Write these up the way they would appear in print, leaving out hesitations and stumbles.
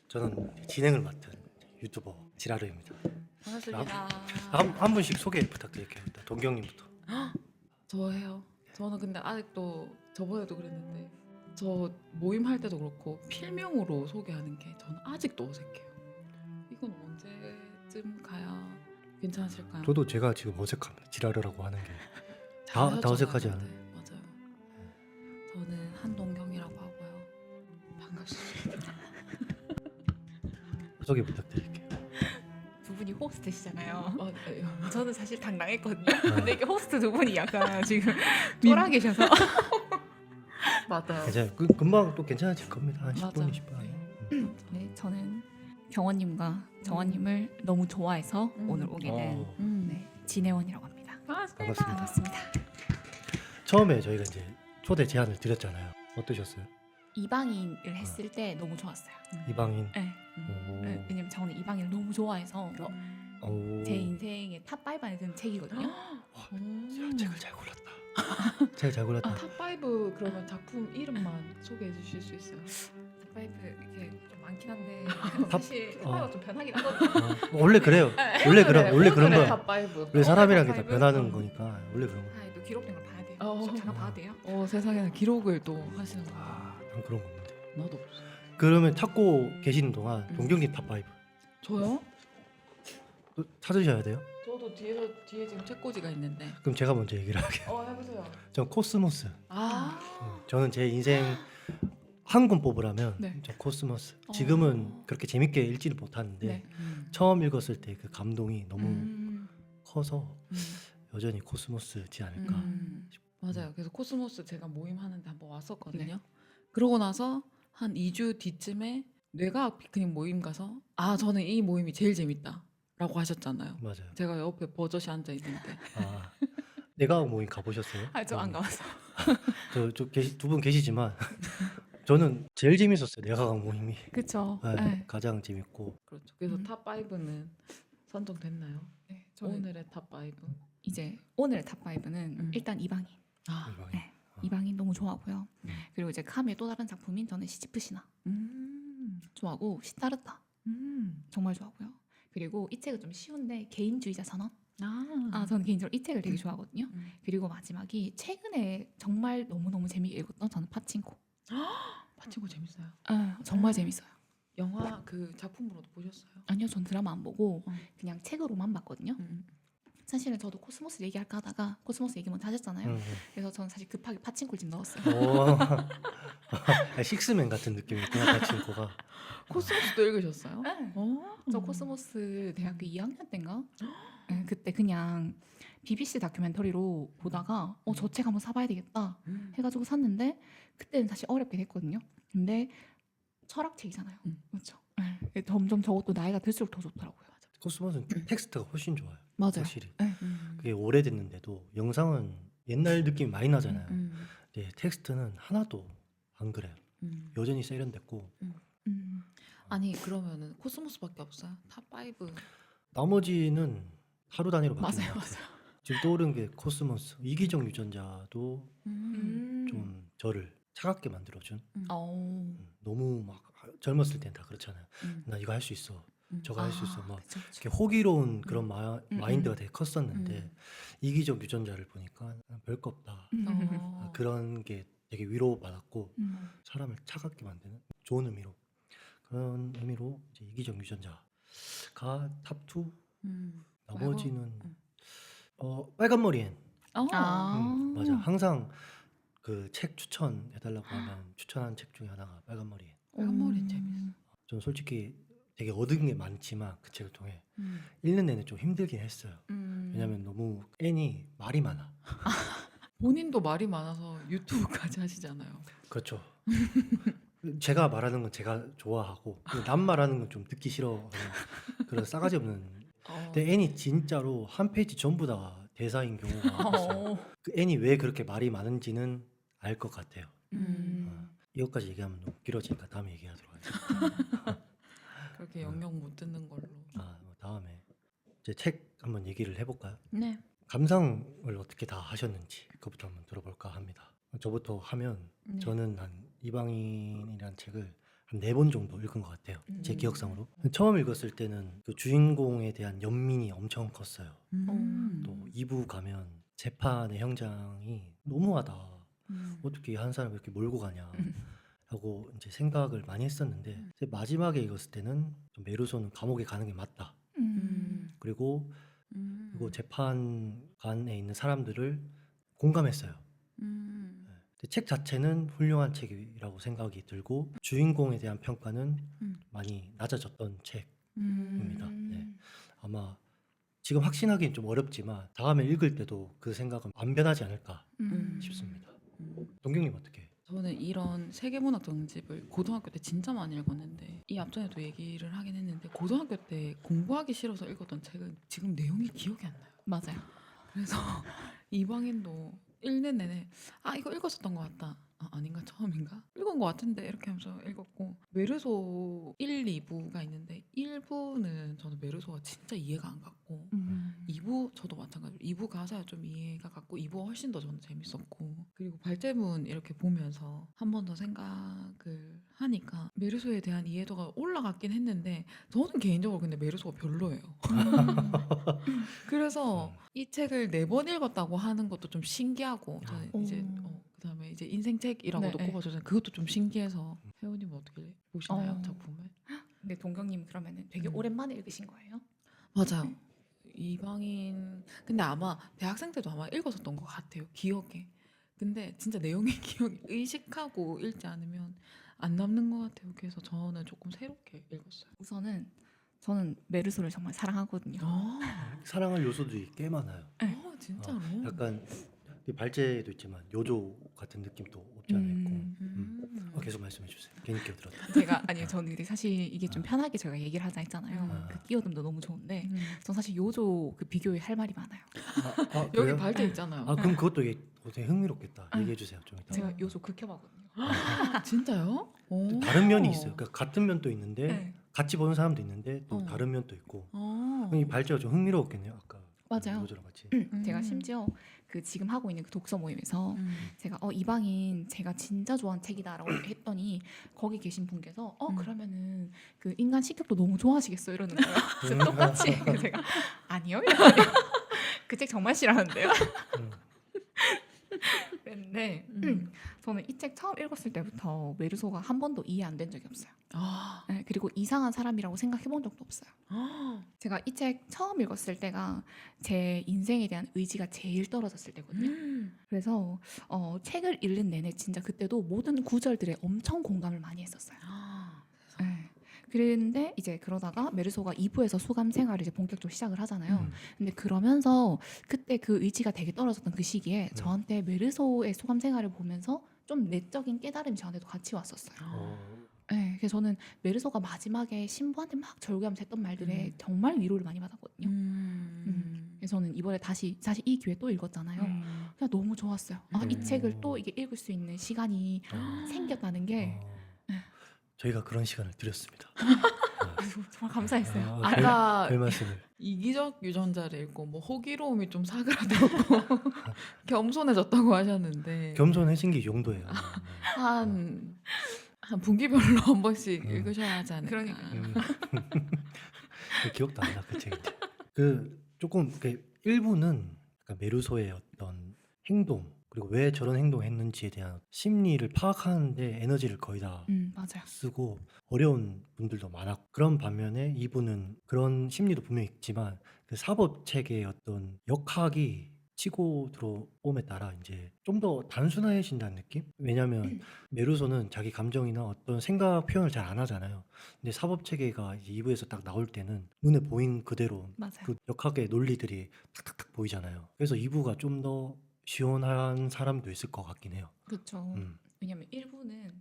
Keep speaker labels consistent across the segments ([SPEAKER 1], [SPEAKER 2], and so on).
[SPEAKER 1] 저는 진행을 맡은 유튜버 지라르입니다.
[SPEAKER 2] 반갑습니다.
[SPEAKER 1] 한 분씩 소개 부탁드릴게요. 일단 동경님부터.
[SPEAKER 2] 저예요. 저는 근데 아직도 저번에도 그랬는데 저 모임 할 때도 그렇고 필명으로 소개하는 게 저는 아직도 어색해요. 이건 언제쯤 가야 괜찮으실까요?
[SPEAKER 1] 저도 제가 지금 어색합니다. 지라르라고 하는 게.
[SPEAKER 2] 잘
[SPEAKER 1] 다 어색하지
[SPEAKER 2] 하잖아요.
[SPEAKER 1] 않아요?
[SPEAKER 2] 네, 맞아요. 저는 한동경이라고 하고요. 반갑습니다.
[SPEAKER 1] 소개 부탁드릴게요.
[SPEAKER 3] 두 분이 호스트시잖아요.
[SPEAKER 2] 맞아요.
[SPEAKER 3] 저는 사실 당당했거든요.
[SPEAKER 1] 네.
[SPEAKER 3] 근데 이게 호스트 두 분이 약간 지금 쫄아 계셔서.
[SPEAKER 2] 맞아요.
[SPEAKER 1] 괜찮아요. 금방 또 괜찮아질 겁니다. 한 10분,
[SPEAKER 2] 맞아.
[SPEAKER 1] 20분.
[SPEAKER 3] 네, 저는 경원님과 정원님을 너무 좋아해서 오늘 오게 된 네, 진혜원이라고 합니다.
[SPEAKER 1] 반갑습니다.
[SPEAKER 3] 반갑습니다.
[SPEAKER 1] 처음에 저희가 이제 초대 제안을 드렸잖아요. 어떠셨어요?
[SPEAKER 3] 이방인을 했을 때 너무 좋았어요.
[SPEAKER 1] 이방인.
[SPEAKER 3] 네.
[SPEAKER 1] 오.
[SPEAKER 3] 네, 왜냐면 저는 이방인을 너무 좋아해서
[SPEAKER 1] 오.
[SPEAKER 3] 제 인생의 탑 5 안에 드는 책이거든요.
[SPEAKER 1] 책을 잘 골랐다. 책을 잘 골랐다.
[SPEAKER 2] 탑5 그러면 작품 이름만 소개해 주실 수 있어요?
[SPEAKER 3] 탑 5 이렇게 좀 많긴 한데
[SPEAKER 1] 탑-
[SPEAKER 3] 사실
[SPEAKER 1] 어.
[SPEAKER 3] 탑5가 좀 변하긴 하거든요.
[SPEAKER 1] 원래 그래요. 원래 그런 거야.
[SPEAKER 2] 탑5.
[SPEAKER 1] 원래 사람이란 게 다
[SPEAKER 3] 탑5?
[SPEAKER 1] 변하는 거니까 원래 그런 거.
[SPEAKER 3] 아, 또 기록된 걸 봐야 돼요.
[SPEAKER 2] 어.
[SPEAKER 3] 잠깐 봐도 돼요?
[SPEAKER 2] 세상에는 기록을 또 하시는 거.
[SPEAKER 1] 난 그런 거 없는데.
[SPEAKER 2] 나도 없어.
[SPEAKER 1] 그러면 찾고 계시는 동안 동경님 탑5
[SPEAKER 2] 저요?
[SPEAKER 1] 또 찾으셔야 돼요.
[SPEAKER 2] 저도 뒤에 지금 책꽂이가 있는데.
[SPEAKER 1] 그럼 제가 먼저 얘기를 할게요.
[SPEAKER 2] 해보세요.
[SPEAKER 1] 전 코스모스.
[SPEAKER 2] 아.
[SPEAKER 1] 저는 제 인생 한 권 뽑으라면
[SPEAKER 2] 네.
[SPEAKER 1] 저 코스모스. 지금은
[SPEAKER 3] 어.
[SPEAKER 1] 그렇게 재밌게 읽지는 못하는데
[SPEAKER 3] 네.
[SPEAKER 1] 처음 읽었을 때 그 감동이 너무
[SPEAKER 3] 음.
[SPEAKER 1] 커서 여전히 코스모스지 않을까.
[SPEAKER 2] 맞아요. 그래서 코스모스 제가 모임 하는데 한번 왔었거든요.
[SPEAKER 3] 네.
[SPEAKER 2] 그러고 나서 한 2주 뒤쯤에 뇌과학 피크닉 모임 가서 저는 이 모임이 제일 재밌다라고 하셨잖아요.
[SPEAKER 1] 맞아요.
[SPEAKER 2] 제가 옆에 버젓이 앉아 있는데.
[SPEAKER 1] 아, 내가 모임 가보셨어요?
[SPEAKER 3] 아, 저 안 가봤어.
[SPEAKER 1] 두 분 계시지만 저는 제일 재밌었어요. 내가 모임이.
[SPEAKER 3] 그쵸.
[SPEAKER 1] 네,
[SPEAKER 3] 네.
[SPEAKER 1] 가장 재밌고.
[SPEAKER 2] 그렇죠. 그래서
[SPEAKER 3] 음.
[SPEAKER 2] 탑5는 선정됐나요?
[SPEAKER 3] 네, 저는
[SPEAKER 2] 오늘의 탑5.
[SPEAKER 3] 이제 오늘 탑 5는 일단 이방인.
[SPEAKER 1] 이방인.
[SPEAKER 3] 네. 이방인 너무 좋아하고요.
[SPEAKER 1] 음.
[SPEAKER 3] 그리고 이제 카미의 또 다른 작품인 저는 시지프 신화 좋아하고 시타르타 정말 좋아하고요. 그리고 이 책은 좀 쉬운데 개인주의자 선언. 저는 개인적으로 이 책을 되게 좋아하거든요. 그리고 마지막이 최근에 정말 너무너무 재미있게 읽었던 저는 파친코.
[SPEAKER 2] 파친코 재밌어요.
[SPEAKER 3] 정말 재밌어요.
[SPEAKER 2] 영화 그 작품으로도 보셨어요?
[SPEAKER 3] 아니요, 전 드라마 안 보고
[SPEAKER 2] 어.
[SPEAKER 3] 그냥 책으로만 봤거든요. 사실은 저도 코스모스 얘기할까 하다가 코스모스 얘기 먼저 하셨잖아요. 그래서 저는 사실 급하게 파친코를 좀 넣었어요.
[SPEAKER 1] 식스맨 같은 느낌이었구나. 파친코가.
[SPEAKER 2] 코스모스도 읽으셨어요?
[SPEAKER 3] 네.
[SPEAKER 2] 어?
[SPEAKER 3] 저 코스모스 대학교 2학년 때인가? 네, 그때 그냥 BBC 다큐멘터리로 보다가 저 책 한번 사봐야 되겠다 해가지고 샀는데 그때는 사실 어렵긴 했거든요. 근데 철학책이잖아요. 그렇죠. 네. 점점 저것도 나이가 들수록 더 좋더라고요.
[SPEAKER 1] 코스모스는 텍스트가 훨씬 좋아요.
[SPEAKER 3] 맞아요.
[SPEAKER 1] 확실히.
[SPEAKER 3] 네.
[SPEAKER 1] 그게 오래됐는데도 영상은 옛날 느낌이 많이 나잖아요.
[SPEAKER 2] 음.
[SPEAKER 1] 근데 텍스트는 하나도 안 그래요. 여전히 세련됐고
[SPEAKER 2] 아니 그러면은 코스모스밖에 없어요? 탑5.
[SPEAKER 1] 나머지는 하루 단위로 바뀌는
[SPEAKER 3] 맞아요,
[SPEAKER 1] 것 같아요. 지금 떠오른 게 코스모스. 이기적 유전자도 좀 저를 차갑게 만들어준. 너무 막 젊었을 땐 다 그렇잖아요. 나 이거 할 수 있어. 저거 할 수 있어. 막
[SPEAKER 3] 그쵸, 그쵸.
[SPEAKER 1] 이렇게 호기로운 그런 마인드가 되게 컸었는데
[SPEAKER 2] 음.
[SPEAKER 1] 이기적 유전자를 보니까 별거 없다. 그런 게 되게 위로받았고 사람을 차갑게 만드는 좋은 의미로 그런 의미로 이제 이기적 유전자가 탑2. 나머지는 빨간 머리엔 맞아. 항상 그 책 추천해달라고 하면 추천한 책 중에 하나가 빨간 머리엔.
[SPEAKER 2] 빨간 머리 재밌어.
[SPEAKER 1] 전 솔직히 되게 얻은 게 많지만 그 책을 통해 읽는 내내 좀 힘들긴 했어요. 왜냐면 너무 애니 말이 많아.
[SPEAKER 2] 본인도 말이 많아서 유튜브까지 하시잖아요.
[SPEAKER 1] 그렇죠. 제가 말하는 건 제가 좋아하고 남 말하는 건 좀 듣기 싫어하는 그런 싸가지 없는. 근데 애니 진짜로 한 페이지 전부 다 대사인 경우가 있어요. 그 애니 왜 그렇게 말이 많은지는 알 것 같아요. 이것까지 얘기하면 너무 길어지니까 다음에 얘기하도록 하겠습니다.
[SPEAKER 2] 그렇게 영영 못 듣는 걸로.
[SPEAKER 1] 다음에 이제 책 한번 얘기를 해볼까요?
[SPEAKER 3] 네.
[SPEAKER 1] 감상을 어떻게 다 하셨는지 그것부터 한번 들어볼까 합니다. 저부터 하면
[SPEAKER 2] 네.
[SPEAKER 1] 저는 한 이방인이라는 책을 한 4번 정도 읽은 것 같아요. 제 기억상으로. 처음 읽었을 때는 그 주인공에 대한 연민이 엄청 컸어요. 또 2부 가면 재판의 형장이 너무하다. 어떻게 한 사람을 이렇게 몰고 가냐. 라고 이제 생각을 많이 했었는데 이제 마지막에 읽었을 때는 좀 메르소는 감옥에 가는 게 맞다. 그리고 재판관에 있는 사람들을 공감했어요. 책 자체는 훌륭한 책이라고 생각이 들고 주인공에 대한 평가는 많이 낮아졌던 책입니다. 네. 아마 지금 확신하기는 좀 어렵지만 다음에 읽을 때도 그 생각은 안 변하지 않을까 싶습니다. 동경님 어떻게?
[SPEAKER 2] 저는 이런 세계문학 전집을 고등학교 때 진짜 많이 읽었는데 이 앞전에도 얘기를 하긴 했는데 고등학교 때 공부하기 싫어서 읽었던 책은 지금 내용이 기억이 안 나요.
[SPEAKER 3] 맞아요.
[SPEAKER 2] 그래서 이방인도 읽는 내내 이거 읽었었던 것 같다. 아닌가 처음인가? 읽은 것 같은데 이렇게 하면서 읽었고 메르소 1, 2부가 있는데 1부는 저는 메르소가 진짜 이해가 안 갔고 2부 저도 마찬가지로 2부 가사가 좀 이해가 갔고 2부가 훨씬 더 저는 재밌었고 그리고 발제문 이렇게 보면서 한 번 더 생각을 하니까 메르소에 대한 이해도가 올라갔긴 했는데 저는 개인적으로 근데 메르소가 별로예요. 그래서 이 책을 4번 읽었다고 하는 것도 좀 신기하고 저는 이제 그다음에 이제 인생책이라고도
[SPEAKER 3] 네, 네.
[SPEAKER 2] 꼽아주잖아요. 그것도 좀 신기해서 회원님 어떻게 보시나요 작품을?
[SPEAKER 3] 근데 동경님 그러면은 되게 오랜만에 읽으신 거예요?
[SPEAKER 2] 맞아요. 이방인 근데 아마 대학생 때도 아마 읽었었던 것 같아요. 기억에. 근데 진짜 내용의 기억이 의식하고 읽지 않으면 안 남는 것 같아요. 그래서 저는 조금 새롭게 읽었어요.
[SPEAKER 3] 우선은 저는 메르소를 정말 사랑하거든요.
[SPEAKER 1] 사랑할 요소들이 꽤 많아요.
[SPEAKER 2] 진짜로?
[SPEAKER 1] 약간 이 발제도 있지만 요조 같은 느낌도 없지 않아 있고. 계속 말씀해 주세요. 괜히 끼어들었다.
[SPEAKER 3] 제가 아니요 저는 근데 사실 이게 좀 편하게 제가 얘기를 하자 했잖아요.
[SPEAKER 1] 아.
[SPEAKER 3] 그 끼어듦도 너무 좋은데 전 사실 요조 그 비교에 할 말이 많아요.
[SPEAKER 2] 여기
[SPEAKER 1] 그래요?
[SPEAKER 2] 발제 있잖아요.
[SPEAKER 1] 그럼 그것도 되게 흥미롭겠다. 얘기해 주세요. 좀 이따.
[SPEAKER 3] 제가 요조 극혐하거든요.
[SPEAKER 2] 진짜요? 오.
[SPEAKER 1] 다른 면이 있어요. 그러니까 같은 면도 있는데
[SPEAKER 3] 네.
[SPEAKER 1] 같이 보는 사람도 있는데 또 다른 면도 있고. 이 발제가 좀 흥미로웠겠네요. 아까
[SPEAKER 3] 맞아요.
[SPEAKER 1] 요조랑 같이.
[SPEAKER 3] 제가 심지어 그 지금 하고 있는 그 독서 모임에서 제가 이방인 제가 진짜 좋아하는 책이다라고 했더니 거기 계신 분께서 그러면은 그 인간 식욕도 너무 좋아하시겠어요 이러는 거예요. 그래서 똑같이 그래서 제가 아니요 그 책 정말 싫어하는데요. 그랬는데 저는 이 책 처음 읽었을 때부터 메르소가 한 번도 이해 안 된 적이 없어요. 네, 그리고 이상한 사람이라고 생각해 본 적도 없어요. 제가 이 책 처음 읽었을 때가 제 인생에 대한 의지가 제일 떨어졌을 때거든요. 그래서 책을 읽는 내내 진짜 그때도 모든 구절들에 엄청 공감을 많이 했었어요. 네. 그런데 이제 그러다가 메르소가 2부에서 수감 생활을 이제 본격적으로 시작을 하잖아요. 근데 그러면서 그때 그 의지가 되게 떨어졌던 그 시기에 저한테 메르소의 수감 생활을 보면서 좀 내적인 깨달음이 저한테도 같이 왔었어요. 네, 그래서 저는 메르소가 마지막에 신부한테 막 절규하면서 했던 말들에 정말 위로를 많이 받았거든요. 그래서 저는 이번에 다시 사실 이 기회에 또 읽었잖아요. 그냥 너무 좋았어요. 이 책을 또 이게 읽을 수 있는 시간이 생겼다는 게
[SPEAKER 1] 저희가 그런 시간을 드렸습니다.
[SPEAKER 3] 정말 감사했어요.
[SPEAKER 2] 아까
[SPEAKER 1] 별 말씀을.
[SPEAKER 2] 이기적 유전자를 읽고 뭐 호기로움이 좀 사그라들었고 겸손해졌다고 하셨는데
[SPEAKER 1] 겸손해진 게 이 정도예요.
[SPEAKER 2] 한 분기별로 한 번씩 읽으셔야 하지 않을까.
[SPEAKER 3] 그러니까요.
[SPEAKER 1] 기억도 안 나 그 책인데. 그 조금 일부는 메르소의 어떤 행동 그리고 왜 저런 행동을 했는지에 대한 심리를 파악하는데 에너지를 거의 다
[SPEAKER 3] 맞아요.
[SPEAKER 1] 쓰고 어려운 분들도 많았고 그런 반면에 이분은 그런 심리도 분명히 있지만 그 사법 체계의 어떤 역학이 치고 들어옴에 따라 이제 좀 더 단순해진다는 느낌? 왜냐하면 메르소는 자기 감정이나 어떤 생각 표현을 잘 안 하잖아요. 근데 사법 체계가 이제 2부에서 딱 나올 때는 눈에 보인 그대로
[SPEAKER 3] 맞아요.
[SPEAKER 1] 그 역학의 논리들이 탁탁탁 보이잖아요. 그래서 2부가 좀 더 시원한 사람도 있을 것 같긴 해요.
[SPEAKER 3] 그렇죠.
[SPEAKER 1] 음.
[SPEAKER 3] 왜냐면 일부는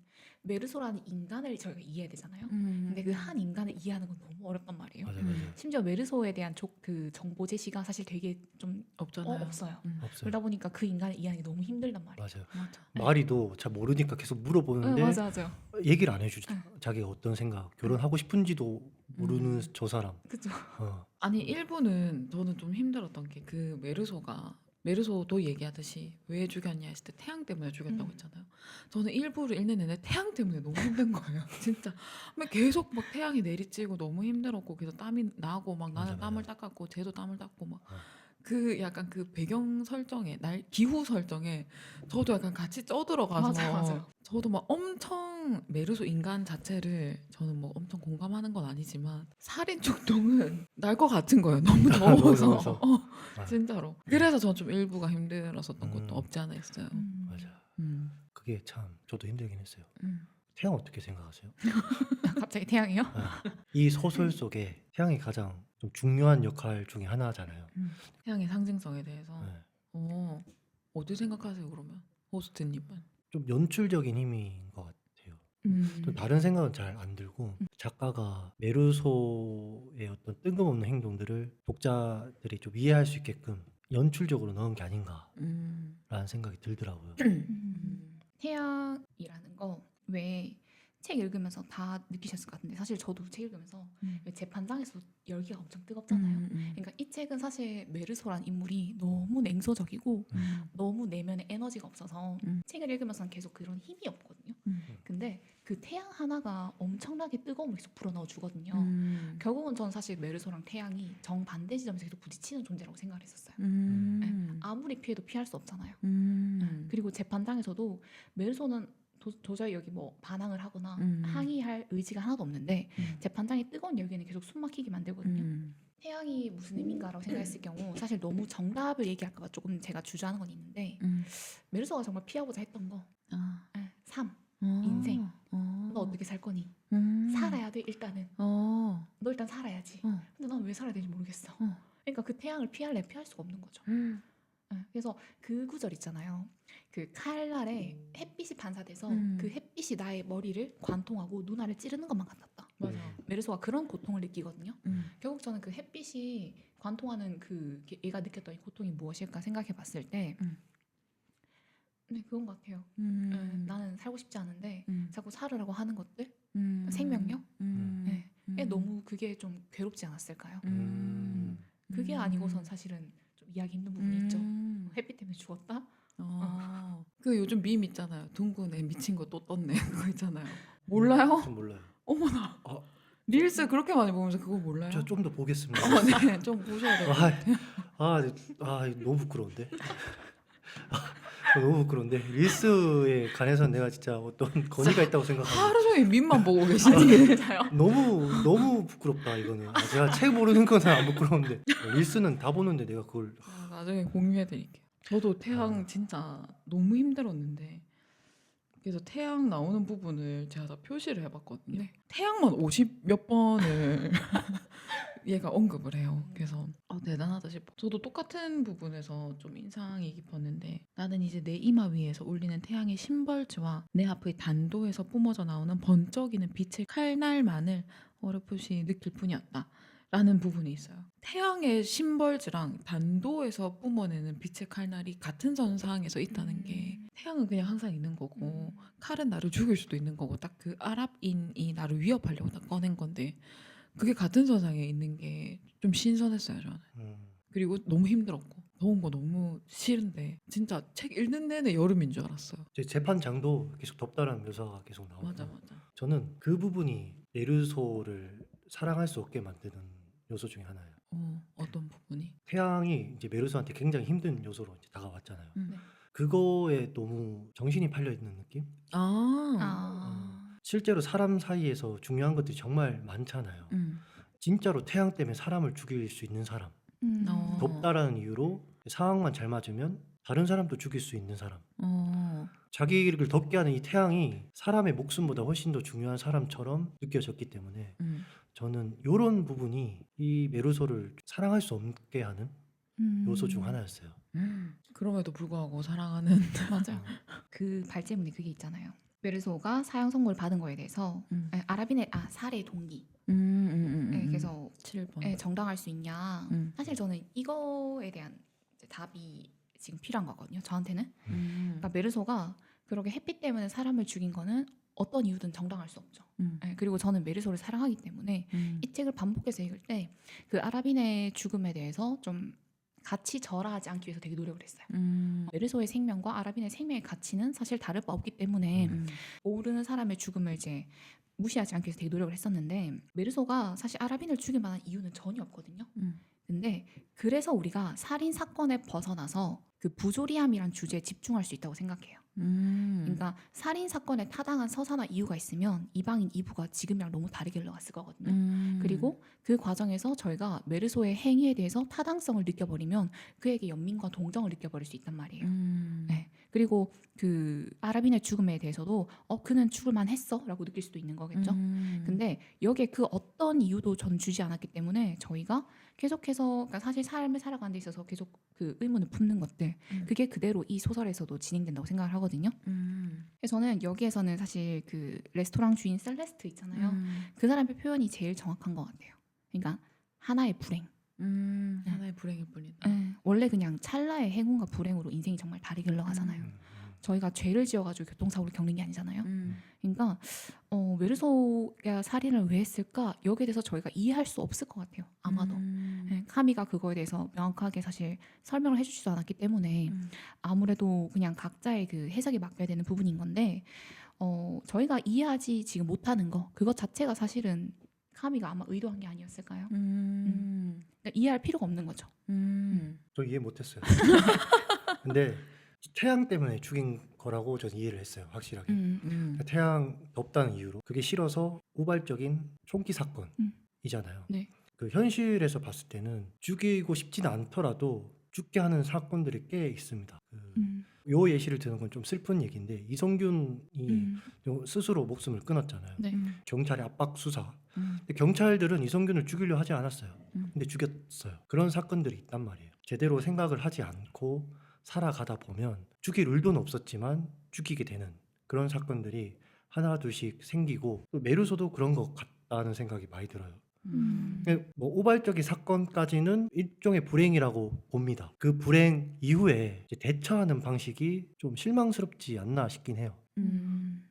[SPEAKER 3] 메르소라는 인간을 저희가 이해해야 되잖아요. 근데 그 한 인간을 이해하는 건 너무 어렵단 말이에요.
[SPEAKER 1] 맞아요, 맞아요.
[SPEAKER 3] 심지어 메르소에 대한 그 정보 제시가 사실 되게 좀
[SPEAKER 2] 없잖아요.
[SPEAKER 3] 없어요.
[SPEAKER 1] 없어요.
[SPEAKER 3] 그러다 보니까 그 인간을 이해하는 게 너무 힘들단 말이에요.
[SPEAKER 1] 맞아요.
[SPEAKER 2] 맞아.
[SPEAKER 1] 마리도 잘 모르니까 계속 물어보는데
[SPEAKER 3] 맞아요.
[SPEAKER 1] 얘기를 안 해주죠. 자기가 어떤 생각, 결혼하고 싶은지도 모르는 저 사람.
[SPEAKER 3] 그죠.
[SPEAKER 1] 어.
[SPEAKER 2] 아니 일부는 저는 좀 힘들었던 게 그 메르소가 메르소도 얘기하듯이 왜 죽였냐 했을 때 태양 때문에 죽였다고
[SPEAKER 3] 음.
[SPEAKER 2] 했잖아요. 저는 일부를 읽는 내내 태양 때문에 너무 힘든 거예요. 진짜 막 계속 막 태양이 내리쬐고 너무 힘들었고 그래서 땀이 나고 막 나는
[SPEAKER 1] 맞아,
[SPEAKER 2] 땀을
[SPEAKER 1] 맞아.
[SPEAKER 2] 닦았고 쟤도 땀을 닦고 막
[SPEAKER 1] 어.
[SPEAKER 2] 그 약간 그 배경 설정에 날 기후 설정에 저도 약간 같이 쪄들어가서
[SPEAKER 3] 맞아요.
[SPEAKER 2] 저도 막 엄청 메르소 인간 자체를 저는 뭐 엄청 공감하는 건 아니지만 살인 충동은 날 것 같은 거예요. 너무
[SPEAKER 1] 너무
[SPEAKER 2] 더워서.
[SPEAKER 1] 더워서. 아,
[SPEAKER 2] 진짜로. 그래서 전 좀 일부가 힘들었었던 것도
[SPEAKER 1] 음.
[SPEAKER 2] 없지 않아 있어요.
[SPEAKER 1] 맞아.
[SPEAKER 2] 음.
[SPEAKER 1] 그게 참 저도 힘들긴 했어요.
[SPEAKER 2] 음.
[SPEAKER 1] 태양 어떻게 생각하세요?
[SPEAKER 3] 갑자기 태양이요?
[SPEAKER 1] 아, 이 소설 속에 태양이 가장 좀 중요한 역할 중에 하나잖아요.
[SPEAKER 2] 태양의 상징성에 대해서
[SPEAKER 1] 네.
[SPEAKER 2] 어떻게 생각하세요 그러면 호스트님은?
[SPEAKER 1] 좀 연출적인 힘인 것 같아요. 좀 다른 생각은 잘 안 들고 작가가 메르소의 어떤 뜬금없는 행동들을 독자들이 좀 이해할 수 있게끔 연출적으로 넣은 게 아닌가라는
[SPEAKER 2] 음.
[SPEAKER 1] 생각이 들더라고요.
[SPEAKER 3] 태양이라는 거 왜 책 읽으면서 다 느끼셨을 것 같은데 사실 저도 책 읽으면서 왜 재판장에서 열기가 엄청 뜨겁잖아요. 그러니까 이 책은 사실 메르소란 인물이 너무 냉소적이고 너무 내면에 에너지가 없어서 책을 읽으면서는 계속 그런 힘이 없거든요. 근데 그 태양 하나가 엄청나게 뜨거움을 계속 불어넣어 주거든요. 결국은 전 사실 메르소랑 태양이 정반대 지점에서 계속 부딪히는 존재라고 생각을 했었어요. 아무리 피해도 피할 수 없잖아요. 그리고 재판장에서도 메르소는 도저히 여기 뭐 반항을 하거나 항의할 의지가 하나도 없는데 재판장이 뜨거운 열기는 계속 숨 막히게 만들거든요. 태양이 무슨 의미인가라고 생각했을 경우 사실 너무 정답을 얘기할까 봐 조금 제가 주저하는 건 있는데 메르소가 정말 피하고자 했던 거 삶, 인생. 너 어떻게 살 거니? 살아야 돼 일단은. 너 일단 살아야지. 근데 난 왜 살아야 되는지 모르겠어. 그러니까 그 태양을 피할래 피할 수가 없는 거죠. 그래서 그 구절 있잖아요. 그 칼날에 햇빛이 반사돼서 그 햇빛이 나의 머리를 관통하고 눈알을 찌르는 것만 같았다.
[SPEAKER 2] 맞아.
[SPEAKER 3] 메르소가 그런 고통을 느끼거든요. 결국 저는 그 햇빛이 관통하는 그 얘가 느꼈던 이 고통이 무엇일까 생각해 봤을 때 네, 그건 것 같아요. 나는 살고 싶지 않은데 자꾸 살으라고 하는 것들 생명력 너무 그게 좀 괴롭지 않았을까요? 그게 아니고선 사실은 좀 이해하기 힘든 부분이 있죠. 햇빛 때문에 죽었다?
[SPEAKER 2] 그 요즘 밈 있잖아요. 둥근 애 미친 거 또 떴네. 그거 있잖아요. 몰라요?
[SPEAKER 1] 좀 몰라요.
[SPEAKER 2] 어머나.
[SPEAKER 1] 아,
[SPEAKER 2] 릴스 그렇게 많이 보면서 그거 몰라요?
[SPEAKER 1] 저 좀 더 보겠습니다.
[SPEAKER 2] 네, 좀 보셔야 돼요.
[SPEAKER 1] 너무 부끄러운데. 너무 부끄러운데 릴스에 관해서 내가 진짜 어떤 권위가 있다고 생각하고
[SPEAKER 2] 하루 종일 밈만 보고 계시지.
[SPEAKER 3] 진짜요?
[SPEAKER 1] 너무 부끄럽다 이거는. 제가 책 모르는 건 안 부끄러운데 릴스는 다 보는데 내가 그걸
[SPEAKER 2] 나중에 공유해드릴게요. 저도 태양 진짜 너무 힘들었는데 그래서 태양 나오는 부분을 제가 다 표시를 해봤거든요.
[SPEAKER 3] 네.
[SPEAKER 2] 태양만 50 몇 번을 얘가 언급을 해요. 그래서 대단하다 싶어. 저도 똑같은 부분에서 좀 인상이 깊었는데 나는 이제 내 이마 위에서 울리는 태양의 심벌즈와 내 앞의 단도에서 뿜어져 나오는 번쩍이는 빛의 칼날만을 어렴풋이 느낄 뿐이었다. 라는 부분이 있어요. 태양의 심벌즈랑 단도에서 뿜어내는 빛의 칼날이 같은 선상에서 있다는 게 태양은 그냥 항상 있는 거고 칼은 나를 죽일 수도 있는 거고 딱 그 아랍인이 나를 위협하려고 딱 꺼낸 건데 그게 같은 선상에 있는 게 좀 신선했어요 저는. 그리고 너무 힘들었고 더운 거 너무 싫은데 진짜 책 읽는 내내 여름인 줄 알았어요.
[SPEAKER 1] 제 재판장도 계속 덥다라는 묘사가 계속 나오고
[SPEAKER 2] 맞아.
[SPEAKER 1] 저는 그 부분이 메르소를 사랑할 수 없게 만드는 요소 중에 하나예요.
[SPEAKER 2] 어떤 부분이?
[SPEAKER 1] 태양이 이제 메르소한테 굉장히 힘든 요소로 이제 다가왔잖아요.
[SPEAKER 3] 네.
[SPEAKER 1] 그거에 너무 정신이 팔려 있는 느낌? 실제로 사람 사이에서 중요한 것들이 정말 많잖아요. 진짜로 태양 때문에 사람을 죽일 수 있는 사람, 덥다라는 이유로 상황만 잘 맞으면 다른 사람도 죽일 수 있는 사람, 자기를 덥게 하는 이 태양이 사람의 목숨보다 훨씬 더 중요한 사람처럼 느껴졌기 때문에 저는 이런 부분이 이 메르소를 사랑할 수 없게 하는 요소 중 하나였어요.
[SPEAKER 2] 그럼에도 불구하고 사랑하는
[SPEAKER 3] 맞아요. 그 발제문에 그게 있잖아요. 메르소가 사형 선고를 받은 거에 대해서 아랍인의 살해 동기. 그래서
[SPEAKER 2] 7번.
[SPEAKER 3] 정당할 수 있냐. 사실 저는 이거에 대한 이제 답이 지금 필요한 거거든요. 저한테는. 그러니까 메르소가 그렇게 햇빛 때문에 사람을 죽인 거는 어떤 이유든 정당할 수 없죠. 그리고 저는 메르소를 사랑하기 때문에 이 책을 반복해서 읽을 때 그 아랍인의 죽음에 대해서 좀 같이 절하하지 않기 위해서 되게 노력을 했어요. 메르소의 생명과 아라빈의 생명의 가치는 사실 다를 바 없기 때문에 모르는 사람의 죽음을 이제 무시하지 않기 위해서 되게 노력을 했었는데 메르소가 사실 아라빈을 죽일 만한 이유는 전혀 없거든요. 근데 그래서 우리가 살인 사건에 벗어나서 그 부조리함이란 주제에 집중할 수 있다고 생각해요. 그러니까 살인 사건에 타당한 서사나 이유가 있으면 이방인 이브가 지금이랑 너무 다르게 흘러갔을 거거든요. 그리고 그 과정에서 저희가 메르소의 행위에 대해서 타당성을 느껴버리면 그에게 연민과 동정을 느껴버릴 수 있단 말이에요. 네. 그리고 그 아라빈의 죽음에 대해서도 그는 죽을 만했어라고 느낄 수도 있는 거겠죠. 근데 여기에 그 어떤 이유도 전 주지 않았기 때문에 저희가 계속해서 그러니까 사실 삶을 살아가는 데 있어서 계속 그 의문을 품는 것들 그게 그대로 이 소설에서도 진행된다고 생각을 하거든요. 그래서 저는 여기에서는 사실 그 레스토랑 주인 셀레스트 있잖아요. 그 사람의 표현이 제일 정확한 것 같아요. 그러니까 하나의 불행.
[SPEAKER 2] 하나의 불행일 뿐이다.
[SPEAKER 3] 원래 그냥 찰나의 행운과 불행으로 인생이 정말 다르게 흘러가잖아요. 저희가 죄를 지어가지고 교통사고를 겪는 게 아니잖아요. 그러니까 메르소가 살인을 왜 했을까 여기에 대해서 저희가 이해할 수 없을 것 같아요. 아마도 카미가 그거에 대해서 명확하게 사실 설명을 해주지도 않았기 때문에 아무래도 그냥 각자의 그 해석이 맡겨야 되는 부분인 건데 저희가 이해하지 지금 못하는 거 그것 자체가 사실은 카미가 아마 의도한 게 아니었을까요? 그러니까 이해할 필요가 없는 거죠.
[SPEAKER 1] 저 이해 못했어요. 근데 태양 때문에 죽인 거라고 저는 이해를 했어요. 확실하게. 태양 덥다는 이유로 그게 싫어서 우발적인 총기 사건이잖아요.
[SPEAKER 3] 네.
[SPEAKER 1] 그 현실에서 봤을 때는 죽이고 싶지는 않더라도 죽게 하는 사건들이 꽤 있습니다. 요 예시를 드는 건 좀 슬픈 얘기인데 이성균이 스스로 목숨을 끊었잖아요.
[SPEAKER 3] 네.
[SPEAKER 1] 경찰의 압박 수사. 근데 경찰들은 이성균을 죽이려 하지 않았어요. 근데 죽였어요. 그런 사건들이 있단 말이에요. 제대로 생각을 하지 않고 살아가다 보면 죽일 의도는 없었지만 죽이게 되는 그런 사건들이 하나 둘씩 생기고 또 메르소도 그런 것 같다는 생각이 많이 들어요. 뭐 우발적인 사건까지는 일종의 불행이라고 봅니다. 그 불행 이후에 이제 대처하는 방식이 좀 실망스럽지 않나 싶긴 해요.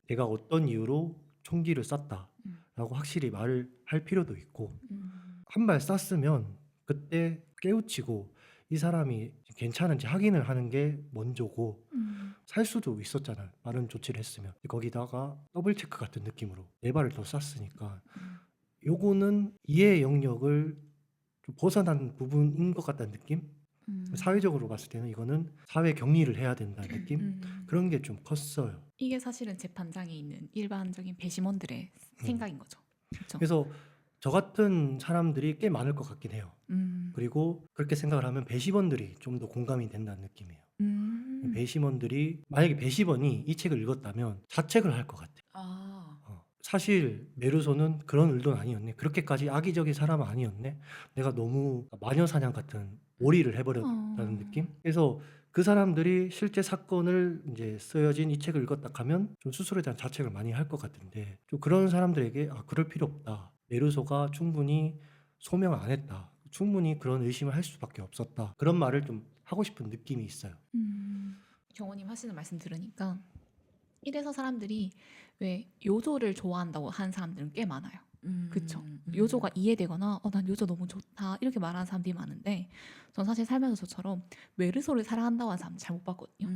[SPEAKER 1] 내가 어떤 이유로 총기를 쐈다라고 확실히 말을 할 필요도 있고 한 발 쐈으면 그때 깨우치고 이 사람이 괜찮은지 확인을 하는 게 먼저고 살 수도 있었잖아요. 빠른 조치를 했으면. 거기다가 더블 체크 같은 느낌으로 네 발을 더 쐈으니까 요거는 이해의 영역을 좀 벗어난 부분인 것 같다는 느낌? 사회적으로 봤을 때는 이거는 사회 격리를 해야 된다는 느낌? 그런 게 좀 컸어요.
[SPEAKER 3] 이게 사실은 재판장에 있는 일반적인 배심원들의 생각인 거죠. 그렇죠.
[SPEAKER 1] 그래서 저 같은 사람들이 꽤 많을 것 같긴 해요. 그리고 그렇게 생각을 하면 배심원들이 좀 더 공감이 된다는 느낌이에요. 배심원들이 만약에 배심원이 이 책을 읽었다면 자책을 할 것 같아요. 사실 메르소는 그런 의도는 아니었네. 그렇게까지 악의적인 사람은 아니었네. 내가 너무 마녀사냥 같은 오리를 해버렸다는 느낌. 그래서 그 사람들이 실제 사건을 이제 쓰여진 이 책을 읽었다 하면 좀 스스로에 대한 자책을 많이 할 것 같은데 좀 그런 사람들에게 그럴 필요 없다. 메르소가 충분히 소명을 안 했다. 충분히 그런 의심을 할 수밖에 없었다. 그런 말을 좀 하고 싶은 느낌이 있어요.
[SPEAKER 3] 경호님 하시는 말씀 들으니까 이래서 사람들이 왜 요조를 좋아한다고 하는 사람들은 꽤 많아요. 그쵸? 요조가 이해되거나 난 요조 너무 좋다 이렇게 말하는 사람들이 많은데 전 사실 살면서 저처럼 메르소를 사랑한다고 하는 사람 잘 못 봤거든요.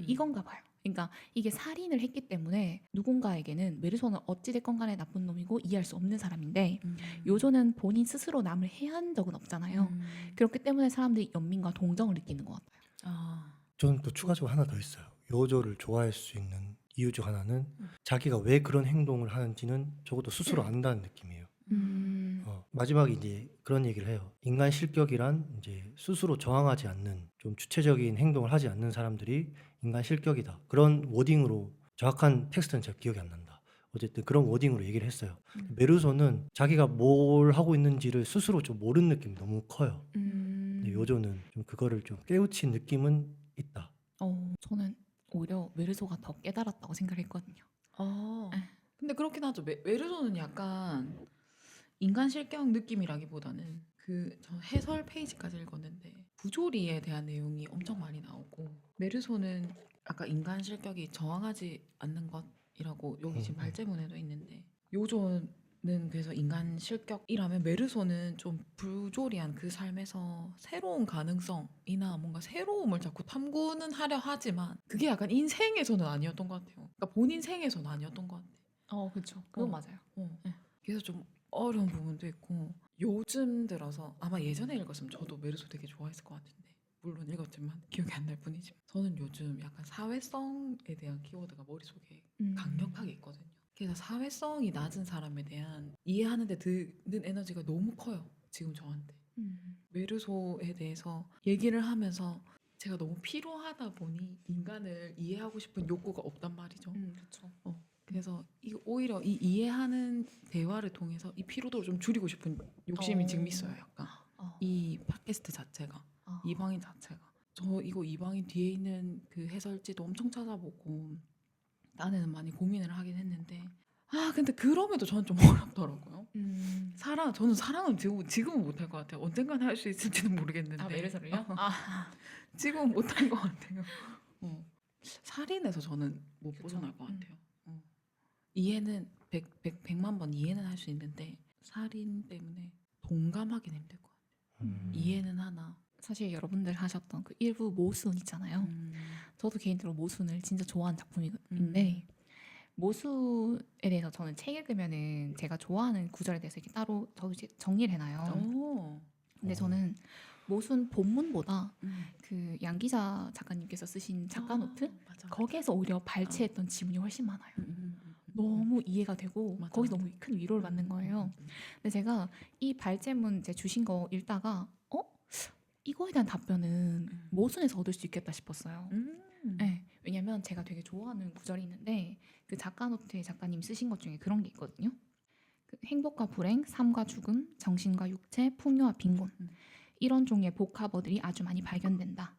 [SPEAKER 3] 이건가 봐요. 그러니까 이게 살인을 했기 때문에 누군가에게는 메르소는 어찌됐건 간에 나쁜 놈이고 이해할 수 없는 사람인데 요조는 본인 스스로 남을 해한 적은 없잖아요. 그렇기 때문에 사람들이 연민과 동정을 느끼는 것 같아요.
[SPEAKER 1] 저는 또 추가적으로 하나 더 있어요. 요조를 좋아할 수 있는 이유 중 하나는 자기가 왜 그런 행동을 하는지는 적어도 스스로 안다는 느낌이에요. 마지막에 이제 그런 얘기를 해요. 인간 실격이란 이제 스스로 저항하지 않는 좀 주체적인 행동을 하지 않는 사람들이 인간 실격이다. 그런 워딩으로 정확한 텍스트는 제가 기억이 안 난다. 어쨌든 그런 워딩으로 얘기를 했어요. 메르소는 자기가 뭘 하고 있는지를 스스로 좀 모르는 느낌이 너무 커요. 근데 요조는 좀 그거를 좀 깨우친 느낌은 있다.
[SPEAKER 3] 저는 오히려 메르소가 더 깨달았다고 생각했거든요.
[SPEAKER 2] 근데 그렇긴 하죠. 메르소는 약간 인간 실격 느낌이라기보다는 저 해설 페이지까지 읽었는데 부조리에 대한 내용이 엄청 많이 나오고 메르소는 아까 인간 실격이 저항하지 않는 것이라고 여기 지금 발제문에도 있는데 요조는 그래서 인간 실격이라면 메르소는 좀 부조리한 그 삶에서 새로운 가능성이나 뭔가 새로움을 자꾸 탐구는 하려 하지만 그게 약간 인생에서는 아니었던 것 같아요. 그러니까 본인 생에서는 아니었던 것 같아.
[SPEAKER 3] 그렇죠. 그건
[SPEAKER 2] 어.
[SPEAKER 3] 맞아요.
[SPEAKER 2] 네. 그래서 좀 어려운 부분도 있고 요즘 들어서 아마 예전에 읽었으면 저도 메르소 되게 좋아했을 것 같은데 물론 읽었지만 기억이 안 날 뿐이지만 저는 요즘 약간 사회성에 대한 키워드가 머릿속에 강력하게 있거든요. 그래서 사회성이 낮은 사람에 대한 이해하는 데 드는 에너지가 너무 커요. 지금 저한테. 메르소에 대해서 얘기를 하면서 제가 너무 피로하다 보니 인간을 이해하고 싶은 욕구가 없단 말이죠.
[SPEAKER 3] 그렇죠.
[SPEAKER 2] 그래서 오히려 이 이해하는 대화를 통해서 이 피로도를 좀 줄이고 싶은 욕심이 지금 있어요. 약간 이 팟캐스트 자체가 이방인 자체가 저 이거 이방인 뒤에 있는 그 해설지도 엄청 찾아보고 딴에는 많이 고민을 하긴 했는데 근데 그럼에도 저는 좀 어렵더라고요. 저는 사랑은 지금은 못할 것 같아요. 언젠간 할 수 있을지는 모르겠는데
[SPEAKER 3] 메르소를요?
[SPEAKER 2] 지금은 못할 것 같아요. 살인에서 저는 못
[SPEAKER 3] 그쵸.
[SPEAKER 2] 벗어날 것 같아요. 이해는 100만 번 이해는 할 수 있는데 살인 때문에 동감하기는 힘들 것 같아요. 이해는 하나.
[SPEAKER 3] 사실 여러분들 하셨던 그 일부 모순 있잖아요. 저도 개인적으로 모순을 진짜 좋아하는 작품인데 모순에 대해서 저는 책 읽으면은 제가 좋아하는 구절에 대해서 이렇게 따로 저도 이제 정리를 해놔요. 근데 저는 모순 본문보다 그 양기자 작가님께서 쓰신 작가 노트
[SPEAKER 2] 맞아.
[SPEAKER 3] 거기에서 오히려 발췌했던 지문이 훨씬 많아요. 너무 이해가 되고
[SPEAKER 2] 맞아,
[SPEAKER 3] 거기서
[SPEAKER 2] 맞아.
[SPEAKER 3] 너무 큰 위로를 받는 거예요. 근데 제가 이 발제문 이제 주신 거 읽다가 이거에 대한 답변은 모순에서 얻을 수 있겠다 싶었어요. 네, 왜냐면 제가 되게 좋아하는 구절이 있는데 그 작가 노트에 작가님 쓰신 것 중에 그런 게 있거든요. 그 행복과 불행, 삶과 죽음, 정신과 육체, 풍요와 빈곤 이런 종류의 복합어들이 아주 많이 발견된다.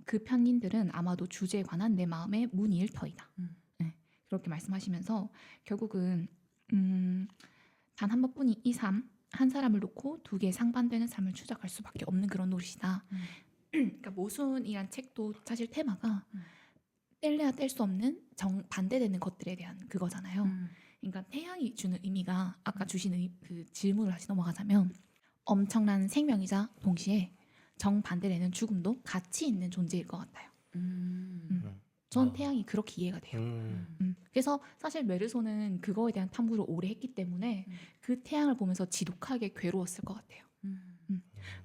[SPEAKER 3] 그 편인들은 아마도 주제에 관한 내 마음의 문의일 터이다. 네, 그렇게 말씀하시면서 결국은 단 한 번뿐인 이 삶, 한 사람을 놓고 두 개의 상반되는 삶을 추적할 수밖에 없는 그런 노릇이다. 그러니까 모순이란 책도 사실 테마가 뗄래야 뗄 수 없는 반대되는 것들에 대한 그거잖아요. 그러니까 태양이 주는 의미가 아까 주신 그 질문을 다시 넘어가자면 엄청난 생명이자 동시에 정반대되는 죽음도 가치 있는 존재일 것 같아요. 전 태양이 그렇게 이해가 돼요. 그래서 사실 메르소는 그거에 대한 탐구를 오래 했기 때문에 그 태양을 보면서 지독하게 괴로웠을 것 같아요.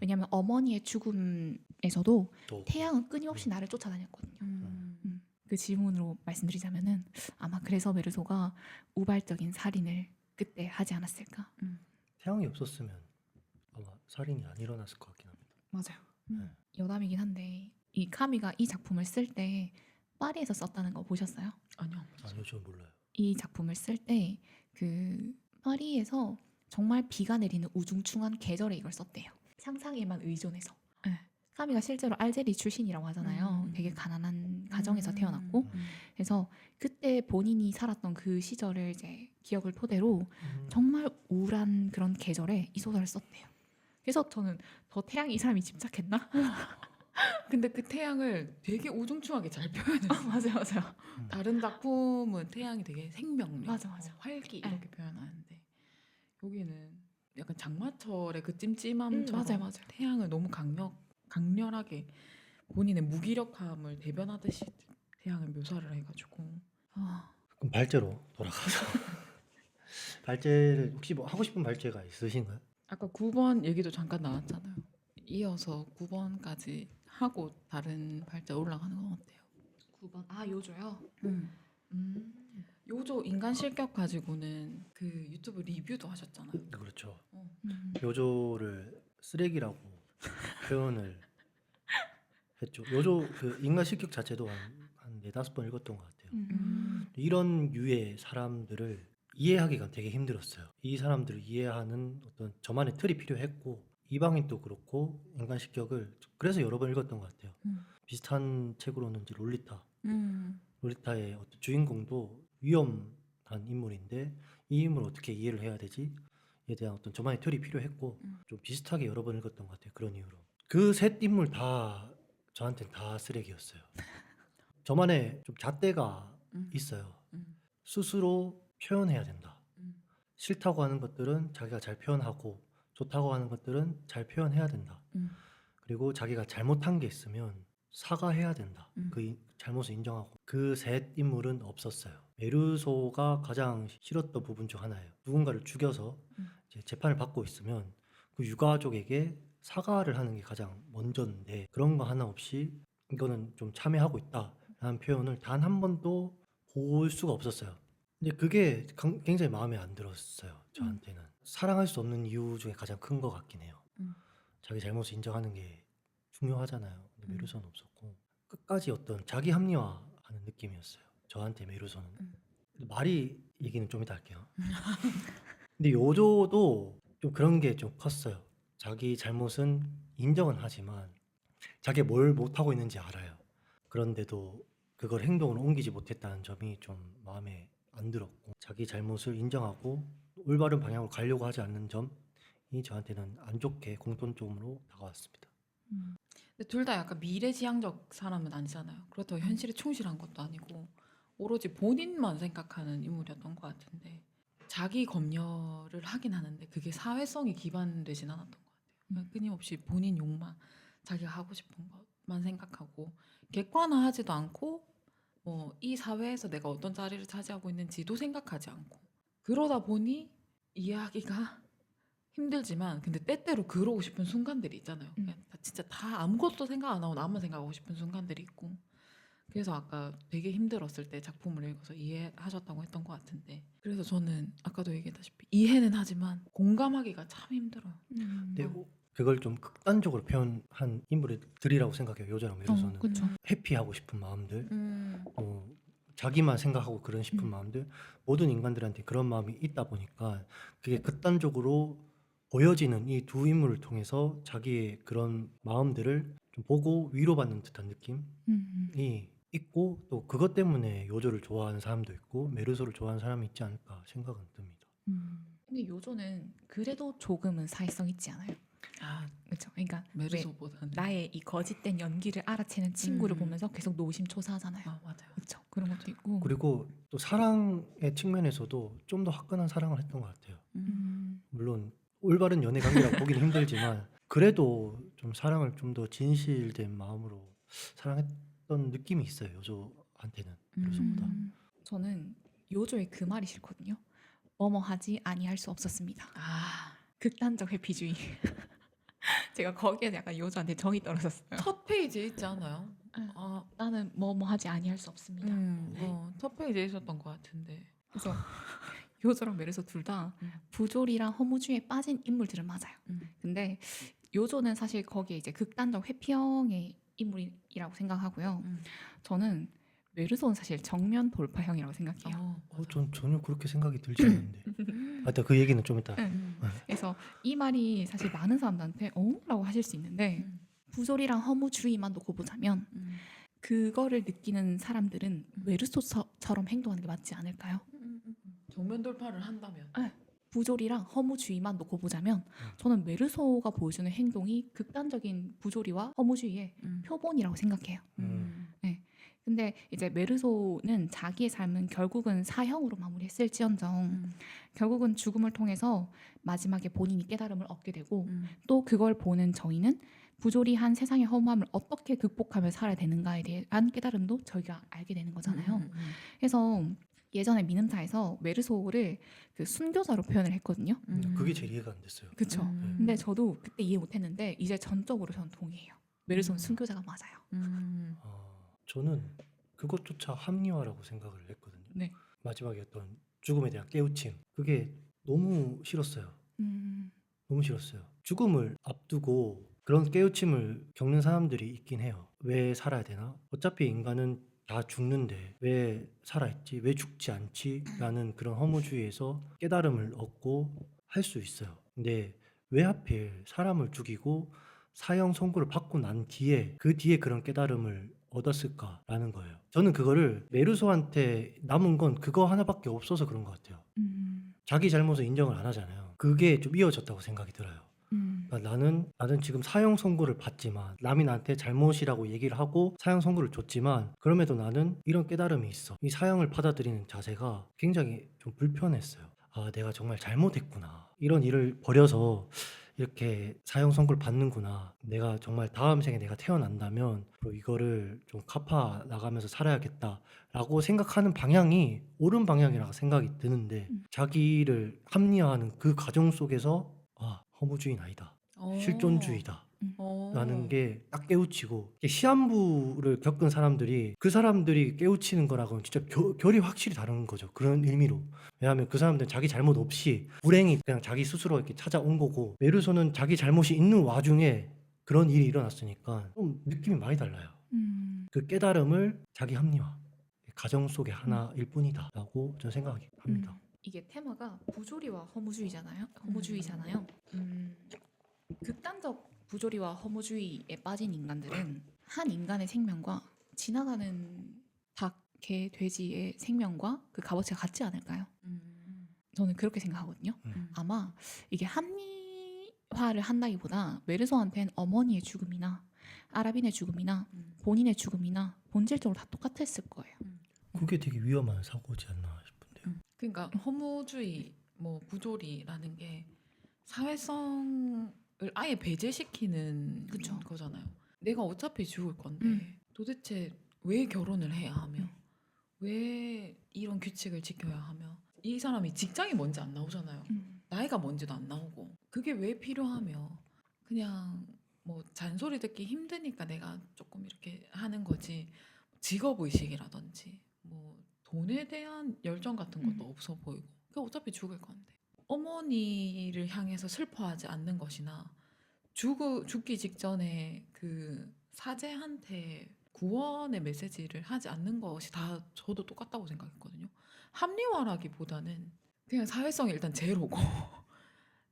[SPEAKER 3] 왜냐하면 어머니의 죽음에서도
[SPEAKER 1] 또
[SPEAKER 3] 태양은 끊임없이 나를 쫓아다녔거든요. 그 질문으로 말씀드리자면은 아마 그래서 메르소가 우발적인 살인을 그때 하지 않았을까.
[SPEAKER 1] 태양이 없었으면 아마 살인이 안 일어났을 것 같긴 합니다.
[SPEAKER 3] 맞아요.
[SPEAKER 1] 네.
[SPEAKER 3] 여담이긴 한데 이 카미가 이 작품을 쓸 때 파리에서 썼다는 거 보셨어요?
[SPEAKER 2] 아니요.
[SPEAKER 1] 아니요, 저는 몰라요.
[SPEAKER 3] 이 작품을 쓸 때 그 파리에서 정말 비가 내리는 우중충한 계절에 이걸 썼대요. 상상에만 의존해서. 네. 카미가 실제로 알제리 출신이라고 하잖아요. 되게 가난한 가정에서 태어났고 그래서 그때 본인이 살았던 그 시절을 이제 기억을 토대로 정말 우울한 그런 계절에 이 소설을 썼대요. 그래서 저는 더 태양이 이 사람이 집착했나?
[SPEAKER 2] 근데 그 태양을 되게 우중충하게 잘 표현했어요.
[SPEAKER 3] 맞아요.
[SPEAKER 2] 다른 작품은 태양이 되게 생명력,
[SPEAKER 3] 맞아.
[SPEAKER 2] 활기
[SPEAKER 3] 네.
[SPEAKER 2] 이렇게 표현하는데 여기는 약간 장마철의 그 찜찜함처럼
[SPEAKER 3] 맞아요.
[SPEAKER 2] 태양을 너무 강렬하게 본인의 무기력함을 대변하듯이 태양을 묘사를 해가지고
[SPEAKER 1] 그럼 발제로 돌아가서 발제를 혹시 뭐 하고 싶은 발제가 있으신가요?
[SPEAKER 2] 아까 9번 얘기도 잠깐 나왔잖아요. 이어서 9번까지 하고 다른 발제 올라가는 건 어때요?
[SPEAKER 3] 9번 요조요?
[SPEAKER 2] 요조 인간 실격 가지고는 그 유튜브 리뷰도 하셨잖아요.
[SPEAKER 1] 그렇죠.
[SPEAKER 3] 음.
[SPEAKER 1] 요조를 쓰레기라고 표현을 했죠. 요조 그 인간 실격 자체도 한 4-5번 읽었던 것 같아요. 이런 유의 사람들을 이해하기가 되게 힘들었어요. 이 사람들을 이해하는 어떤 저만의 틀이 필요했고 이방인도 그렇고 인간 실격을 그래서 여러 번 읽었던 것 같아요. 비슷한 책으로는 이제 롤리타의 어떤 주인공도 위험한 인물인데 이 인물을 어떻게 이해를 해야 되지에 대한 어떤 저만의 틀이 필요했고 좀 비슷하게 여러 번 읽었던 것 같아요. 그런 이유로 그 셋 인물 다 저한테는 다 쓰레기였어요. 저만의 좀 잣대가 있어요. 스스로 표현해야 된다. 싫다고 하는 것들은 자기가 잘 표현하고 좋다고 하는 것들은 잘 표현해야 된다. 그리고 자기가 잘못한 게 있으면 사과해야 된다. 그 잘못을 인정하고. 그 셋 인물은 없었어요. 메르소가 가장 싫었던 부분 중 하나예요. 누군가를 죽여서 이제 재판을 받고 있으면 그 유가족에게 사과를 하는 게 가장 먼저인데 그런 거 하나 없이 이거는 좀 참여하고 있다라는 표현을 단 한 번도 볼 수가 없었어요. 근데 그게 굉장히 마음에 안 들었어요. 저한테는. 사랑할 수 없는 이유 중에 가장 큰 것 같긴 해요. 자기 잘못을 인정하는 게 중요하잖아요. 근데 메르소는 없었고 끝까지 어떤 자기 합리화하는 느낌이었어요. 저한테 메르소는. 말이 얘기는 좀 이따 할게요. 근데 요조도 좀 그런 게 좀 컸어요. 자기 잘못은 인정은 하지만 자기가 뭘 못하고 있는지 알아요. 그런데도 그걸 행동으로 옮기지 못했다는 점이 좀 마음에 안 들었고 자기 잘못을 인정하고 올바른 방향으로 가려고 하지 않는 점이 저한테는 안 좋게 공통점으로 다가왔습니다.
[SPEAKER 2] 근데 둘 다 약간 미래지향적 사람은 아니잖아요. 그렇다고 현실에 충실한 것도 아니고 오로지 본인만 생각하는 인물이었던 것 같은데 자기 검열을 하긴 하는데 그게 사회성이 기반되진 않았던 것 같아요. 끊임없이 본인 욕만 자기가 하고 싶은 것만 생각하고 객관화하지도 않고 뭐 이 사회에서 내가 어떤 자리를 차지하고 있는지도 생각하지 않고 그러다 보니 이야기가 힘들지만 근데 때때로 그러고 싶은 순간들이 있잖아요. 그냥 진짜 다 아무것도 생각 안 하고 나만 생각하고 싶은 순간들이 있고 그래서 아까 되게 힘들었을 때 작품을 읽어서 이해하셨다고 했던 것 같은데 그래서 저는 아까도 얘기했다시피 이해는 하지만 공감하기가 참 힘들어요.
[SPEAKER 1] 근데 그걸 좀 극단적으로 표현한 인물들이라고 생각해요. 요조랑 메르소는.
[SPEAKER 3] 그렇죠.
[SPEAKER 1] 회피하고 싶은 마음들, 자기만 생각하고 그런 싶은 마음들, 모든 인간들한테 그런 마음이 있다 보니까 그게 극단적으로 보여지는 이 두 인물을 통해서 자기의 그런 마음들을 좀 보고 위로받는 듯한 느낌이 있고 또 그것 때문에 요조를 좋아하는 사람도 있고 메르소를 좋아하는 사람이 있지 않을까 생각은 듭니다.
[SPEAKER 3] 근데 요조는 그래도 조금은 사회성 있지 않아요?
[SPEAKER 2] 아
[SPEAKER 3] 그렇죠. 그러니까 왜
[SPEAKER 2] 메르소보다는
[SPEAKER 3] 나의 이 거짓된 연기를 알아채는 친구를 보면서 계속 노심초사하잖아요.
[SPEAKER 2] 아 맞아요.
[SPEAKER 3] 그렇죠. 그런 것도 있고.
[SPEAKER 1] 그리고 또 사랑의 측면에서도 좀 더 화끈한 사랑을 했던 것 같아요. 물론 올바른 연애 관계라고 보기는 힘들지만 그래도 좀 사랑을 좀 더 진실된 마음으로 사랑했던 느낌이 있어요. 요조한테는 메르소보다.
[SPEAKER 3] 저는 요조의 그 말이 싫거든요. 뭐뭐 하지 아니할 수 없었습니다.
[SPEAKER 2] 아
[SPEAKER 3] 극단적 회피주의. 제가 거기에 약간 요조한테 정이 떨어졌어요.
[SPEAKER 2] 첫 페이지에 있지 않아요? 아,
[SPEAKER 3] 나는 뭐뭐 하지 아니할 수 없습니다.
[SPEAKER 2] 첫 페이지에 있었던 것 같은데.
[SPEAKER 3] 그래서 요조랑 메르소 둘 다 부조리랑 허무주의에 빠진 인물들은 맞아요. 근데 요조는 사실 거기에 이제 극단적 회피형의 인물이라고 생각하고요. 저는 메르소는 사실 정면 돌파형이라고 생각해요.
[SPEAKER 1] 전 전혀 그렇게 생각이 들지 않는데. 일단 그 얘기는 좀 이따.
[SPEAKER 3] 그래서 이 말이 사실 많은 사람들한테 라고 하실 수 있는데 부조리랑 허무주의만 놓고 보자면 그거를 느끼는 사람들은 메르소처럼 행동하는 게 맞지 않을까요?
[SPEAKER 2] 정면 돌파를 한다면.
[SPEAKER 3] 부조리랑 허무주의만 놓고 보자면 저는 메르소가 보여주는 행동이 극단적인 부조리와 허무주의의 표본이라고 생각해요. 근데 이제 메르소는 자기의 삶은 결국은 사형으로 마무리했을지언정 결국은 죽음을 통해서 마지막에 본인이 깨달음을 얻게 되고 또 그걸 보는 저희는 부조리한 세상의 허무함을 어떻게 극복하며 살아야 되는가에 대한 깨달음도 저희가 알게 되는 거잖아요. 그래서 예전에 민음타에서 메르소를 그 순교자로 표현을 했거든요.
[SPEAKER 1] 그게 제일 이해가 안 됐어요.
[SPEAKER 3] 그렇죠. 근데 저도 그때 이해 못했는데 이제 전적으로 저는 동의해요. 메르소는 순교자가 맞아요.
[SPEAKER 1] 저는 그것조차 합리화라고 생각을 했거든요.
[SPEAKER 3] 네.
[SPEAKER 1] 마지막에 어떤 죽음에 대한 깨우침 그게 너무 싫었어요. 너무 싫었어요. 죽음을 앞두고 그런 깨우침을 겪는 사람들이 있긴 해요. 왜 살아야 되나? 어차피 인간은 다 죽는데 왜 살아있지? 왜 죽지 않지? 라는 그런 허무주의에서 깨달음을 얻고 할 수 있어요. 근데 왜 하필 사람을 죽이고 사형 선고를 받고 난 뒤에 그 뒤에 그런 깨달음을 얻었을까라는 거예요. 저는 그거를 메르소한테 남은 건 그거 하나밖에 없어서 그런 것 같아요. 자기 잘못을 인정을 안 하잖아요. 그게 좀 이어졌다고 생각이 들어요. 그러니까 나는 지금 사형 선고를 받지만 남이 나한테 잘못이라고 얘기를 하고 사형 선고를 줬지만 그럼에도 나는 이런 깨달음이 있어. 이 사형을 받아들이는 자세가 굉장히 좀 불편했어요. 아, 내가 정말 잘못했구나. 이런 일을 벌여서 이렇게 사형 선고를 받는구나. 내가 정말 다음 생에 내가 태어난다면 앞으로 이거를 좀 갚아 나가면서 살아야겠다라고 생각하는 방향이 옳은 방향이라고 생각이 드는데 자기를 합리화하는 그 과정 속에서 아, 허무주의는 아니다. 실존주의다. 라는 게 딱 깨우치고 시한부를 겪은 사람들이 그 사람들이 깨우치는 거라고는 진짜 결이 확실히 다른 거죠. 그런 의미로. 왜냐하면 그 사람들은 자기 잘못 없이 불행이 그냥 자기 스스로 이렇게 찾아온 거고 메르소는 자기 잘못이 있는 와중에 그런 일이 일어났으니까 좀 느낌이 많이 달라요. 그 깨달음을 자기 합리화 가정 속의 하나일 뿐이다 라고 저는 생각합니다.
[SPEAKER 3] 이게 테마가 부조리와 허무주의잖아요. 극단적 부조리와 허무주의에 빠진 인간들은 한 인간의 생명과 지나가는 닭, 개, 돼지의 생명과 그 값어치가 같지 않을까요? 저는 그렇게 생각하거든요. 아마 이게 합리화를 한다기보다 메르소한테는 어머니의 죽음이나 아라빈의 죽음이나 본인의 죽음이나 본질적으로 다 똑같았을 거예요.
[SPEAKER 1] 그게 되게 위험한 사고지 않나 싶은데요.
[SPEAKER 2] 그러니까 허무주의, 뭐 부조리라는 게 사회성을 아예 배제시키는
[SPEAKER 3] 그쵸.
[SPEAKER 2] 거잖아요. 내가 어차피 죽을 건데 도대체 왜 결혼을 해야 하며 왜 이런 규칙을 지켜야 하며 이 사람이 직장이 뭔지 안 나오잖아요. 나이가 뭔지도 안 나오고 그게 왜 필요하며 그냥 뭐 잔소리 듣기 힘드니까 내가 조금 이렇게 하는 거지 직업의식이라든지 뭐 돈에 대한 열정 같은 것도 없어 보이고 그 어차피 죽을 건데 어머니를 향해서 슬퍼하지 않는 것이나 죽기 직전에 그 사제한테 구원의 메시지를 하지 않는 것이 다 저도 똑같다고 생각했거든요. 합리화라기보다는 그냥 사회성이 일단 제로고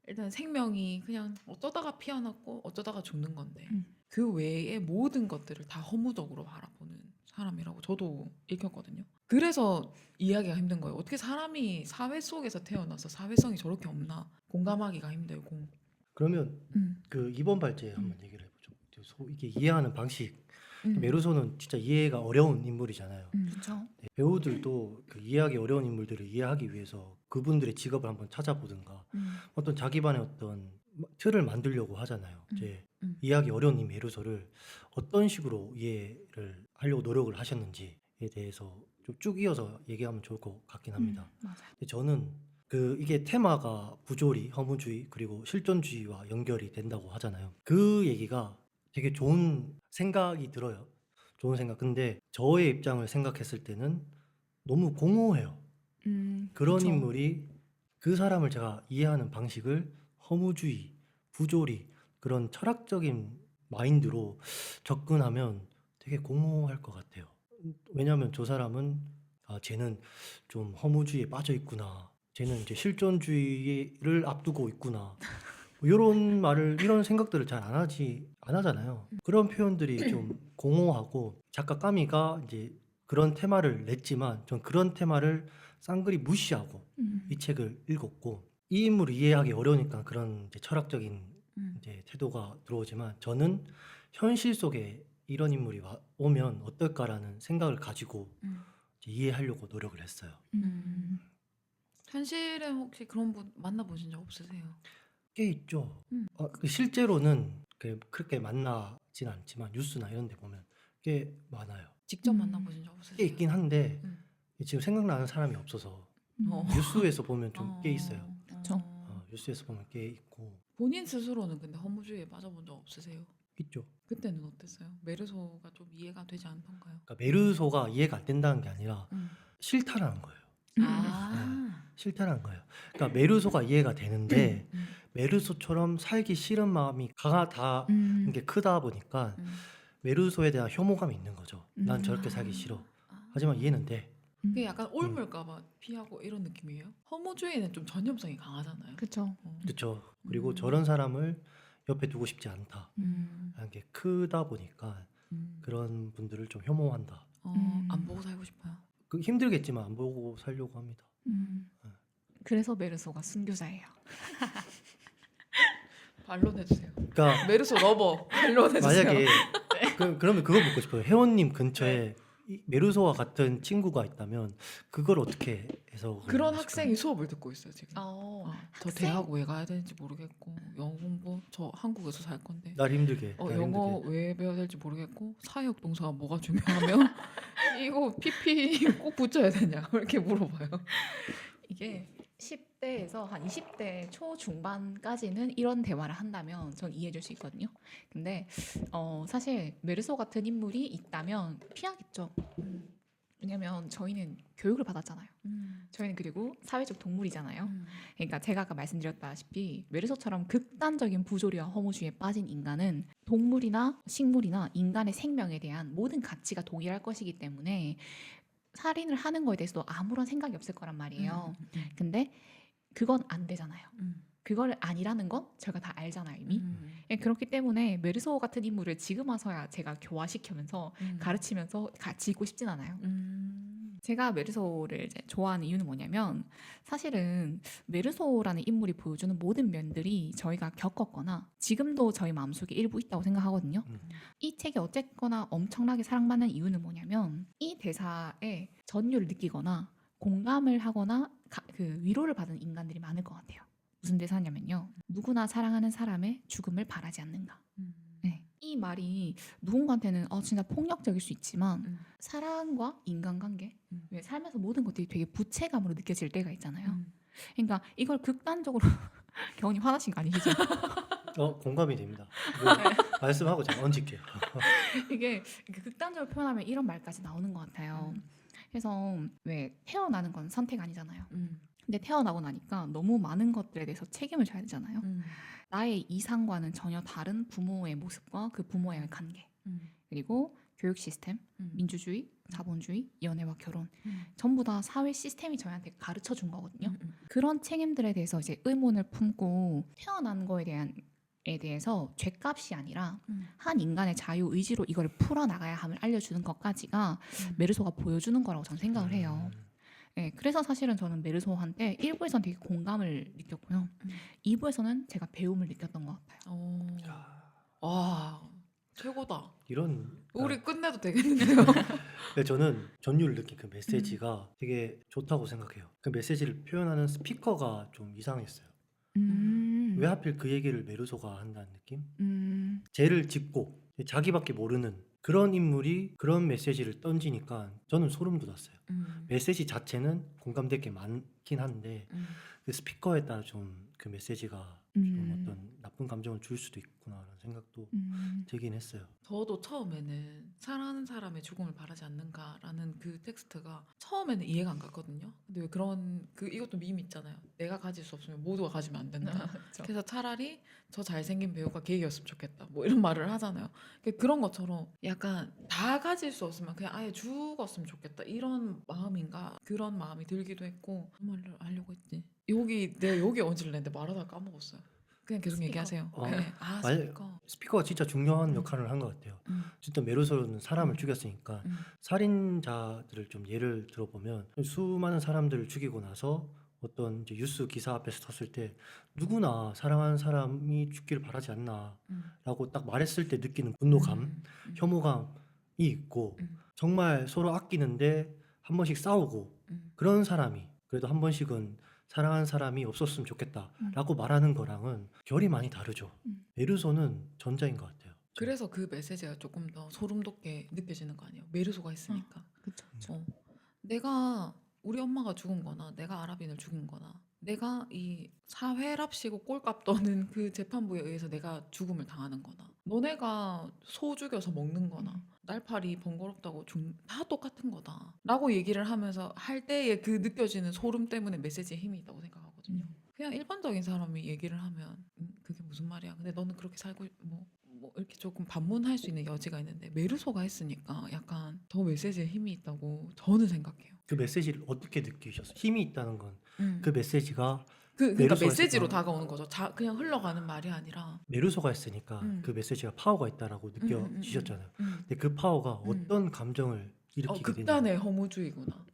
[SPEAKER 2] 일단 생명이 그냥 어쩌다가 피어났고 어쩌다가 죽는 건데 그 외의 모든 것들을 다 허무적으로 바라보는 사람이라고 저도 읽혔거든요. 그래서 이해하기가 힘든 거예요. 어떻게 사람이 사회 속에서 태어나서 사회성이 저렇게 없나 공감하기가 힘들고.
[SPEAKER 1] 그러면 그 이번 발제에 한번 얘기를 해보죠. 이게 이해하는 방식. 메르소는 진짜 이해가 어려운 인물이잖아요.
[SPEAKER 3] 그렇죠.
[SPEAKER 1] 네, 배우들도 그 이해하기 어려운 인물들을 이해하기 위해서 그분들의 직업을 한번 찾아보든가 어떤 자기만의 어떤 틀을 만들려고 하잖아요. 이제 이해하기 어려운 이 메르소를 어떤 식으로 이해를 하려고 노력을 하셨는지에 대해서 좀 쭉 이어서 얘기하면 좋을 것 같긴 합니다.
[SPEAKER 3] 맞아요.
[SPEAKER 1] 근데 저는 그 이게 테마가 부조리, 허무주의 그리고 실존주의와 연결이 된다고 하잖아요. 그 얘기가 되게 좋은 생각이 들어요. 좋은 생각. 근데 저의 입장을 생각했을 때는 너무 공허해요. 그런
[SPEAKER 3] 그쵸.
[SPEAKER 1] 인물이 그 사람을 제가 이해하는 방식을 허무주의, 부조리 그런 철학적인 마인드로 접근하면 되게 공허할 것 같아요. 왜냐하면 저 사람은 아, 쟤는 좀 허무주의에 빠져 있구나. 쟤는 이제 실존주의를 앞두고 있구나. 이런 말을 이런 생각들을 잘 안 하잖아요. 그런 표현들이 좀 공허하고 작가 까미가 이제 그런 테마를 냈지만 전 그런 테마를 쌍그리 무시하고 이 책을 읽었고 이 인물을 이해하기 어려우니까 그런 이제 철학적인 이제 태도가 들어오지만 저는 현실 속에 이런 인물이 오면 어떨까라는 생각을 가지고 이제 이해하려고 노력을 했어요.
[SPEAKER 2] 현실에 혹시 그런 분 만나보신 적 없으세요?
[SPEAKER 1] 꽤 있죠. 실제로는 그렇게 만나진 않지만 뉴스나 이런 데 보면 꽤 많아요.
[SPEAKER 2] 직접 만나보신 적 없으세요?
[SPEAKER 1] 꽤 있긴 한데
[SPEAKER 2] 음.
[SPEAKER 1] 지금 생각나는 사람이 없어서 뉴스에서 보면 좀 꽤 있어요.
[SPEAKER 3] 그쵸.
[SPEAKER 1] 뉴스에서 보면 꽤 있고
[SPEAKER 2] 본인 스스로는 근데 허무주의에 빠져본 적 없으세요?
[SPEAKER 1] 있죠.
[SPEAKER 2] 그때는 어땠어요? 메르소가 좀 이해가 되지 않던가요?
[SPEAKER 1] 그러니까 메르소가 이해가 안 된다는 게 아니라 싫다라는 거예요. 싫다라는 거예요. 그러니까 메르소가 이해가 되는데 메르소처럼 살기 싫은 마음이 강하다는 게 크다 보니까 메르소에 대한 혐오감이 있는 거죠. 난 저렇게 살기 싫어. 하지만 이해는 돼.
[SPEAKER 2] 그게 약간 옮을까봐 피하고 이런 느낌이에요? 허무주의는 좀 전염성이 강하잖아요.
[SPEAKER 3] 그쵸.
[SPEAKER 1] 그렇죠. 그리고 저런 사람을 옆에 두고 싶지 않다라는 게 크다 보니까 그런 분들을 좀 혐오한다.
[SPEAKER 2] 안 보고 살고 싶어요.
[SPEAKER 1] 그 힘들겠지만 안 보고 살려고 합니다.
[SPEAKER 3] 그래서 메르소가 순교자예요.
[SPEAKER 2] 반론해주세요.
[SPEAKER 1] 그러니까
[SPEAKER 2] 메르소 러버 반론해주세요.
[SPEAKER 1] 만약에 그러면 그거 묻고 싶어요. 회원님 근처에 이 메르소와 같은 친구가 있다면 그걸 어떻게 해석을
[SPEAKER 2] 그런
[SPEAKER 1] 하실까요?
[SPEAKER 2] 학생이 수업을 듣고 있어요 지금.
[SPEAKER 3] 어,
[SPEAKER 2] 저
[SPEAKER 3] 학생?
[SPEAKER 2] 대학 왜 가야 되는지 모르겠고 영어 공부 저 한국에서 살 건데
[SPEAKER 1] 날 힘들게 날
[SPEAKER 2] 영어
[SPEAKER 1] 힘들게
[SPEAKER 2] 왜 배워야 될지 모르겠고 사회역 동사가 뭐가 중요하며 이거 PP 꼭 붙여야 되냐 이렇게 물어봐요.
[SPEAKER 3] 이게 10대에서 한 20대 초중반까지는 이런 대화를 한다면 전 이해해줄 수 있거든요. 근데 사실 메르소 같은 인물이 있다면 피하겠죠. 왜냐면 저희는 교육을 받았잖아요. 저희는 그리고 사회적 동물이잖아요. 그러니까 제가 아까 말씀드렸다시피 메르소처럼 극단적인 부조리와 허무주의에 빠진 인간은 동물이나 식물이나 인간의 생명에 대한 모든 가치가 동일할 것이기 때문에 살인을 하는 거에 대해서도 아무런 생각이 없을 거란 말이에요. 근데 그건 안 되잖아요. 그걸 아니라는 건 저희가 다 알잖아요 이미. 예, 그렇기 때문에 메르소 같은 인물을 지금 와서야 제가 교화시키면서 가르치면서 같이 있고 싶진 않아요. 제가 메르소를 이제 좋아하는 이유는 뭐냐면 사실은 메르소라는 인물이 보여주는 모든 면들이 저희가 겪었거나 지금도 저희 마음속에 일부 있다고 생각하거든요. 이 책이 어쨌거나 엄청나게 사랑받는 이유는 뭐냐면 이 대사에 전율을 느끼거나 공감을 하거나 그 위로를 받은 인간들이 많을 것 같아요. 무슨 대사냐면요. 누구나 사랑하는 사람의 죽음을 바라지 않는가. 네. 이 말이 누군가한테는 진짜 폭력적일 수 있지만 사랑과 인간관계, 왜 삶에서 모든 것들이 되게 부채감으로 느껴질 때가 있잖아요. 그러니까 이걸 극단적으로 경훈이 화나신 거 아니시죠?
[SPEAKER 1] 공감이 됩니다. 뭐 말씀하고 제가 얹을게요.
[SPEAKER 3] 이게 극단적으로 표현하면 이런 말까지 나오는 것 같아요. 그래서 왜 태어나는 건 선택 아니잖아요. 근데 태어나고 나니까 너무 많은 것들에 대해서 책임을 져야 되잖아요. 나의 이상과는 전혀 다른 부모의 모습과 그 부모의 관계, 그리고 교육 시스템, 민주주의, 자본주의, 연애와 결혼, 전부 다 사회 시스템이 저희한테 가르쳐 준 거거든요. 그런 책임들에 대해서 이제 의문을 품고 태어난 거에 대해서 죄값이 아니라 한 인간의 자유 의지로 이걸 풀어 나가야 함을 알려주는 것까지가 메르소가 보여주는 거라고 저는 생각을 해요. 네, 그래서 사실은 저는 메르소한테 1부에서는 되게 공감을 느꼈고요. 2부에서는 제가 배움을 느꼈던 것 같아요.
[SPEAKER 2] 와 최고다.
[SPEAKER 1] 이런
[SPEAKER 2] 우리 끝내도 되겠는데요?
[SPEAKER 1] 저는 전율을 느낀 그 메시지가 되게 좋다고 생각해요. 그 메시지를 표현하는 스피커가 좀 이상했어요. 왜 하필 그 얘기를 메르소가 한다는 느낌? 죄를 짓고 자기밖에 모르는 그런 인물이 그런 메시지를 던지니까 저는 소름 돋았어요. 메시지 자체는 공감될 게 많긴 한데 그 스피커에 따라 좀 그 메시지가 좀 어떤 나쁜 감정을 줄 수도 있구나라는 생각도 들긴 했어요.
[SPEAKER 2] 저도 처음에는 사랑하는 사람의 죽음을 바라지 않는가라는 그 텍스트가 처음에는 이해가 안 갔거든요. 근데 왜 이것도 밈 있잖아요. 내가 가질 수 없으면 모두가 가지면 안 된다. 그래서 차라리 저 잘생긴 배우가 게이였으면 좋겠다. 뭐 이런 말을 하잖아요. 그런 것처럼 약간 다 가질 수 없으면 그냥 아예 죽었으면 좋겠다. 이런 마음인가 그런 마음이 들기도 했고 무슨 말을 하려고 했지? 내가 여기 얹으려는데 말하다가 까먹었어요. 그냥 계속
[SPEAKER 3] 스피커.
[SPEAKER 2] 얘기하세요.
[SPEAKER 1] 네.
[SPEAKER 2] 네. 스피커.
[SPEAKER 1] 스피커가 진짜 중요한 역할을 한 것 같아요. 진짜 메르소는 사람을 죽였으니까 살인자들을 좀 예를 들어보면 수많은 사람들을 죽이고 나서 어떤 이제 뉴스 기사 앞에서 섰을 때 누구나 사랑하는 사람이 죽기를 바라지 않나라고 딱 말했을 때 느끼는 분노감, 혐오감이 있고 정말 서로 아끼는데 한 번씩 싸우고 그런 사람이 그래도 한 번씩은 사랑하는 사람이 없었으면 좋겠다라고 말하는 거랑은 결이 많이 다르죠. 메르소는 전자인 것 같아요.
[SPEAKER 2] 그래서 그 메시지가 조금 더 소름 돋게 느껴지는 거 아니에요? 메르소가 있으니까.
[SPEAKER 3] 그렇죠.
[SPEAKER 2] 내가 우리 엄마가 죽은 거나 내가 아랍인을 죽인 거나 내가 이 사회랍시고 꼴값 떠는 그 재판부에 의해서 내가 죽음을 당하는 거나 너네가 소 죽여서 먹는 거나 날파리 번거롭다고 다 똑같은 거다 라고 얘기를 하면서 할 때의 그 느껴지는 소름 때문에 메시지에 힘이 있다고 생각하거든요. 그냥 일반적인 사람이 얘기를 하면 그게 무슨 말이야 근데 너는 그렇게 살고 뭐 이렇게 조금 반문할 수 있는 여지가 있는데 메르소가 했으니까 약간 더 메시지에 힘이 있다고 저는 생각해요.
[SPEAKER 1] 그 메시지를 어떻게 느끼셨어요? 힘이 있다는 건 그 메시지가
[SPEAKER 2] 그러니까
[SPEAKER 1] 메르소가
[SPEAKER 2] 메시지로
[SPEAKER 1] 했으니까
[SPEAKER 2] 다가오는 거죠. 그냥 흘러가는 말이 아니라
[SPEAKER 1] 메르소가 했으니까 그 메시지가 파워가 있다라고 느껴지셨잖아요. 근데 그 파워가 어떤 감정을 일으키게 되냐?
[SPEAKER 2] 극단의 허무주의구나.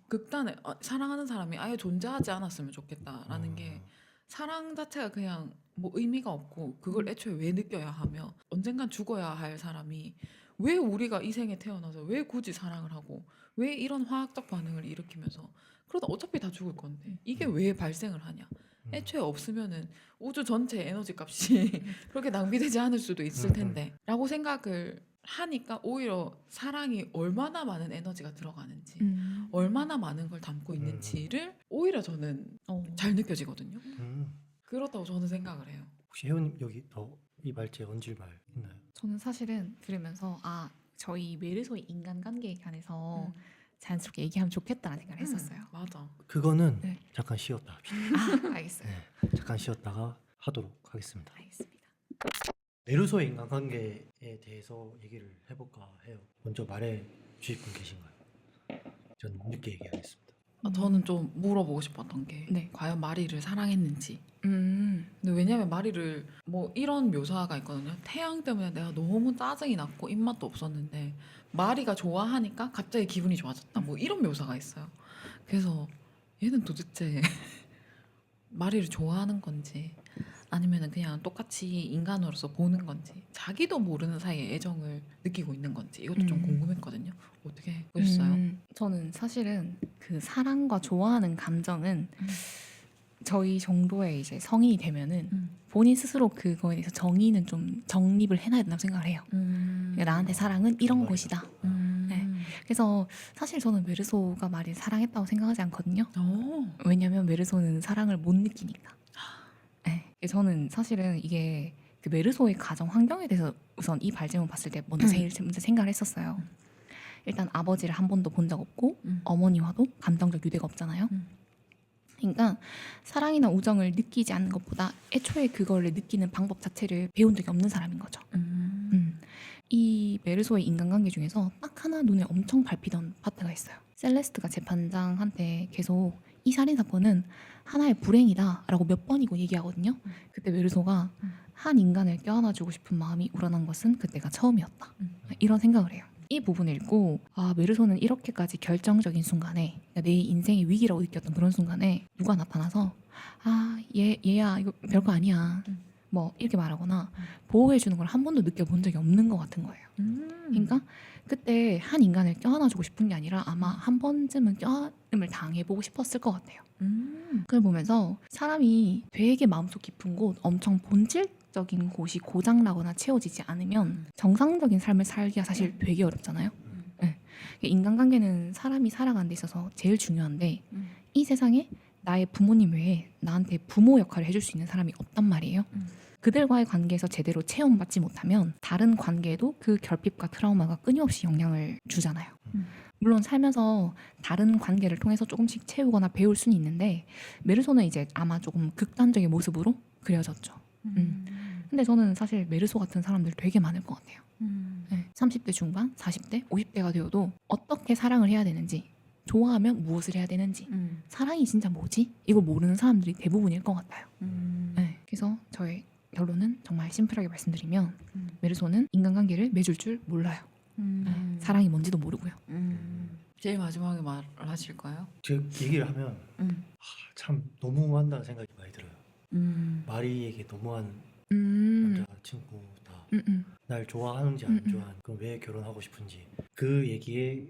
[SPEAKER 2] 극단의 사랑하는 사람이 아예 존재하지 않았으면 좋겠다라는 게 사랑 자체가 그냥 뭐 의미가 없고 그걸 애초에 왜 느껴야 하며 언젠간 죽어야 할 사람이 왜 우리가 이 생에 태어나서 왜 굳이 사랑을 하고 왜 이런 화학적 반응을 일으키면서 그러다 어차피 다 죽을 건데 이게 왜 발생을 하냐. 애초에 없으면은 우주 전체 에너지 값이 그렇게 낭비되지 않을 수도 있을 텐데 라고 생각을 하니까 오히려 사랑이 얼마나 많은 에너지가 들어가는지 얼마나 많은 걸 담고 있는지를 오히려 저는 잘 느껴지거든요. 그렇다고 저는 생각을 해요.
[SPEAKER 1] 혹시 혜원님 여기 더 이 말째 얹을 말 있나요?
[SPEAKER 3] 저는 사실은 들으면서 저희 메르소의 인간관계에 관해서 자연스럽게 얘기하면 좋겠다는 생각을 했었어요.
[SPEAKER 2] 맞아.
[SPEAKER 1] 그거는
[SPEAKER 3] 네.
[SPEAKER 1] 잠깐 쉬었다 합시다.
[SPEAKER 3] 알겠어요.
[SPEAKER 1] 네, 잠깐 쉬었다가 하도록 하겠습니다.
[SPEAKER 3] 알겠습니다.
[SPEAKER 1] 메르소의 인간관계에 대해서 얘기를 해볼까 해요. 먼저 말해 주실 분 계신가요? 전 늦게 얘기하겠습니다.
[SPEAKER 2] 저는 좀 물어보고 싶었던 게
[SPEAKER 3] 네.
[SPEAKER 2] 과연 마리를 사랑했는지. 근데 왜냐면 마리를 뭐 이런 묘사가 있거든요. 태양 때문에 내가 너무 짜증이 났고 입맛도 없었는데 마리가 좋아하니까 갑자기 기분이 좋아졌다. 뭐 이런 묘사가 있어요. 그래서 얘는 도대체 마리를 좋아하는 건지 아니면은 그냥 똑같이 인간으로서 보는 건지 자기도 모르는 사이에 애정을 느끼고 있는 건지 이것도 좀 궁금했거든요. 어떻게 보셨어요?
[SPEAKER 3] 저는 사실은 그 사랑과 좋아하는 감정은 저희 정도의 이제 성인이 되면은 본인 스스로 그거에 대해서 정의는 좀 정립을 해놔야 된다고 생각을 해요. 그러니까 나한테 사랑은 이런 것이다. 네. 그래서 사실 저는 메르소가 마리를 사랑했다고 생각하지 않거든요. 왜냐하면 메르소는 사랑을 못 느끼니까. 네. 저는 사실은 이게 그 메르소의 가정 환경에 대해서 우선 이 발제문 봤을 때 먼저 제일 먼저 생각을 했었어요. 일단 아버지를 한 번도 본 적 없고 어머니와도 감정적 유대가 없잖아요. 그러니까 사랑이나 우정을 느끼지 않는 것보다 애초에 그거를 느끼는 방법 자체를 배운 적이 없는 사람인 거죠. 이 메르소의 인간관계 중에서 딱 하나 눈에 엄청 밟히던 파트가 있어요. 셀레스트가 재판장한테 계속 이 살인사건은 하나의 불행이다 라고 몇 번이고 얘기하거든요. 그때 메르소가 한 인간을 껴안아주고 싶은 마음이 우러난 것은 그때가 처음이었다. 이런 생각을 해요. 이 부분을 읽고 메르소는 이렇게까지 결정적인 순간에 그러니까 내 인생의 위기라고 느꼈던 그런 순간에 누가 나타나서 얘야 이거 별거 아니야 뭐 이렇게 말하거나 보호해주는 걸 한 번도 느껴본 적이 없는 것 같은 거예요. 그러니까 그때 한 인간을 껴안아주고 싶은 게 아니라 아마 한 번쯤은 껴안음을 당해보고 싶었을 것 같아요. 그걸 보면서 사람이 되게 마음속 깊은 곳 엄청 본질적인 곳이 고장나거나 채워지지 않으면 정상적인 삶을 살기가 사실 되게 어렵잖아요. 네. 인간관계는 사람이 살아가는 데 있어서 제일 중요한데 이 세상에 나의 부모님 외에 나한테 부모 역할을 해줄 수 있는 사람이 없단 말이에요. 그들과의 관계에서 제대로 체험받지 못하면 다른 관계에도 그 결핍과 트라우마가 끊임없이 영향을 주잖아요. 물론 살면서 다른 관계를 통해서 조금씩 채우거나 배울 수는 있는데 메르소는 이제 아마 조금 극단적인 모습으로 그려졌죠. 근데 저는 사실 메르소 같은 사람들 되게 많을 것 같아요. 네, 30대 중반, 40대, 50대가 되어도 어떻게 사랑을 해야 되는지 좋아하면 무엇을 해야 되는지 사랑이 진짜 뭐지? 이걸 모르는 사람들이 대부분일 것 같아요. 네, 그래서 저의 결론은 정말 심플하게 말씀드리면 메르소는 인간관계를 맺을 줄 몰라요. 사랑이 뭔지도 모르고요.
[SPEAKER 2] 제일 마지막에 말하실까요?
[SPEAKER 1] 즉 얘기를 하면 참 너무한다는 생각이 많이 들어요. 마리에게 너무한 남자친구다. 날 좋아하는지 안 좋아하는지 그럼 왜 결혼하고 싶은지 그 얘기에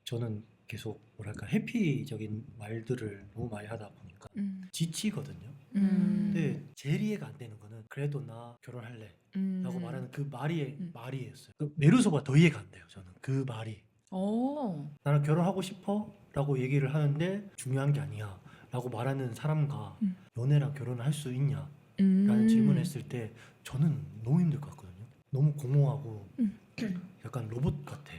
[SPEAKER 1] 저는 계속 뭐랄까 해피적인 말들을 너무 많이 하다 보니까 지치거든요. 근데 제일 이해가 안 되는 거는 그래도 나 결혼할래 라고 말하는 그 말이었어요. 그 메르소가 더 이해가 안 돼요. 저는 그 말이 나는 결혼하고 싶어 라고 얘기를 하는데 중요한 게 아니야 라고 말하는 사람과 연애랑 결혼을 할 수 있냐 라는 질문을 했을 때 저는 너무 힘들 것 같거든요. 너무 공허하고 약간 로봇 같아.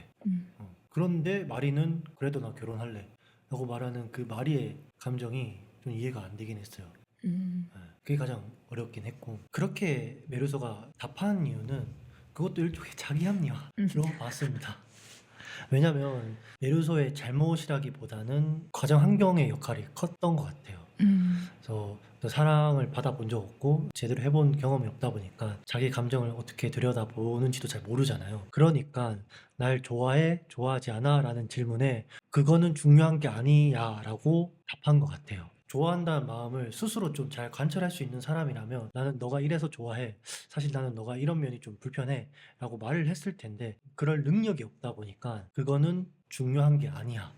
[SPEAKER 1] 그런데 마리는 그래도 나 결혼할래 라고 말하는 그 마리의 감정이 좀 이해가 안 되긴 했어요. 그게 가장 어렵긴 했고 그렇게 메르소가 답한 이유는 그것도 일종의 자기 합리화로 봤습니다. 왜냐면 메르소의 잘못이라기보다는 가정 환경의 역할이 컸던 것 같아요. 그래서 사랑을 받아본 적 없고 제대로 해본 경험이 없다 보니까 자기 감정을 어떻게 들여다보는지도 잘 모르잖아요. 그러니까 날 좋아해? 좋아하지 않아? 라는 질문에 그거는 중요한 게 아니야 라고 답한 것 같아요. 좋아한다는 마음을 스스로 좀 잘 관찰할 수 있는 사람이라면 나는 너가 이래서 좋아해. 사실 나는 너가 이런 면이 좀 불편해. 라고 말을 했을 텐데 그럴 능력이 없다 보니까 그거는 중요한 게 아니야.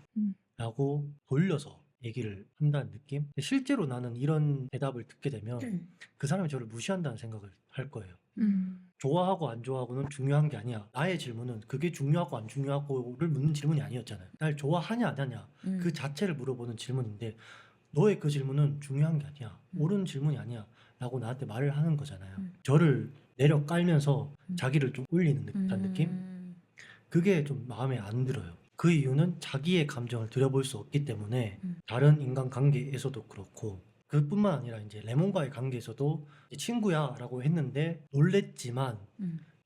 [SPEAKER 1] 라고 돌려서 얘기를 한다는 느낌? 실제로 나는 이런 대답을 듣게 되면 그 사람이 저를 무시한다는 생각을 할 거예요. 좋아하고 안 좋아하고는 중요한 게 아니야. 나의 질문은 그게 중요하고 안 중요하고를 묻는 질문이 아니었잖아요. 날 좋아하냐 안 하냐 그 자체를 물어보는 질문인데 너의 그 질문은 중요한 게 아니야. 옳은 질문이 아니야. 라고 나한테 말을 하는 거잖아요. 저를 내려 깔면서 자기를 좀 올리는 듯한 느낌? 그게 좀 마음에 안 들어요. 그 이유는 자기의 감정을 들여볼 수 없기 때문에 다른 인간 관계에서도 그렇고 그뿐만 아니라 이제 레몬과의 관계에서도 친구야 라고 했는데 놀랬지만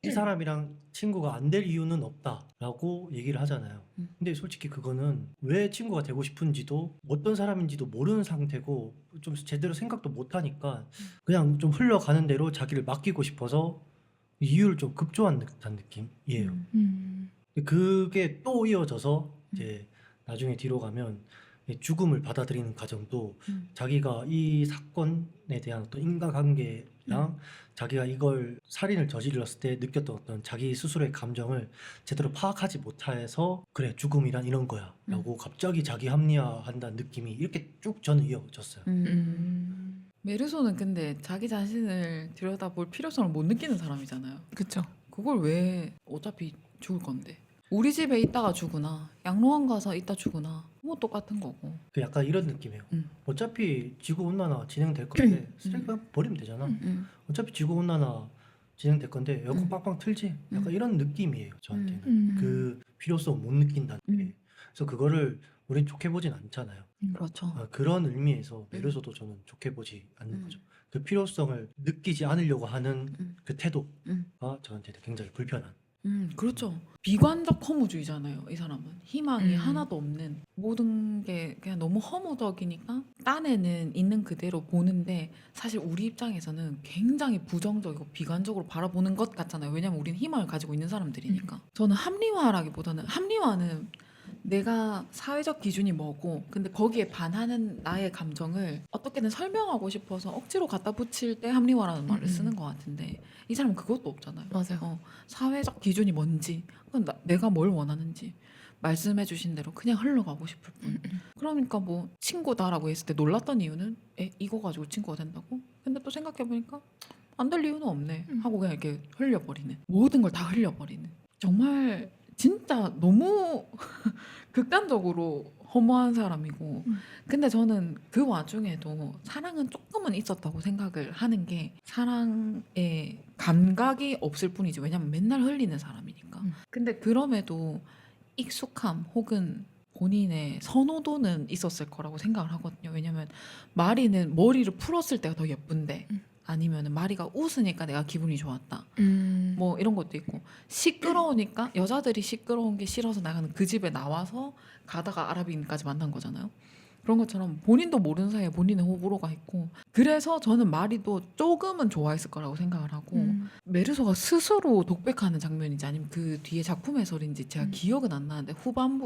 [SPEAKER 1] 이 사람이랑 친구가 안 될 이유는 없다 라고 얘기를 하잖아요. 근데 솔직히 그거는 왜 친구가 되고 싶은지도 어떤 사람인지도 모르는 상태고 좀 제대로 생각도 못하니까 그냥 좀 흘러가는 대로 자기를 맡기고 싶어서 이유를 좀 급조한 듯한 느낌이에요. 그게 또 이어져서 이제 나중에 뒤로 가면 이 죽음을 받아들이는 과정도 자기가 이 사건에 대한 어떤 인과관계랑 자기가 이걸 살인을 저질렀을 때 느꼈던 어떤 자기 스스로의 감정을 제대로 파악하지 못해서 그래 죽음이란 이런 거야 라고 갑자기 자기 합리화한다는 느낌이 이렇게 쭉 저는 이어졌어요.
[SPEAKER 2] 메르소는 근데 자기 자신을 들여다볼 필요성을 못 느끼는 사람이잖아요.
[SPEAKER 3] 그쵸.
[SPEAKER 2] 그걸 왜 어차피 죽을 건데. 우리 집에 있다가 죽으나 양로원 가서 있다 죽으나 뭐 똑같은 거고.
[SPEAKER 1] 그 약간 이런 느낌이에요. 어차피 지구온난화 진행될 건데 쓰레기 버리면 되잖아. 어차피 지구온난화 진행될 건데 에어컨 빵빵 틀지? 약간 이런 느낌이에요 저한테는. 그 필요성 못 느낀다는 게. 그래서 그거를 우린 좋게 보진 않잖아요.
[SPEAKER 2] 그렇죠.
[SPEAKER 1] 그런 의미에서 메르소도 저는 좋게 보지 않는 거죠. 그 필요성을 느끼지 않으려고 하는 그 태도가 저한테는 굉장히 불편한.
[SPEAKER 2] 그렇죠. 비관적 허무주의잖아요. 이 사람은 희망이 하나도 없는 모든 게 그냥 너무 허무적이니까 딴에는 있는 그대로 보는데 사실 우리 입장에서는 굉장히 부정적이고 비관적으로 바라보는 것 같잖아요. 왜냐면 우리는 희망을 가지고 있는 사람들이니까. 저는 합리화라기보다는 합리화는 내가 사회적 기준이 뭐고 근데 거기에 반하는 나의 감정을 어떻게든 설명하고 싶어서 억지로 갖다 붙일 때 합리화라는 말을 쓰는 것 같은데 이 사람은 그것도 없잖아요.
[SPEAKER 3] 맞아요.
[SPEAKER 2] 사회적 기준이 뭔지 내가 뭘 원하는지 말씀해 주신 대로 그냥 흘러가고 싶을 뿐. 그러니까 뭐 친구다라고 했을 때 놀랐던 이유는 이거 가지고 친구가 된다고? 근데 또 생각해보니까 안 될 이유는 없네 하고 그냥 이렇게 흘려버리는 모든 걸 다 흘려버리는 정말 진짜 너무 극단적으로 허무한 사람이고 근데 저는 그 와중에도 사랑은 조금은 있었다고 생각을 하는 게 사랑에 감각이 없을 뿐이지 왜냐면 맨날 흘리는 사람이니까 근데 그럼에도 익숙함 혹은 본인의 선호도는 있었을 거라고 생각을 하거든요. 왜냐면 마리는 머리를 풀었을 때가 더 예쁜데 아니면 마리가 웃으니까 내가 기분이 좋았다. 뭐 이런 것도 있고 시끄러우니까 여자들이 시끄러운 게 싫어서 나가는 그 집에 나와서 가다가 아랍인까지 만난 거잖아요. 그런 것처럼 본인도 모르는 사이에 본인의 호불호가 있고 그래서 저는 마리도 조금은 좋아했을 거라고 생각을 하고 메르소가 스스로 독백하는 장면인지 아니면 그 뒤에 작품 해설인지 제가 기억은 안 나는데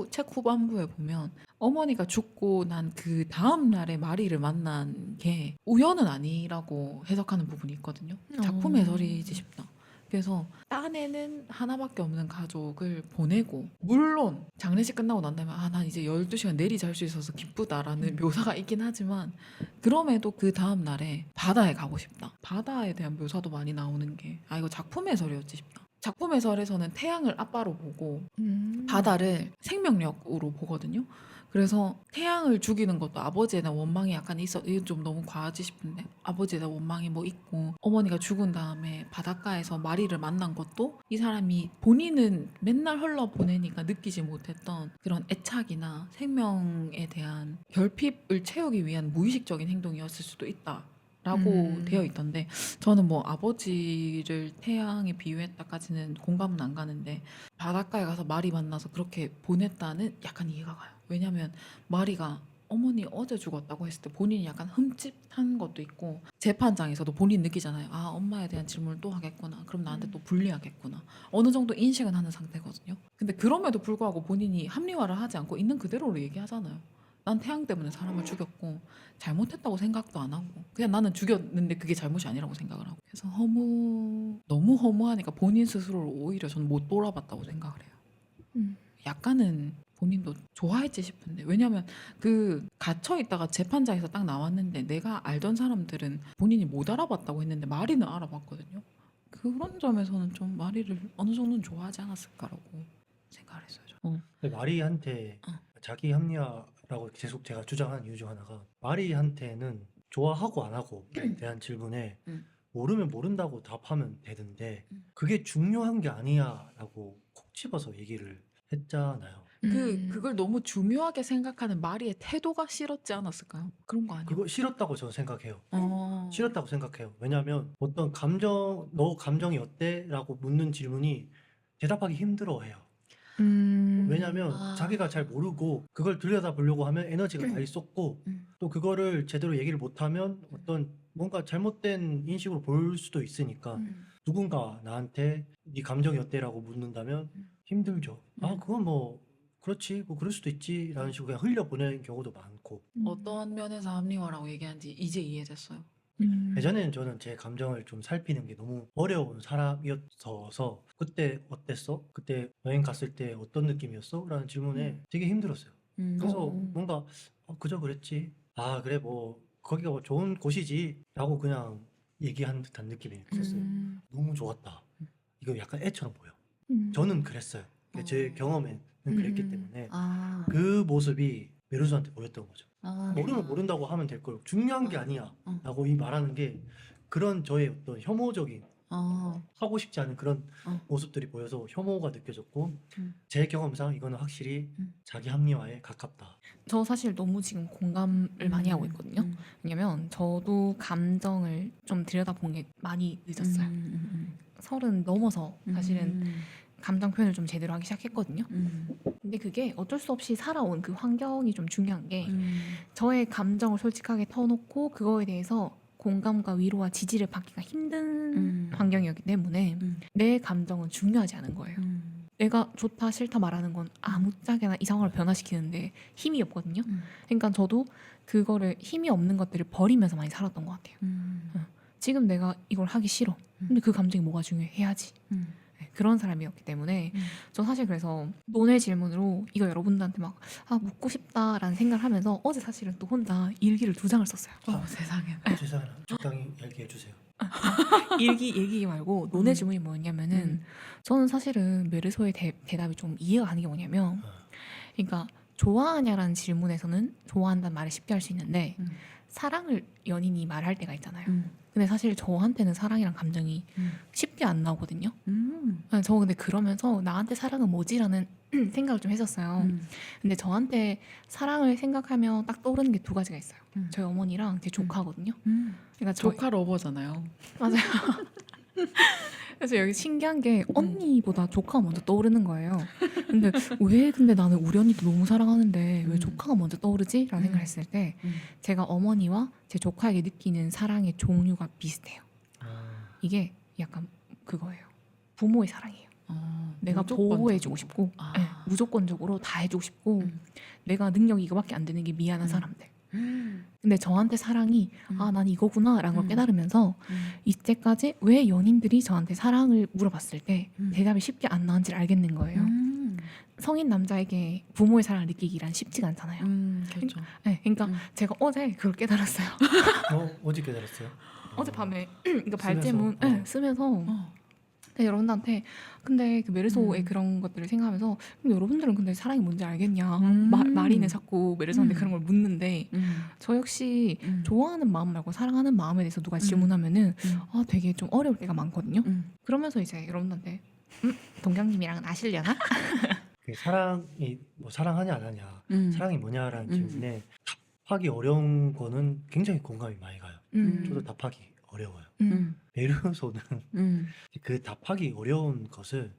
[SPEAKER 2] 책 후반부에 보면 어머니가 죽고 난 그 다음 날에 마리를 만난 게 우연은 아니라고 해석하는 부분이 있거든요. 작품 해설이지 싶다. 그래서 딴에는 하나밖에 없는 가족을 보내고 물론 장례식 끝나고 난 다음에 난 이제 12시간 내리 잘 수 있어서 기쁘다라는 묘사가 있긴 하지만 그럼에도 그 다음 날에 바다에 가고 싶다. 바다에 대한 묘사도 많이 나오는 게 이거 작품 해설이었지 싶다. 작품 해설에서는 태양을 아빠로 보고 바다를 생명력으로 보거든요. 그래서 태양을 죽이는 것도 아버지에 대한 원망이 약간 이건 좀 너무 과하지 싶은데 아버지에 대한 원망이 뭐 있고 어머니가 죽은 다음에 바닷가에서 마리를 만난 것도 이 사람이 본인은 맨날 흘러보내니까 느끼지 못했던 그런 애착이나 생명에 대한 결핍을 채우기 위한 무의식적인 행동이었을 수도 있다. 라고 되어 있던데 저는 뭐 아버지를 태양에 비유했다까지는 공감은 안 가는데 바닷가에 가서 마리 만나서 그렇게 보냈다는 약간 이해가 가요. 왜냐면 마리가 어머니 어제 죽었다고 했을 때 본인이 약간 흠칫한 것도 있고 재판장에서도 본인 느끼잖아요. 엄마에 대한 질문을 또 하겠구나. 그럼 나한테 또 불리하겠구나. 어느 정도 인식은 하는 상태거든요. 근데 그럼에도 불구하고 본인이 합리화를 하지 않고 있는 그대로로 얘기하잖아요. 난 태양 때문에 사람을 죽였고 잘못했다고 생각도 안 하고 그냥 나는 죽였는데 그게 잘못이 아니라고 생각을 하고 그래서 너무 허무하니까 본인 스스로를 오히려 저는 못 돌아봤다고 생각을 해요. 약간은 본인도 좋아했지 싶은데 왜냐면 그 갇혀 있다가 재판장에서 딱 나왔는데 내가 알던 사람들은 본인이 못 알아봤다고 했는데 마리는 알아봤거든요. 그런 점에서는 좀 마리를 어느 정도는 좋아하지 않았을까라고 생각을 했어요. 저는.
[SPEAKER 1] 근데 마리한테
[SPEAKER 2] 어.
[SPEAKER 1] 자기 합리화라고 계속 제가 주장하는 이유 중 하나가 마리한테는 좋아하고 안 하고에 대한 질문에 모르면 모른다고 답하면 되는데 그게 중요한 게 아니야라고 콕 집어서 얘기를 했잖아요.
[SPEAKER 2] 그걸 너무 중요하게 생각하는 마리의 태도가 싫었지 않았을까요? 그런 거 아니에요?
[SPEAKER 1] 그거 싫었다고 저는 생각해요.
[SPEAKER 2] 어.
[SPEAKER 1] 싫었다고 생각해요. 왜냐하면 어떤 너 감정이 어때? 라고 묻는 질문이 대답하기 힘들어해요. 왜냐하면
[SPEAKER 2] 아.
[SPEAKER 1] 자기가 잘 모르고 그걸 들여다보려고 하면 에너지가 많이 쏟고 또 그거를 제대로 얘기를 못하면 어떤 뭔가 잘못된 인식으로 볼 수도 있으니까 누군가 나한테 네 감정이 어때라고 묻는다면 힘들죠. 아 그건 뭐 그렇지 뭐 그럴 수도 있지 라는 식으로 그냥 흘려보내는 경우도 많고
[SPEAKER 2] 어떤 면에서 합리화라고 얘기하는지 이제 이해됐어요.
[SPEAKER 1] 예전에는 저는 제 감정을 좀 살피는 게 너무 어려운 사람이었어서 그때 어땠어? 그때 여행 갔을 때 어떤 느낌이었어? 라는 질문에 되게 힘들었어요. 그래서 뭔가 그저 그랬지. 아 그래 뭐 거기가 뭐 좋은 곳이지 라고 그냥 얘기한 듯한 느낌이 있었어요. 너무 좋았다. 이거 약간 애처럼 보여. 저는 그랬어요. 그러니까 제 경험에는 그랬기 때문에
[SPEAKER 2] 아.
[SPEAKER 1] 그 모습이 메루스한테 보였던 거죠.
[SPEAKER 2] 아.
[SPEAKER 1] 모르면 모른다고 하면 될 걸. 중요한 게 아니야. 라고 이 말하는 게 그런 저의 어떤 혐오적인 하고 싶지 않은 그런 모습들이 보여서 혐오가 느껴졌고 제 경험상 이거는 확실히 자기 합리화에 가깝다.
[SPEAKER 3] 저 사실 너무 지금 공감을 많이 하고 있거든요. 왜냐면 저도 감정을 좀 들여다본 게 많이 늦었어요. 30 넘어서 사실은 감정 표현을 좀 제대로 하기 시작했거든요. 근데 그게 어쩔 수 없이 살아온 그 환경이 좀 중요한 게 저의 감정을 솔직하게 터놓고 그거에 대해서 공감과 위로와 지지를 받기가 힘든 환경이었기 때문에 내 감정은 중요하지 않은 거예요. 내가 좋다 싫다 말하는 건 아무짝에나 이 상황을 변화시키는데 힘이 없거든요. 그러니까 저도 그거를 힘이 없는 것들을 버리면서 많이 살았던 것 같아요. 지금 내가 이걸 하기 싫어. 근데 그 감정이 뭐가 중요해? 해야지. 네, 그런 사람이었기 때문에 저 사실 그래서 논의 질문으로 이거 여러분들한테 막 묻고 싶다라는 생각을 하면서 어제 사실은 또 혼자 일기를 2장을 썼어요.
[SPEAKER 2] 세상에.
[SPEAKER 1] 세상에 적당히 얘기해 주세요.
[SPEAKER 3] 일기 얘기 말고 논의 질문이 뭐였냐면은 저는 사실은 메르소의 대답이 좀 이해가 가는 게 뭐냐면 그러니까 좋아하냐라는 질문에서는 좋아한다는 말을 쉽게 할 수 있는데 사랑을 연인이 말할 때가 있잖아요. 근데 사실 저한테는 사랑이란 감정이 쉽게 안 나오거든요. 저 근데 그러면서 나한테 사랑은 뭐지라는 생각을 좀 했었어요. 근데 저한테 사랑을 생각하면 딱 떠오르는 게 2가지가 있어요. 저희 어머니랑 제 조카거든요. 그러니까
[SPEAKER 2] 조카 러버잖아요.
[SPEAKER 3] 맞아요. 그래서 여기 신기한 게 언니보다 조카가 먼저 떠오르는 거예요. 근데 나는 우리 언니도 너무 사랑하는데 왜 조카가 먼저 떠오르지? 라는 생각을 했을 때 제가 어머니와 제 조카에게 느끼는 사랑의 종류가 비슷해요. 이게 약간 그거예요. 부모의 사랑이에요. 내가 보호해주고 싶고 네, 무조건적으로 다 해주고 싶고 내가 능력이 이거밖에 안 되는 게 미안한 사람들. 근데 저한테 사랑이 난 이거구나 라는 걸 깨달으면서 이때까지 왜 연인들이 저한테 사랑을 물어봤을 때 대답이 쉽게 안 나온지를 알겠는 거예요. 성인 남자에게 부모의 사랑을 느끼기란 쉽지가 않잖아요.
[SPEAKER 2] 그렇죠.
[SPEAKER 3] 네, 그러니까 제가 어제 그걸 깨달았어요.
[SPEAKER 1] 어제 깨달았어요?
[SPEAKER 3] 어젯밤에 이거 발제문
[SPEAKER 1] 쓰면서?
[SPEAKER 3] 쓰면서 근데 여러분들한테 근데 그 메르소의 그런 것들을 생각하면서 근데 여러분들은 근데 사랑이 뭔지 알겠냐? 마리는 자꾸 메르소한테 그런 걸 묻는데 저 역시 좋아하는 마음 말고 사랑하는 마음에 대해서 누가 질문하면은 되게 좀 어려울 때가 많거든요. 그러면서 이제 여러분들한테 동경님이랑은 아시려나?
[SPEAKER 1] 그 사랑이 뭐 사랑하냐 안 하냐 사랑이 뭐냐라는 질문에 답하기 어려운 거는 굉장히 공감이 많이 가요. 저도 답하기 어려워요. 메르소는 그 답하기 어려운 것을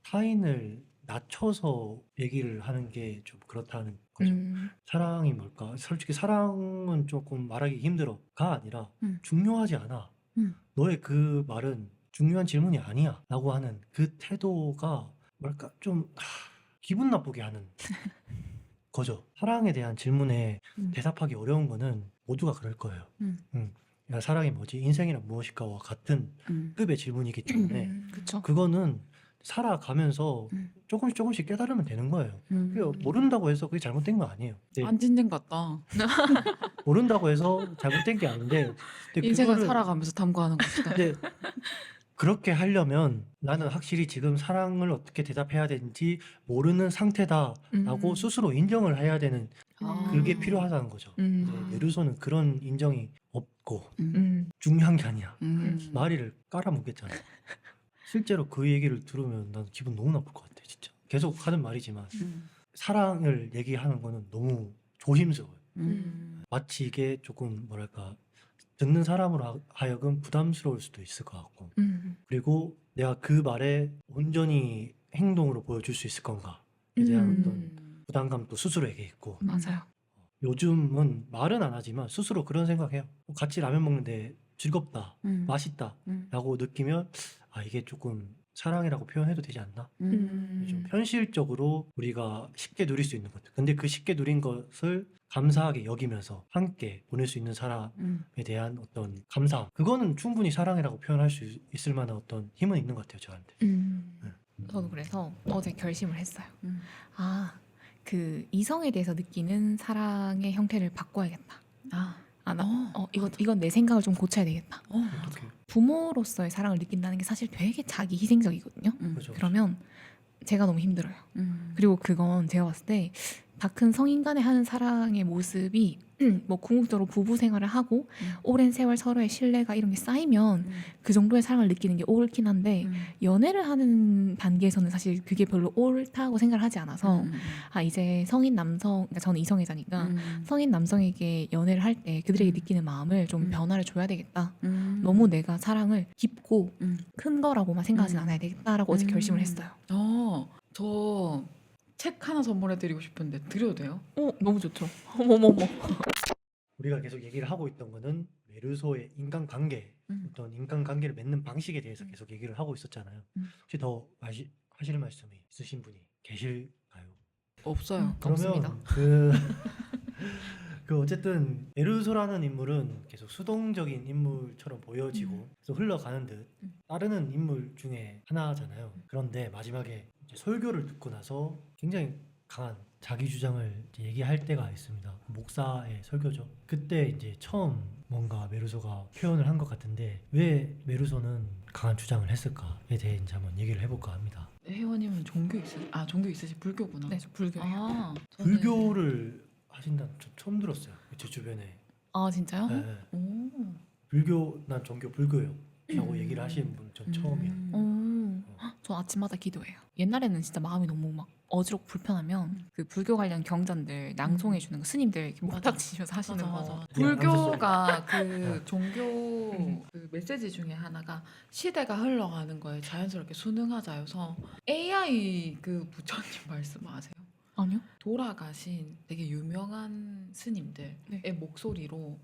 [SPEAKER 1] 타인을 낮춰서 얘기를 하는 게 좀 그렇다는 거죠. 사랑이 뭘까? 솔직히 사랑은 조금 말하기 힘들어가 아니라 중요하지 않아. 너의 그 말은 중요한 질문이 아니야 라고 하는 그 태도가 뭐랄까 좀 기분 나쁘게 하는 거죠. 사랑에 대한 질문에
[SPEAKER 2] 음.
[SPEAKER 1] 대답하기 어려운 거는 모두가 그럴 거예요. 야, 사랑이 뭐지? 인생이란 무엇일까와 같은 급의 질문이기 때문에
[SPEAKER 3] 그쵸.
[SPEAKER 1] 그거는 살아가면서
[SPEAKER 3] 음.
[SPEAKER 1] 조금씩 깨달으면 되는 거예요. 그게 모른다고 해서 그게 잘못된 거 아니에요. 근데
[SPEAKER 2] 안진쟁 같다.
[SPEAKER 1] 모른다고 해서 잘못된 게 아닌데 근데
[SPEAKER 2] 인생을
[SPEAKER 1] 그거를
[SPEAKER 2] 살아가면서 탐구하는 것이다.
[SPEAKER 1] 근데 그렇게 하려면 나는 확실히 지금 사랑을 어떻게 대답해야 되는지 모르는 상태다라고 스스로 인정을 해야 되는 그게
[SPEAKER 2] 아.
[SPEAKER 1] 필요하다는 거죠. 근데 메르소는 그런 인정이 없고 중요한 게 아니야. 마리를 깔아뭉갰잖아. 실제로 그 얘기를 들으면 난 기분 너무 나쁠 것 같아, 진짜. 계속 하는 말이지만 사랑을 얘기하는 거는 너무 조심스러워요. 마치 이게 조금 뭐랄까 듣는 사람으로 하여금 부담스러울 수도 있을 것 같고 그리고 내가 그 말에 온전히 행동으로 보여줄 수 있을 건가에 대한 어떤 부담감도 스스로에게 있고
[SPEAKER 3] 맞아요.
[SPEAKER 1] 요즘은 말은 안 하지만 스스로 그런 생각해요. 같이 라면 먹는데 즐겁다, 맛있다 라고 느끼면 아 이게 조금 사랑이라고 표현해도 되지 않나? 좀 현실적으로 우리가 쉽게 누릴 수 있는 것들. 근데 그 쉽게 누린 것을 감사하게 여기면서 함께 보낼 수 있는 사람에 대한 어떤 감사함. 그거는 충분히 사랑이라고 표현할 수 있을 만한 어떤 힘은 있는 것 같아요, 저한테.
[SPEAKER 3] 저도 그래서 어제 결심을 했어요. 아, 그 이성에 대해서 느끼는 사랑의 형태를 바꿔야겠다. 이건 내 생각을 좀 고쳐야 되겠다.
[SPEAKER 1] 어떻게?
[SPEAKER 3] 부모로서의 사랑을 느낀다는 게 사실 되게 자기 희생적이거든요.
[SPEAKER 1] 그죠.
[SPEAKER 3] 그러면 제가 너무 힘들어요. 그리고 그건 제가 봤을 때 다 큰 성인 간에 하는 사랑의 모습이 뭐 궁극적으로 부부 생활을 하고 오랜 세월 서로의 신뢰가 이런 게 쌓이면 그 정도의 사랑을 느끼는 게 옳긴 한데 연애를 하는 단계에서는 사실 그게 별로 옳다고 생각을 하지 않아서 아 이제 성인 남성, 그러니까 저는 이성애자니까 성인 남성에게 연애를 할 때 그들에게 느끼는 마음을 좀 변화를 줘야 되겠다. 너무 내가 사랑을 깊고 큰 거라고만 생각하진 않아야 되겠다라고 어제 결심을 했어요.
[SPEAKER 2] 저 책 하나 선물해드리고 싶은데 드려도 돼요?
[SPEAKER 3] 너무 좋죠. 어머머머.
[SPEAKER 1] 우리가 계속 얘기를 하고 있던 거는 메르소의 인간관계, 어떤 인간관계를 맺는 방식에 대해서 계속 얘기를 하고 있었잖아요. 혹시 더 하실 말씀이 있으신 분이 계실까요?
[SPEAKER 2] 없어요.
[SPEAKER 3] 없습니다.
[SPEAKER 1] 그러면 그 어쨌든 메르소라는 인물은 계속 수동적인 인물처럼 보여지고 계속 흘러가는 듯 따르는 인물 중에 하나잖아요. 그런데 마지막에 이제 설교를 듣고 나서 굉장히 강한 자기 주장을 이제 얘기할 때가 있습니다. 목사의 설교죠. 그때 이제 처음 뭔가 메르소가 표현을 한 것 같은데 왜 메르소는 강한 주장을 했을까에 대해 이제 한번 얘기를 해볼까 합니다.
[SPEAKER 2] 혜원님은 종교 있으시 불교구나.
[SPEAKER 3] 네, 저 불교예요.
[SPEAKER 2] 저는-
[SPEAKER 1] 불교를 하신다는 저 처음 들었어요. 제 주변에.
[SPEAKER 3] 아 진짜요?
[SPEAKER 1] 네, 네.
[SPEAKER 2] 오.
[SPEAKER 1] 불교 난 종교 불교요 라고 얘기를 하시는 분 전 처음이에요.
[SPEAKER 3] 저 아침마다 기도해요. 옛날에는 진짜 마음이 너무 막 어지럽고 불편하면 그 불교 관련 경전들 낭송해 주는 거 스님들 이렇게
[SPEAKER 2] 맞아.
[SPEAKER 3] 목탁 치면서 하시는
[SPEAKER 2] 맞아,
[SPEAKER 3] 거.
[SPEAKER 2] 맞아.
[SPEAKER 1] 그냥
[SPEAKER 2] 불교가 그
[SPEAKER 1] 네.
[SPEAKER 2] 종교 그 메시지 중에 하나가 시대가 흘러가는 거에 자연스럽게 순응하자여서 AI 그 부처님 말씀 아세요?
[SPEAKER 3] 아니요?
[SPEAKER 2] 돌아가신 되게 유명한 스님들의
[SPEAKER 3] 네.
[SPEAKER 2] 목소리로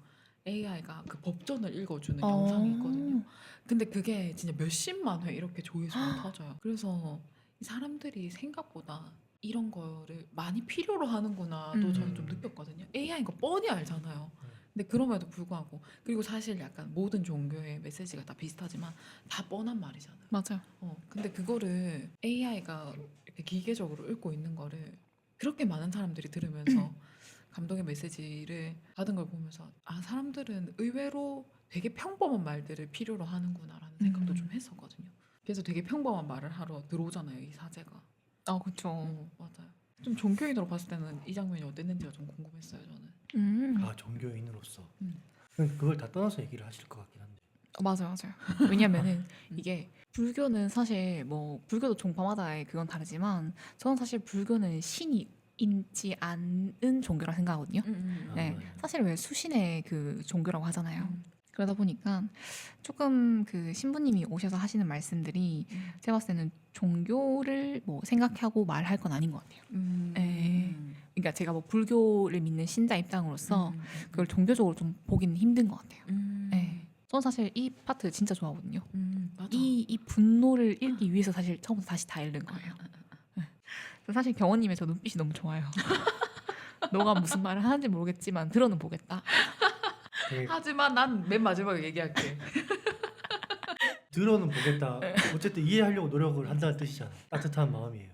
[SPEAKER 2] AI가 그 법전을 읽어주는 영상이 있거든요. 근데 그게 진짜 몇십만 회 이렇게 조회수가 터져요. 그래서 이 사람들이 생각보다 이런 거를 많이 필요로 하는구나도 저는 좀 느꼈거든요. AI인 거 뻔히 알잖아요. 근데 그럼에도 불구하고 그리고 사실 약간 모든 종교의 메시지가 다 비슷하지만 다 뻔한 말이잖아요.
[SPEAKER 3] 맞아요.
[SPEAKER 2] 근데 그거를 AI가 이렇게 기계적으로 읽고 있는 거를 그렇게 많은 사람들이 들으면서 감동의 메시지를 받은 걸 보면서 아 사람들은 의외로 되게 평범한 말들을 필요로 하는구나라는 생각도 좀 했었거든요. 그래서 되게 평범한 말을 하러 들어오잖아요, 이 사제가.
[SPEAKER 3] 아 그렇죠.
[SPEAKER 2] 맞아요. 좀 종교인으로 봤을 때는 이 장면이 어땠는지가 좀 궁금했어요, 저는.
[SPEAKER 1] 아 종교인으로서
[SPEAKER 2] 음.
[SPEAKER 1] 그걸 다 떠나서 얘기를 하실 것 같긴 한데
[SPEAKER 3] 맞아요. 왜냐면은 이게 불교는 사실 뭐 불교도 종파마다의 그건 다르지만 저는 사실 불교는 신이 있지 않은 종교라 생각하거든요. 네,
[SPEAKER 1] 맞아요.
[SPEAKER 3] 사실 왜 수신의 그 종교라고 하잖아요. 그러다 보니까 조금 그 신부님이 오셔서 하시는 말씀들이 제가 봤을 때는 종교를 뭐 생각하고 말할 건 아닌 것 같아요. 네. 그러니까 제가 뭐 불교를 믿는 신자 입장으로서 그걸 종교적으로 좀 보기는 힘든 것 같아요. 네. 저는 사실 이 파트 진짜 좋아하거든요.
[SPEAKER 2] 맞아.
[SPEAKER 3] 이 분노를 읽기 위해서 사실 처음부터 다시 다 읽는 거예요. 네. 사실 경원님의 저 눈빛이 너무 좋아요. 너가 무슨 말을 하는지 모르겠지만 들어는 보겠다.
[SPEAKER 1] 되게
[SPEAKER 2] 하지만 난 맨 마지막에 얘기할게.
[SPEAKER 1] 들어는 보겠다. 어쨌든 이해하려고 노력을 한다는 뜻이잖아. 따뜻한 마음이에요.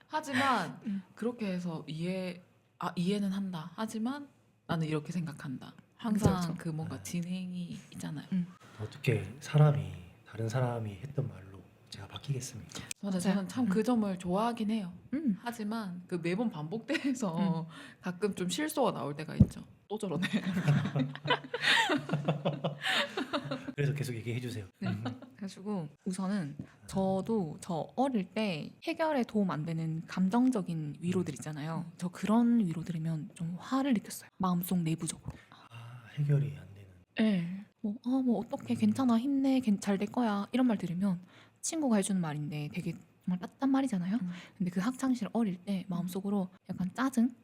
[SPEAKER 2] 하지만 그렇게 해서 이해는 한다. 하지만 나는 이렇게 생각한다. 항상
[SPEAKER 3] 그쵸, 그쵸.
[SPEAKER 2] 그 뭔가
[SPEAKER 1] 네.
[SPEAKER 2] 진행이 있잖아요.
[SPEAKER 1] 어떻게 다른 사람이 했던 말로 제가 바뀌겠습니까?
[SPEAKER 2] 저는 참 그 점을 좋아하긴 해요.
[SPEAKER 3] 음.
[SPEAKER 2] 하지만 그 매번 반복돼서 가끔 좀 실수가 나올 때가 있죠. 또 저러네.
[SPEAKER 1] 그래서 계속 얘기해 주세요.
[SPEAKER 3] 네. 그래가지고 우선은 저도 저 어릴 때 해결에 도움 안 되는 감정적인 위로들 있잖아요. 저 그런 위로 들으면 좀 화를 느꼈어요. 마음속 내부적으로.
[SPEAKER 1] 해결이 안 되는.
[SPEAKER 3] 네. 뭐 어떻게 괜찮아 힘내 잘 될 거야 이런 말 들으면 친구가 해주는 말인데 되게 정말 따뜻한 말이잖아요. 근데 그 학창시절 어릴 때 마음속으로 약간 짜증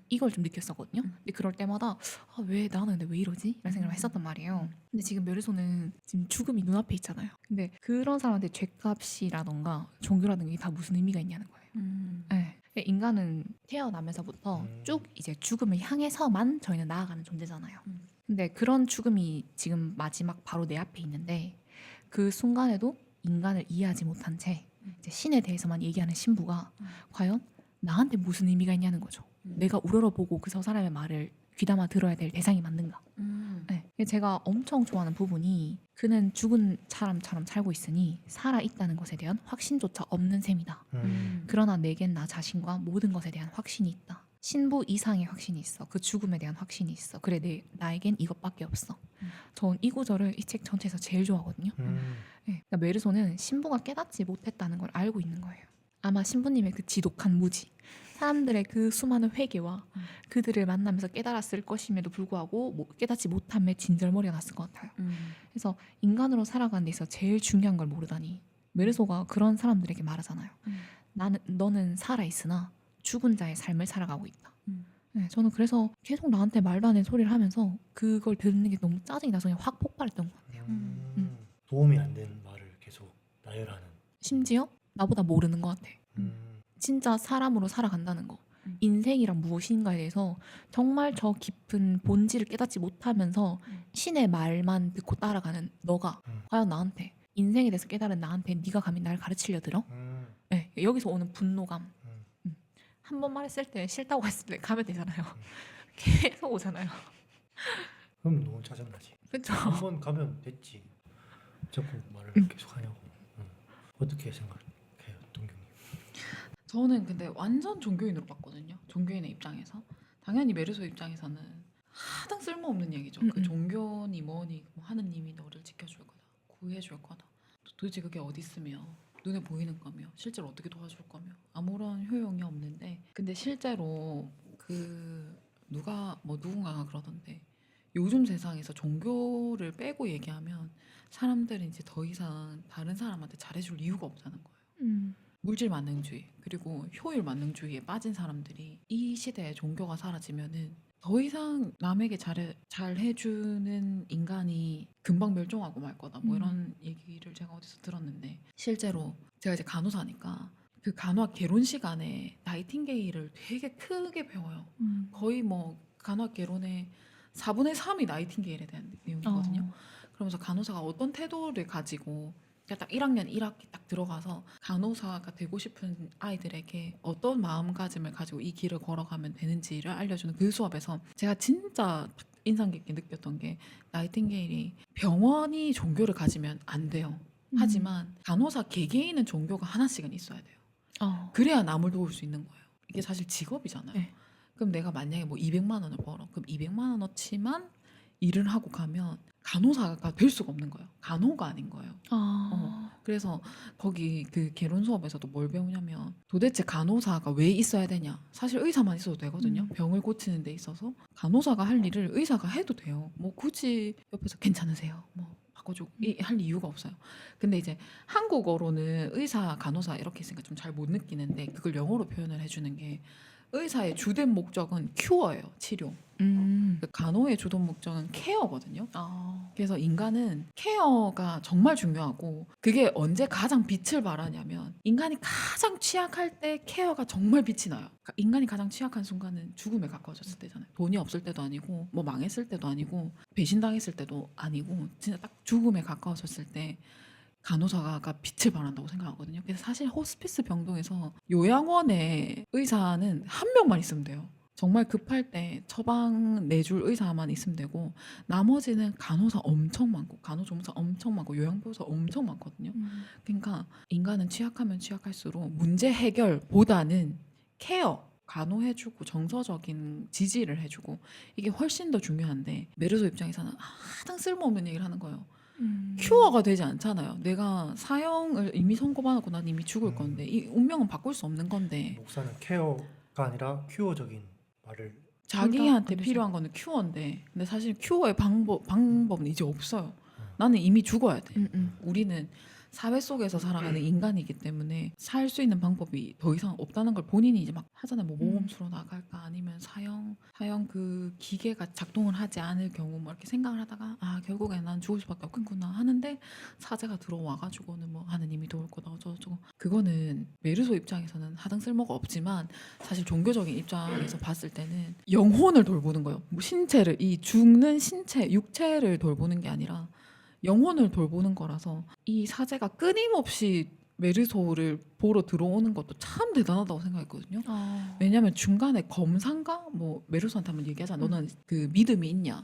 [SPEAKER 3] 이걸 좀 느꼈었거든요. 근데 그럴 때마다 왜 나는 근데 왜 이러지? 이런 생각을 했었단 말이에요. 근데 지금 메르소는 지금 죽음이 눈앞에 있잖아요. 근데 그런 사람한테 죗값이라던가 종교라든가 이게 다 무슨 의미가 있냐는 거예요. 네. 인간은 태어나면서부터 쭉 이제 죽음을 향해서만 저희는 나아가는 존재잖아요. 근데 그런 죽음이 지금 마지막 바로 내 앞에 있는데 그 순간에도 인간을 이해하지 못한 채 이제 신에 대해서만 얘기하는 신부가 과연 나한테 무슨 의미가 있냐는 거죠. 내가 우러러보고 그 저 사람의 말을 귀담아 들어야 될 대상이 맞는가. 네. 제가 엄청 좋아하는 부분이 그는 죽은 사람처럼 살고 있으니 살아있다는 것에 대한 확신조차 없는 셈이다. 그러나 내겐 나 자신과 모든 것에 대한 확신이 있다. 신부 이상의 확신이 있어. 그 죽음에 대한 확신이 있어. 그래 나에겐 이것밖에 없어. 전 이 구절을 이 책 전체에서 제일 좋아하거든요. 네. 그러니까 메르소는 신부가 깨닫지 못했다는 걸 알고 있는 거예요. 아마 신부님의 그 지독한 무지, 사람들의 그 수많은 회개와 그들을 만나면서 깨달았을 것임에도 불구하고 깨닫지 못함에 진절머리가 났을 것 같아요. 그래서 인간으로 살아가는 데 있어 제일 중요한 걸 모르다니 메르소가 그런 사람들에게 말하잖아요. 너는 살아있으나 죽은 자의 삶을 살아가고 있다. 네, 저는 그래서 계속 나한테 말도 안 되는 소리를 하면서 그걸 듣는 게 너무 짜증이 나서 그냥 확 폭발했던 것 같아요.
[SPEAKER 1] 도움이 안 되는 말을 계속 나열하는.
[SPEAKER 3] 심지어 나보다 모르는 것 같아. 진짜 사람으로 살아간다는 거. 인생이란 무엇인가에 대해서 정말 저 깊은 본질을 깨닫지 못하면서 신의 말만 듣고 따라가는 너가 과연 나한테 인생에 대해서 깨달은 나한테 네가 감히 날 가르치려 들어? 네, 여기서 오는 분노감. 한 번 말했을 때 싫다고 했을 때 가면 되잖아요. 계속 오잖아요.
[SPEAKER 1] 그럼 너무 짜증나지.
[SPEAKER 3] 그렇죠.
[SPEAKER 1] 한 번 가면 됐지. 자꾸 말을 계속 하냐고. 어떻게 생각해요, 동경님?
[SPEAKER 2] 저는 근데 완전 종교인으로 봤거든요. 종교인의 입장에서. 당연히 메르소 입장에서는 하등 쓸모없는 얘기죠. 그 종교니 뭐니 하느님이 너를 지켜줄 거다. 구해줄 거다. 도대체 그게 어디 있으며 눈에 보이는 거며 실제로 어떻게 도와줄 거며 아무런 효용이 없는데 근데 실제로 누군가가 그러던데 요즘 세상에서 종교를 빼고 얘기하면 사람들은 이제 더 이상 다른 사람한테 잘해줄 이유가 없다는 거예요. 물질 만능주의 그리고 효율 만능주의에 빠진 사람들이 이 시대에 종교가 사라지면은 더 이상 남에게 잘 해주는 인간이 금방 멸종하고 말 거다 뭐 이런 얘기를 제가 어디서 들었는데 실제로 제가 이제 간호사니까 그 간호학 개론 시간에 나이팅게일을 되게 크게 배워요. 거의 뭐 간호학 개론의 4분의 3이 나이팅게일에 대한 내용이거든요. 그러면서 간호사가 어떤 태도를 가지고 딱 1학년 1학기 딱 들어가서 간호사가 되고 싶은 아이들에게 어떤 마음가짐을 가지고 이 길을 걸어가면 되는지를 알려주는 그 수업에서 제가 진짜 인상 깊게 느꼈던 게 나이팅게일이 병원이 종교를 가지면 안 돼요. 하지만 간호사 개개인은 종교가 하나씩은 있어야 돼요. 그래야 남을 도울 수 있는 거예요. 이게 사실 직업이잖아요.
[SPEAKER 3] 네.
[SPEAKER 2] 그럼 내가 만약에 뭐 200만 원을 벌어. 그럼 200만 원어치만 일을 하고 가면 간호사가 될 수가 없는 거예요. 간호가 아닌 거예요. 그래서 거기 그 개론 수업에서도 뭘 배우냐면 도대체 간호사가 왜 있어야 되냐. 사실 의사만 있어도 되거든요. 병을 고치는 데 있어서 간호사가 할 일을 의사가 해도 돼요. 뭐 굳이 옆에서 괜찮으세요. 뭐 바꿔주고 할 이유가 없어요. 근데 이제 한국어로는 의사, 간호사 이렇게 있으니까 좀 잘 못 느끼는데 그걸 영어로 표현을 해주는 게 의사의 주된 목적은 큐어예요. 치료. 그 간호의 주된 목적은 케어거든요. 그래서 인간은 케어가 정말 중요하고 그게 언제 가장 빛을 발하냐면 인간이 가장 취약할 때 케어가 정말 빛이 나요. 그러니까 인간이 가장 취약한 순간은 죽음에 가까워졌을 때잖아요. 돈이 없을 때도 아니고 뭐 망했을 때도 아니고 배신당했을 때도 아니고 진짜 딱 죽음에 가까워졌을 때 간호사가 빛을 발한다고 생각하거든요. 그래서 사실 호스피스 병동에서 요양원의 의사는 한 명만 있으면 돼요. 정말 급할 때 처방 내줄 의사만 있으면 되고 나머지는 간호사 엄청 많고 간호조무사 엄청 많고 요양보호사 엄청 많거든요. 그러니까 인간은 취약하면 취약할수록 문제 해결보다는 케어, 간호해주고 정서적인 지지를 해주고 이게 훨씬 더 중요한데 메르소 입장에서는 하등 쓸모없는 얘기를 하는 거예요. 큐어가 되지 않잖아요. 내가 사형을 이미 선고받았고 난 이미 죽을 건데 이 운명은 바꿀 수 없는 건데
[SPEAKER 1] 목사는 케어가 아니라 큐어적인 말을
[SPEAKER 2] 자기한테
[SPEAKER 3] 안 되죠.
[SPEAKER 2] 필요한 거는 큐어인데 근데 사실 큐어의 방법은 이제 없어요. 나는 이미 죽어야 돼. 우리는 사회 속에서 살아가는 인간이기 때문에 살 수 있는 방법이 더 이상 없다는 걸 본인이 이제 막 하잖아요. 뭐 모험수로 나갈까 아니면 사형 그 기계가 작동을 하지 않을 경우 뭐 이렇게 생각을 하다가 결국엔 난 죽을 수밖에 없겠구나 하는데 사제가 들어와가지고는 뭐 하느님이 도울 거다 어쩌고 그거는 메르소 입장에서는 하등 쓸모가 없지만 사실 종교적인 입장에서 봤을 때는 영혼을 돌보는 거예요. 뭐 신체를 이 죽는 신체 육체를 돌보는 게 아니라 영혼을 돌보는 거라서 이 사제가 끊임없이 메르소를 보러 들어오는 것도 참 대단하다고 생각했거든요. 왜냐하면 중간에 검사인가 뭐 메르소한테 한번 얘기하잖아. 너는 그 믿음이 있냐?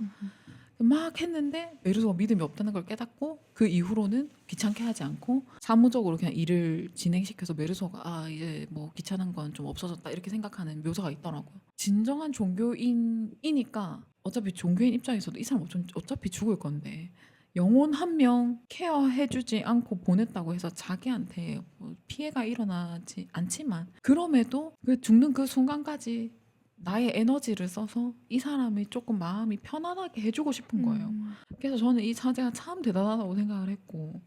[SPEAKER 2] 막 했는데 메르소가 믿음이 없다는 걸 깨닫고 그 이후로는 귀찮게 하지 않고 사무적으로 그냥 일을 진행시켜서 메르소가 이제 뭐 귀찮은 건 좀 없어졌다 이렇게 생각하는 묘사가 있더라고요. 진정한 종교인이니까 어차피 종교인 입장에서도 이 사람 어차피 죽을 건데 영혼 한 명 케어해주지 않고 보냈다고 해서 자기한테 뭐 피해가 일어나지 않지만 그럼에도 그 죽는 그 순간까지 나의 에너지를 써서 이 사람이 조금 마음이 편안하게 해주고 싶은 거예요. 그래서 저는 이 사제가 참 대단하다고 생각을 했고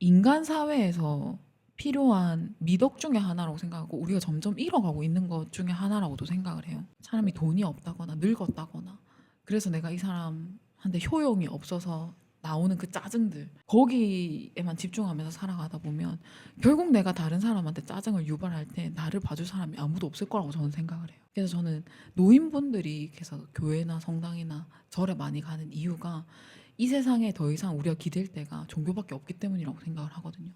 [SPEAKER 2] 인간 사회에서 필요한 미덕 중에 하나라고 생각하고 우리가 점점 잃어가고 있는 것 중에 하나라고도 생각을 해요. 사람이 돈이 없다거나 늙었다거나 그래서 내가 이 사람한테 효용이 없어서 나오는 그 짜증들 거기에만 집중하면서 살아가다 보면 결국 내가 다른 사람한테 짜증을 유발할 때 나를 봐줄 사람이 아무도 없을 거라고 저는 생각을 해요. 그래서 저는 노인분들이 그래서 교회나 성당이나 절에 많이 가는 이유가 이 세상에 더 이상 우리가 기댈 데가 종교밖에 없기 때문이라고 생각을 하거든요.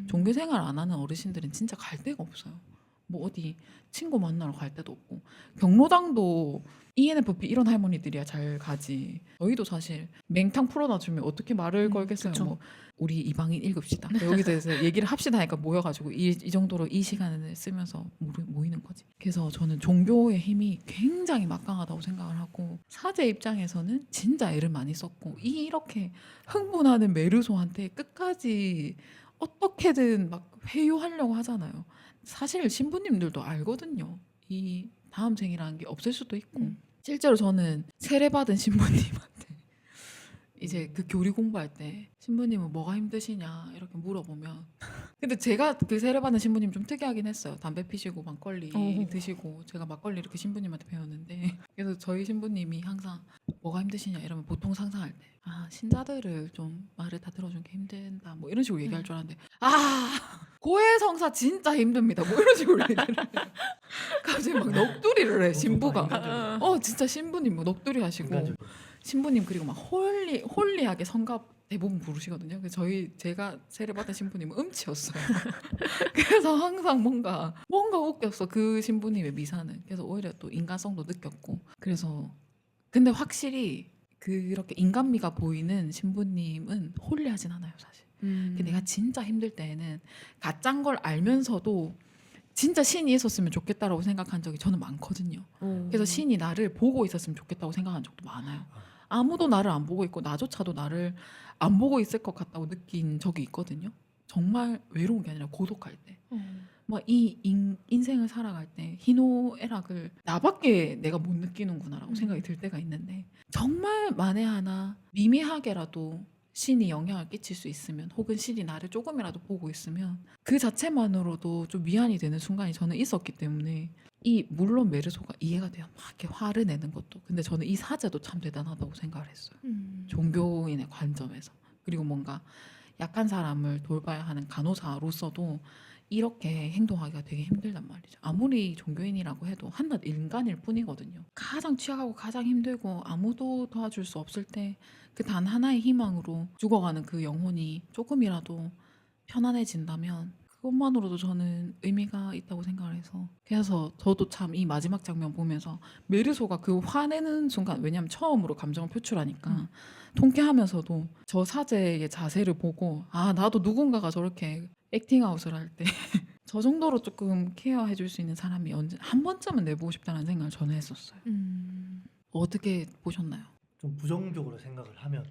[SPEAKER 2] 종교 생활 안 하는 어르신들은 진짜 갈 데가 없어요. 뭐 어디 친구 만나러 갈 데도 없고 경로당도 ENFP 이런 할머니들이야 잘 가지. 저희도 사실 맹탕 풀어놔주면 어떻게 말을 걸겠어요.
[SPEAKER 3] 그쵸.
[SPEAKER 2] 뭐 우리 이방인 읽읍시다. 여기서 해서 얘기를 합시다 하니까 모여가지고 이 정도로 이 시간을 쓰면서 모이는 거지. 그래서 저는 종교의 힘이 굉장히 막강하다고 생각을 하고 사제 입장에서는 진짜 애를 많이 썼고 이렇게 흥분하는 메르소한테 끝까지 어떻게든 막 회유하려고 하잖아요. 사실 신부님들도 알거든요. 이 다음 생이라는 게 없을 수도 있고 실제로 저는 세례받은 신부님한테 이제 그 교리 공부할 때 신부님은 뭐가 힘드시냐 이렇게 물어보면 근데 제가 그 세례받은 신부님 좀 특이하긴 했어요. 담배 피시고 막걸리 드시고 제가 막걸리 이렇게 신부님한테 배웠는데 그래서 저희 신부님이 항상 뭐가 힘드시냐 이러면 보통 상상할 때 신자들을 좀 말을 다 들어준 게 힘든다 뭐 이런 식으로 얘기할 줄 알았는데 고해성사 진짜 힘듭니다 뭐 이런 식으로 얘기를 해요. 갑자기 막 넋두리를 해 신부가 진짜 신부님 뭐 넋두리 하시고
[SPEAKER 1] 인간적으로.
[SPEAKER 2] 신부님 그리고 막 홀리하게 성갑 대부분 부르시거든요. 그래서 제가 세례받은 신부님은 음치였어요. 그래서 항상 뭔가 웃겼어 그 신부님의 미사는. 그래서 오히려 또 인간성도 느꼈고 그래서 근데 확실히 그렇게 인간미가 보이는 신부님은 홀리하진 않아요 사실. 근데 내가 진짜 힘들 때에는 가짜인 걸 알면서도 진짜 신이 있었으면 좋겠다라고 생각한 적이 저는 많거든요. 그래서 신이 나를 보고 있었으면 좋겠다고 생각한 적도 많아요. 아무도 나를 안 보고 있고 나조차도 나를 안 보고 있을 것 같다고 느낀 적이 있거든요. 정말 외로운 게 아니라 고독할 때. 막 이 인생을 살아갈 때 희노애락을 나밖에 내가 못 느끼는구나라고 생각이 들 때가 있는데 정말 만에 하나 미미하게라도 신이 영향을 끼칠 수 있으면 혹은 신이 나를 조금이라도 보고 있으면 그 자체만으로도 좀 위안이 되는 순간이 저는 있었기 때문에 이 물론 메르소가 이해가 돼요. 막 이렇게 화를 내는 것도. 근데 저는 이 사제도 참 대단하다고 생각을 했어요. 종교인의 관점에서. 그리고 뭔가 약한 사람을 돌봐야 하는 간호사로서도 이렇게 행동하기가 되게 힘들단 말이죠. 아무리 종교인이라고 해도 한낱 인간일 뿐이거든요. 가장 취약하고 가장 힘들고 아무도 도와줄 수 없을 때 그 단 하나의 희망으로 죽어가는 그 영혼이 조금이라도 편안해진다면 그것만으로도 저는 의미가 있다고 생각을 해서 그래서 저도 참 이 마지막 장면 보면서 메르소가 그 화내는 순간 왜냐면 처음으로 감정을 표출하니까 통쾌하면서도 저 사제의 자세를 보고 아 나도 누군가가 저렇게 액팅아웃을 할 때 저 정도로 조금 케어해 줄 수 있는 사람이 언제 한 번쯤은 내보고 싶다는 생각을 저는 했었어요. 어떻게 보셨나요?
[SPEAKER 1] 좀 부정적으로 생각을 하면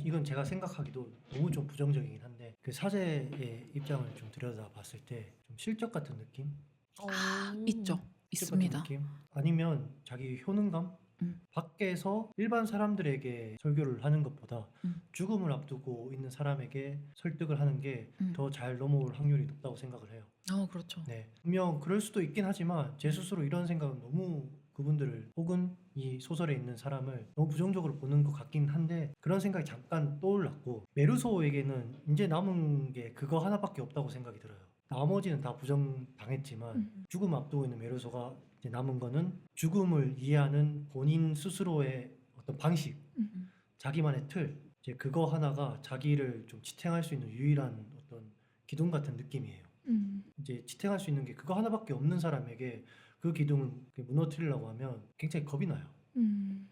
[SPEAKER 1] 이건 제가 생각하기도 너무 좀 부정적이긴 한데 그 사제의 입장을 좀 들여다봤을 때 좀 실적 같은 느낌?
[SPEAKER 2] 있죠.
[SPEAKER 1] 실적 같은
[SPEAKER 2] 있습니다.
[SPEAKER 1] 느낌? 아니면 자기 효능감? 밖에서 일반 사람들에게 설교를 하는 것보다 죽음을 앞두고 있는 사람에게 설득을 하는 게 더 잘 넘어올 확률이 높다고 생각을 해요.
[SPEAKER 2] 그렇죠.
[SPEAKER 1] 네, 분명 그럴 수도 있긴 하지만 제 스스로 이런 생각은 너무 그분들을 혹은 이 소설에 있는 사람을 너무 부정적으로 보는 것 같긴 한데 그런 생각이 잠깐 떠올랐고 메르소에게는 이제 남은 게 그거 하나밖에 없다고 생각이 들어요. 나머지는 다 부정당했지만 죽음 앞두고 있는 메르소가 이제 남은 거는 죽음을 이해하는 본인 스스로의 어떤 방식, 자기만의 틀, 이제 그거 하나가 자기를 좀 지탱할 수 있는 유일한 어떤 기둥 같은 느낌이에요. 이제 지탱할 수 있는 게 그거 하나밖에 없는 사람에게 그 기둥을 무너뜨리려고 하면 굉장히 겁이 나요.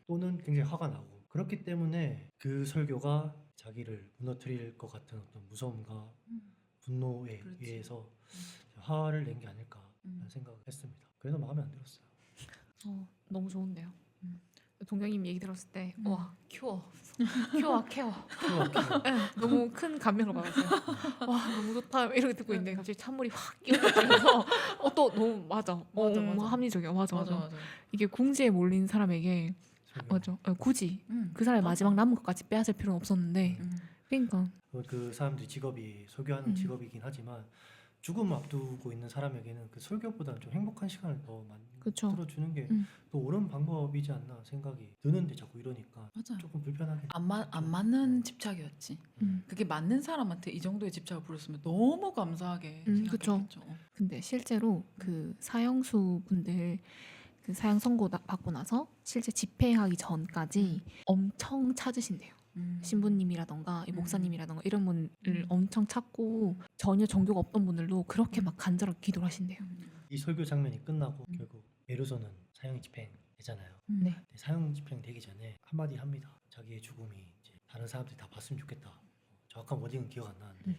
[SPEAKER 1] 또는 굉장히 화가 나고 그렇기 때문에 그 설교가 자기를 무너뜨릴 것 같은 어떤 무서움과 분노에
[SPEAKER 2] 그렇지.
[SPEAKER 1] 의해서 화를 낸 게 아닐까라는 생각을 했습니다. 그래서 마음에 안 들었어요.
[SPEAKER 3] 너무 좋은데요. 동경님 얘기 들었을 때 와 큐어 케어 네, 너무 큰 감명을 받았어요. 와 너무 좋다 이렇게 듣고 있는데 갑자기 찬물이 확 끼어들면서 또 너무 맞아.
[SPEAKER 2] 맞아.
[SPEAKER 3] 합리적이야. 맞아.
[SPEAKER 2] 맞아.
[SPEAKER 3] 이게 궁지에 몰린 사람에게
[SPEAKER 1] 설교.
[SPEAKER 3] 맞아. 굳이 그 사람의
[SPEAKER 2] 맞아.
[SPEAKER 3] 마지막 남은 것까지 빼앗을 필요는 없었는데 그러니까
[SPEAKER 1] 그 사람들이 직업이 설교하는 직업이긴 하지만 죽음 앞두고 있는 사람에게는 그 설교보다는 좀 행복한 시간을 더
[SPEAKER 3] 그쵸.
[SPEAKER 1] 만들어주는 게 또
[SPEAKER 3] 음.
[SPEAKER 1] 옳은 방법이지 않나 생각이 드는데 자꾸 이러니까
[SPEAKER 2] 맞아요.
[SPEAKER 1] 조금 불편하게
[SPEAKER 2] 안 맞는 집착이었지. 그게 맞는 사람한테 이 정도의 집착을 부렸으면 너무 감사하게
[SPEAKER 3] 그쵸.
[SPEAKER 2] 생각했겠죠.
[SPEAKER 3] 근데 실제로 그 사형수 분들 그 사형 선고 받고 나서 실제 집행하기 전까지 엄청 찾으신대요. 신부님이라던가 이 목사님이라던가 이런 분을 엄청 찾고 전혀 종교가 없던 분들도 그렇게 막 간절하게 기도를 하신대요.
[SPEAKER 1] 이 설교 장면이 끝나고 결국 메르소는 사형 집행되잖아요.
[SPEAKER 3] 네.
[SPEAKER 1] 근데 사형 집행되기 전에 한마디 합니다. 자기의 죽음이 이제 다른 사람들이 다 봤으면 좋겠다. 정확한 워딩은 기억 안 나는데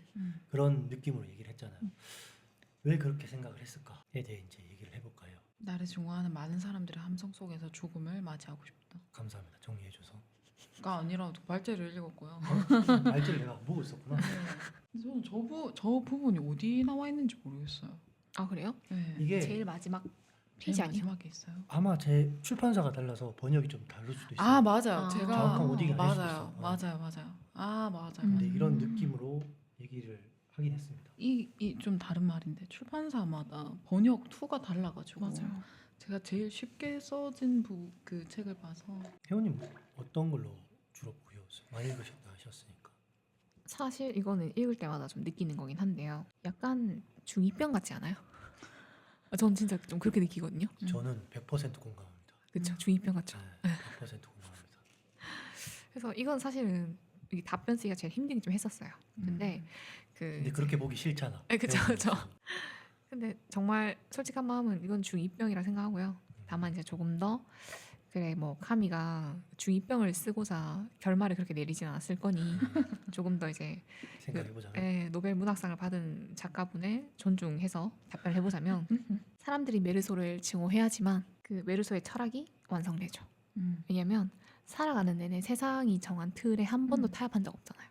[SPEAKER 1] 그런 느낌으로 얘기를 했잖아요. 왜 그렇게 생각을 했을까에 대해 이제 얘기를 해볼까요?
[SPEAKER 2] 나를 중화하는 많은 사람들의 함성 속에서 죽음을 맞이하고 싶다.
[SPEAKER 1] 감사합니다. 정리해줘서.
[SPEAKER 2] 가 아니라 발제를 읽었고요.
[SPEAKER 1] 말지를 내가 안 보고 있었구나.
[SPEAKER 2] 근데 저는 저 부분이 어디 나와 있는지 모르겠어요.
[SPEAKER 3] 아 그래요?
[SPEAKER 2] 네.
[SPEAKER 1] 이게
[SPEAKER 3] 제일 마지막
[SPEAKER 2] 제일
[SPEAKER 3] 페이지 아니에요?
[SPEAKER 2] 마지막에 있어요.
[SPEAKER 1] 아마 제 출판사가 달라서 번역이 좀 다를 수도 있어요.
[SPEAKER 2] 아 맞아요.
[SPEAKER 3] 아.
[SPEAKER 2] 제가
[SPEAKER 1] 정확한 워딩이 아닐 수도
[SPEAKER 2] 맞아요.
[SPEAKER 1] 있어요.
[SPEAKER 2] 맞아요. 아 맞아요.
[SPEAKER 1] 근데 이런 느낌으로 얘기를 하긴 했습니다.
[SPEAKER 2] 이 좀 다른 말인데 출판사마다 번역 투가 달라가지고
[SPEAKER 3] 맞아요.
[SPEAKER 2] 제가 제일 쉽게 써진 그 책을 봐서
[SPEAKER 1] 혜원님 어떤 걸로 주로 보셨어요? 많이 읽으셨다 하셨으니까.
[SPEAKER 3] 사실 이거는 읽을 때마다 좀 느끼는 거긴 한데요. 약간 중2병 같지 않아요? 전 진짜 좀 그렇게 느끼거든요.
[SPEAKER 1] 저는 100% 공감합니다.
[SPEAKER 3] 그쵸? 중2병 같죠?
[SPEAKER 1] 네, 100% 공감합니다.
[SPEAKER 3] 그래서 이건 사실은 이 답변 쓰기가 제일 힘들긴 좀 했었어요. 근데
[SPEAKER 1] 근데 그렇게 보기 싫잖아.
[SPEAKER 3] 네, 그쵸,
[SPEAKER 1] 혜원님
[SPEAKER 3] 그쵸.
[SPEAKER 1] 입장에서.
[SPEAKER 3] 근데 정말 솔직한 마음은 이건 중2병이라 생각하고요. 다만 이제 조금 더 그래 뭐 카미가 중2병을 쓰고자 결말을 그렇게 내리진 않았을 거니 조금 더 이제
[SPEAKER 1] 생각해보자면
[SPEAKER 3] 노벨 문학상을 받은 작가분을 존중해서 답변을 해보자면 사람들이 메르소를 증오해야지만 그 메르소의 철학이 완성되죠. 왜냐하면 살아가는 내내 세상이 정한 틀에 한 번도 타협한 적 없잖아요.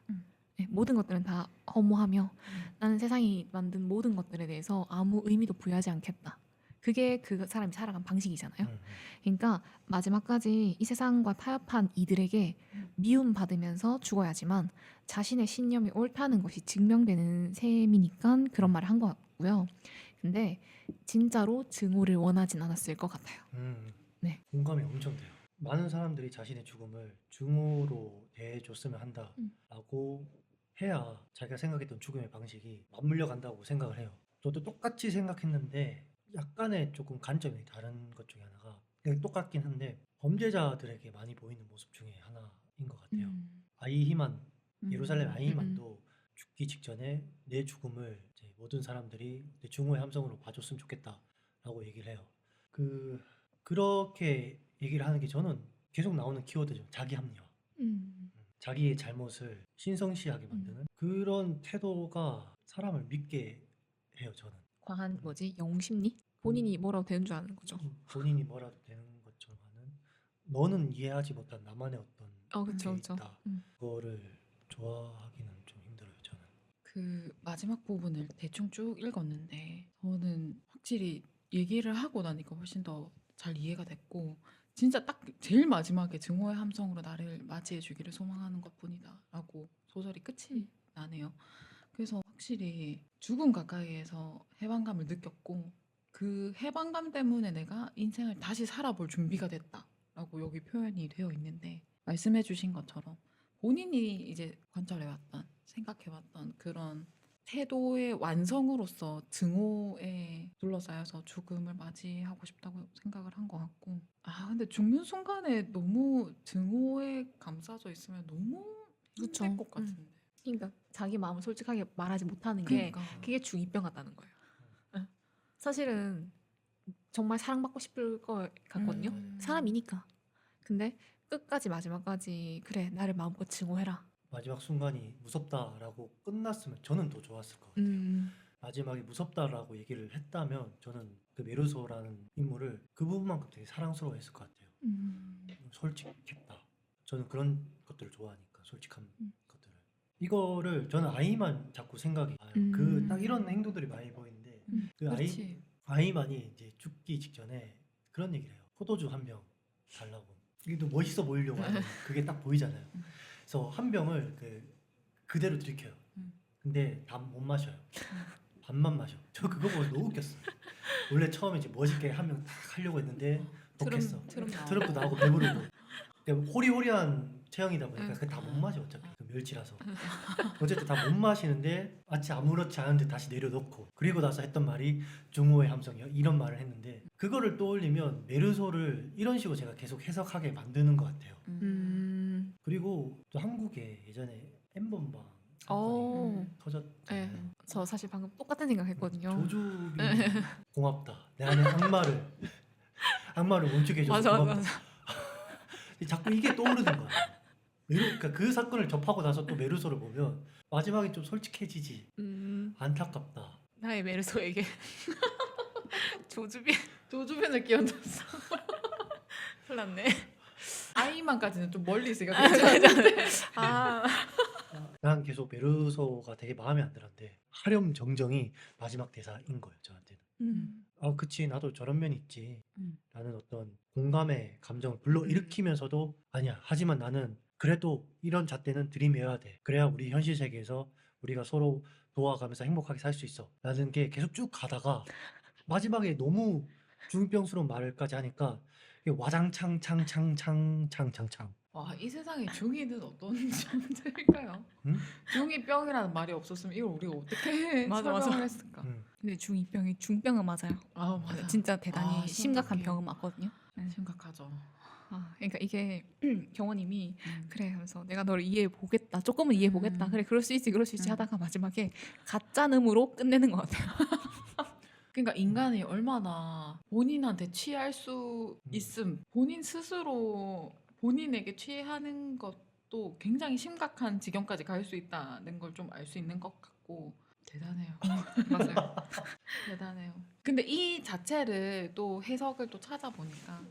[SPEAKER 3] 네, 모든 것들은 다 허무하며 나는 세상이 만든 모든 것들에 대해서 아무 의미도 부여하지 않겠다. 그게 그 사람이 살아간 방식이잖아요.
[SPEAKER 1] 음,
[SPEAKER 3] 그러니까 마지막까지 이 세상과 타협한 이들에게 미움받으면서 죽어야지만 자신의 신념이 옳다는 것이 증명되는 셈이니까 그런 말을 한 것 같고요. 근데 진짜로 증오를 원하진 않았을 것 같아요. 네.
[SPEAKER 1] 공감이 엄청 돼요. 많은 사람들이 자신의 죽음을 증오로 대해줬으면 한다라고 해야 자기가 생각했던 죽음의 방식이 맞물려 간다고 생각을 해요. 저도 똑같이 생각했는데 약간의 조금 관점이 다른 것 중에 하나가 그냥 똑같긴 한데 범죄자들에게 많이 보이는 모습 중에 하나인 것 같아요. 아이히만 예루살렘 아이히만도 죽기 직전에 내 죽음을 이제 모든 사람들이 내 증오의 함성으로 봐줬으면 좋겠다라고 얘기를 해요. 그렇게 얘기를 하는 게 저는 계속 나오는 키워드죠. 자기 합리화. 자기의 잘못을 신성시하게 만드는 그런 태도가 사람을 믿게 해요. 저는
[SPEAKER 3] 과한 뭐지? 영심리? 본인이 뭐라고 되는 줄 아는 거죠.
[SPEAKER 1] 본인이 뭐라도 되는 것처럼 하는 너는 이해하지 못한 나만의 어떤
[SPEAKER 3] 그쵸,
[SPEAKER 1] 게
[SPEAKER 3] 그쵸.
[SPEAKER 1] 있다. 그거를 좋아하기는 좀 힘들어요. 저는.
[SPEAKER 2] 그 마지막 부분을 대충 쭉 읽었는데 저는 확실히 얘기를 하고 나니까 훨씬 더 잘 이해가 됐고 진짜 딱 제일 마지막에 증오의 함성으로 나를 맞이해 주기를 소망하는 것뿐이다 라고 소설이 끝이 나네요. 그래서 확실히 죽음 가까이에서 해방감을 느꼈고 그 해방감 때문에 내가 인생을 다시 살아볼 준비가 됐다라고 여기 표현이 되어 있는데 말씀해 주신 것처럼 본인이 이제 관찰해왔던 생각해왔던 그런 태도의 완성으로서 증오에 둘러싸여서 죽음을 맞이하고 싶다고 생각을 한 것 같고 근데 죽는 순간에 너무 증오에 감싸져 있으면 너무
[SPEAKER 3] 그쵸.
[SPEAKER 2] 힘들 것 같은데
[SPEAKER 3] 그러니까 자기 마음을 솔직하게 말하지 못하는 게
[SPEAKER 2] 그러니까
[SPEAKER 3] 그게 중2병 같다는 거예요. 응. 사실은 정말 사랑받고 싶을 것 같거든요. 사람이니까. 근데 끝까지 마지막까지 그래 나를 마음껏 증오해라.
[SPEAKER 1] 마지막 순간이 무섭다라고 끝났으면 저는 더 좋았을 것 같아요. 마지막에 무섭다라고 얘기를 했다면 저는 그 메르소라는 인물을 그 부분만큼 되게 사랑스러워했을 것 같아요. 솔직했다. 저는 그런 것들을 좋아하니까 솔직한 것들을. 이거를 저는 아이만 자꾸 생각이 나요. 그 딱 이런 행동들이 많이 보이는데 그
[SPEAKER 2] 그렇지.
[SPEAKER 1] 아이만이 이제 죽기 직전에 그런 얘기를 해요. 포도주 한 병 달라고. 이게 또 멋있어 보이려고 하는 그게 딱 보이잖아요. 그래서 한 병을 그대로 들이켜요. 근데 다 못 마셔요. 반만 마셔. 저 그거 보고 너무 웃겼어요. 원래 처음에 이제 멋있게 한 명 딱 하려고 했는데 독했어. 트럼프 나오고 배부르고. 그러니까 호리호리한 체형이다 보니까 그거 다 못 마셔 어차피 그 멸치라서. 어쨌든 다 못 마시는데 마치 아무렇지 않은데 다시 내려놓고 그리고 나서 했던 말이 증오의 함성이요 이런 말을 했는데 그거를 떠올리면 메르소를 이런 식으로 제가 계속 해석하게 만드는 것 같아요. 그리고 또 한국에 예전에 N번방 터졌잖아요.
[SPEAKER 3] 네. 저 사실 방금 똑같은 생각했거든요.
[SPEAKER 1] 조주빈 고맙다. 내 안에 악마를 멈추게 해줘서 고맙다. 자꾸 이게 떠오르는 거야. 그러니까 그 사건을 접하고 나서 또 메르소를 보면 마지막에 좀 솔직해지지. 안타깝다.
[SPEAKER 3] 나의 메르소에게
[SPEAKER 2] 조주빈을 끼얹었어.
[SPEAKER 3] 큰일 났네.
[SPEAKER 2] 아이만까지는 좀 멀리 있으니까
[SPEAKER 1] 난 계속 메르소가 되게 마음에 안 들었는데 하렴 정정이 마지막 대사인 거예요 저한테는. 그치 나도 저런 면이 있지 라는 어떤 공감의 감정을 불러일으키면서도 아니야 하지만 나는 그래도 이런 잣대는 들이매야 돼. 그래야 우리 현실 세계에서 우리가 서로 도와가면서 행복하게 살 수 있어 라는 게 계속 쭉 가다가 마지막에 너무 중병스러운 말을까지 하니까 이게 와장창창창창창창창.
[SPEAKER 2] 와, 이 세상에 중이는 어떤 존재일까요?
[SPEAKER 1] 응?
[SPEAKER 2] 중이병이라는 말이 없었으면 이걸 우리가 어떻게
[SPEAKER 3] 맞아, 맞아.
[SPEAKER 2] 설명을 했을까?
[SPEAKER 3] 근데 중2병이 중병은 맞아요.
[SPEAKER 2] 맞아.
[SPEAKER 3] 진짜 대단히 심각한
[SPEAKER 2] 심각해.
[SPEAKER 3] 병은 맞거든요.
[SPEAKER 2] 심각하죠.
[SPEAKER 3] 그러니까 이게 경호님이 그래 하면서 내가 너를 이해해 보겠다. 조금은 이해해 보겠다. 그래 그럴 수 있지 하다가 마지막에 가짜음으로 끝내는 것 같아요.
[SPEAKER 2] 그러니까 인간이 얼마나 본인한테 취할 수 있음, 본인 스스로 본인에게 취하는 것도 굉장히 심각한 지경까지 갈 수 있다는 걸 좀 알 수 있는 것 같고 대단해요.
[SPEAKER 3] 맞아요.
[SPEAKER 2] 대단해요. 근데 이 자체를 또 해석을 또 찾아보니까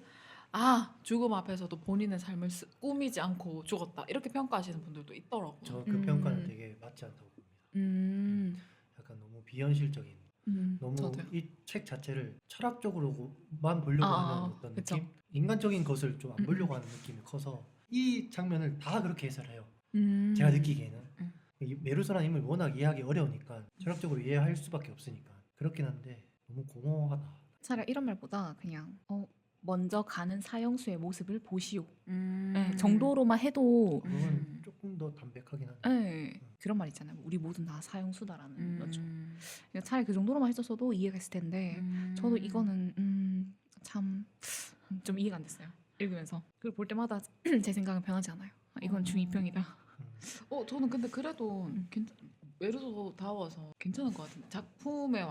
[SPEAKER 2] 죽음 앞에서도 본인의 삶을 꾸미지 않고 죽었다 이렇게 평가하시는 분들도 있더라고요.
[SPEAKER 1] 저 그 평가는 되게 맞지 않다고 봅니다. 약간 너무 비현실적인 너무
[SPEAKER 2] 저도요.
[SPEAKER 1] 이 책 자체를 철학적으로만 보려고 하는 어떤
[SPEAKER 2] 그쵸.
[SPEAKER 1] 느낌? 인간적인 것을 좀 안 보려고 하는 느낌이 커서 이 장면을 다 그렇게 해설해요. 제가 느끼기에는 이 메루소라는 인물 워낙 이해하기 어려우니까 철학적으로 이해할 수밖에 없으니까 그렇긴 한데 너무 공허하다.
[SPEAKER 3] 차라리 이런 말보다 그냥 먼저 가는 사형수의 모습을 보시오.
[SPEAKER 2] 음.
[SPEAKER 3] 네, 정도로만 해도
[SPEAKER 1] 그건 조금 더 담백하긴 하네.
[SPEAKER 3] 네, 그런 말 있잖아요. 우리 모두 다 사형수다라는 거죠.
[SPEAKER 2] 음.
[SPEAKER 3] 그러니까 차라리 그 정도로만 했었어도 이해가 했을 텐데 저도 이거는 참 좀 이해가 안 됐어요. 읽으면서 그걸 볼 때마다 제 생각은 변하지 않아요. 이건 중2병이다.
[SPEAKER 2] 저는 근데 그래도 메르소다워서 괜찮은 것 같은데 작품의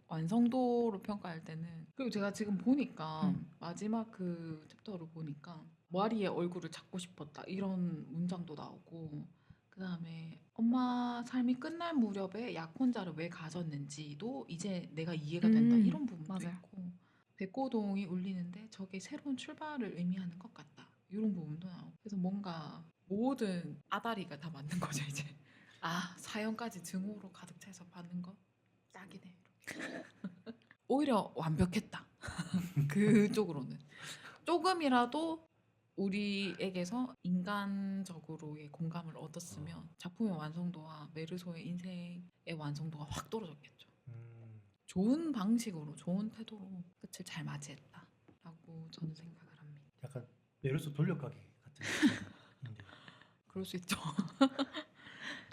[SPEAKER 2] 완성도로 평가할 때는 그리고 제가 지금 보니까 마지막 그 챕터를 보니까 마리의 얼굴을 찾고 싶었다 이런 문장도 나오고 그 다음에 엄마 삶이 끝날 무렵에 약혼자를 왜 가졌는지도 이제 내가 이해가 된다 이런 부분도
[SPEAKER 3] 맞아요.
[SPEAKER 2] 있고 백고동이 울리는데 저게 새로운 출발을 의미하는 것 같다 이런 부분도 나오고 그래서 뭔가 모든 아다리가 다 맞는 거죠 이제 사연까지 증오로 가득 차서 받는 거 딱이네 이렇게. 오히려 완벽했다 그쪽으로는 조금이라도 우리에게서 인간적으로의 공감을 얻었으면 작품의 완성도와 메르소의 인생의 완성도가 확 떨어졌겠죠. 좋은 방식으로 좋은 태도로 끝을 잘 맞이했다라고 저는 생각을 합니다.
[SPEAKER 1] 약간 메루소 돌려가기 같은 느낌인데
[SPEAKER 2] 그럴 수 있죠.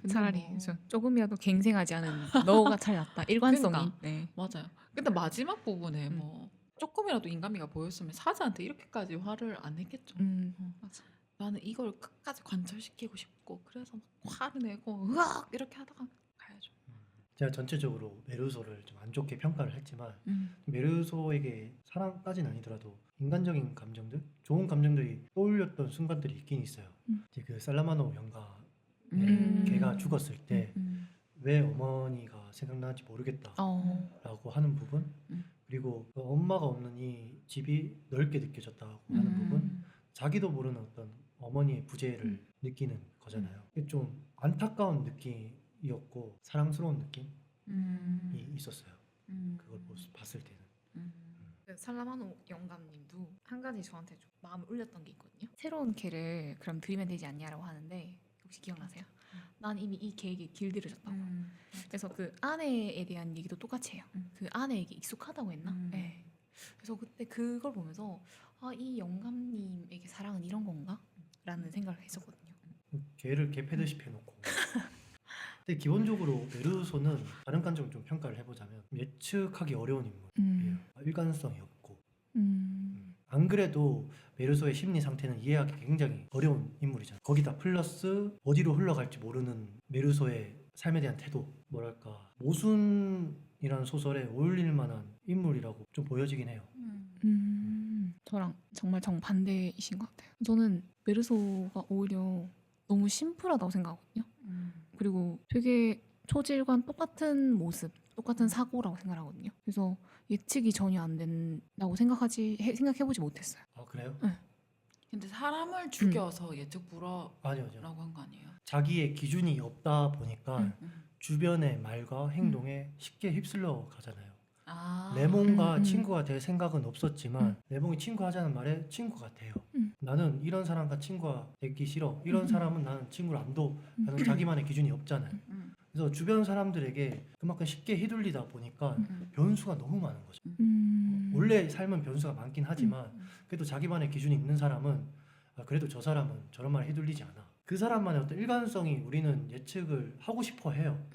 [SPEAKER 3] 차라리
[SPEAKER 2] 뭐-
[SPEAKER 3] 조금이라도 갱생하지 않은 너가 차렸다. 일관성이.
[SPEAKER 2] 그러니까.
[SPEAKER 3] 네.
[SPEAKER 2] 맞아요. 근데 마지막 부분에 뭐 조금이라도 인간미가 보였으면 사자한테 이렇게까지 화를 안 냈겠죠.
[SPEAKER 3] 맞아.
[SPEAKER 2] 나는 이걸 끝까지 관철시키고 싶고 그래서 막 화를 내고 으악 이렇게 하다가 가야죠.
[SPEAKER 1] 제가 전체적으로 메루소를 좀 안 좋게 평가를 했지만 메르소에게 사랑까지는 아니더라도 인간적인 감정들, 좋은 감정들이 떠올렸던 순간들이 있긴 있어요. 이제 그 살라마노 영가 걔가 죽었을 때 왜 어머니가 생각나는지 모르겠다라고 하는 부분, 그리고 그 엄마가 없는 이 집이 넓게 느껴졌다고 하는 부분, 자기도 모르는 어떤 어머니의 부재를 느끼는 거잖아요. 이게 좀 안타까운 느낌이었고 사랑스러운 느낌이 있었어요. 그걸 봤을 때는.
[SPEAKER 3] 살라마노 영감님도 한 가지 저한테 좀 마음을 울렸던 게 있거든요. 새로운 개를 그럼 들이면 되지 않냐라고 하는데 혹시 기억나세요? 난 이미 이 계획이 길들여졌다고. 그래서 그 아내에 대한 얘기도 똑같이 해요. 그 아내에게 익숙하다고 했나? 네. 그래서 그때 그걸 보면서 이 영감님에게 사랑은 이런 건가? 라는 생각을 했었거든요.
[SPEAKER 1] 걔를 개패듯이 해놓고. 근데 기본적으로 메르소는 다른 관점을 좀 평가를 해보자면 예측하기 어려운 인물이에요. 일관성이 없고. 안 그래도 메르소의 심리 상태는 이해하기 굉장히 어려운 인물이잖아요. 거기다 플러스 어디로 흘러갈지 모르는 메르소의 삶에 대한 태도, 뭐랄까 모순이라는 소설에 어울릴 만한 인물이라고 좀 보여지긴 해요.
[SPEAKER 3] 저랑 정말 정반대이신 것 같아요. 저는 메르소가 오히려 너무 심플하다고 생각하거든요. 그리고 되게 초질과 똑같은 모습, 똑같은 사고라고 생각하거든요. 그래서 예측이 전혀 안 된다고 생각해보지 못했어요.
[SPEAKER 1] 아 그래요?
[SPEAKER 3] 네.
[SPEAKER 2] 근데 사람을 죽여서 예측 불허라고
[SPEAKER 1] 아니요.
[SPEAKER 2] 한 거 아니에요?
[SPEAKER 1] 자기의 기준이 없다 보니까
[SPEAKER 2] 음.
[SPEAKER 1] 주변의 말과 행동에 쉽게 휩쓸려 가잖아요.
[SPEAKER 2] 아.
[SPEAKER 1] 레몬과 친구가 될 생각은 없었지만 레몬이 친구 하자는 말에 친구가 돼요. 나는 이런 사람과 친구가 되기 싫어. 이런 사람은 나는 친구를 안 둬. 라는 자기만의 기준이 없잖아요. 그래서 주변 사람들에게 그만큼 쉽게 휘둘리다 보니까 변수가 너무 많은 거죠. 원래 삶은 변수가 많긴 하지만 그래도 자기만의 기준이 있는 사람은 그래도 저 사람은 저런 말에 휘둘리지 않아. 그 사람만의 어떤 일관성이 우리는 예측을 하고 싶어 해요.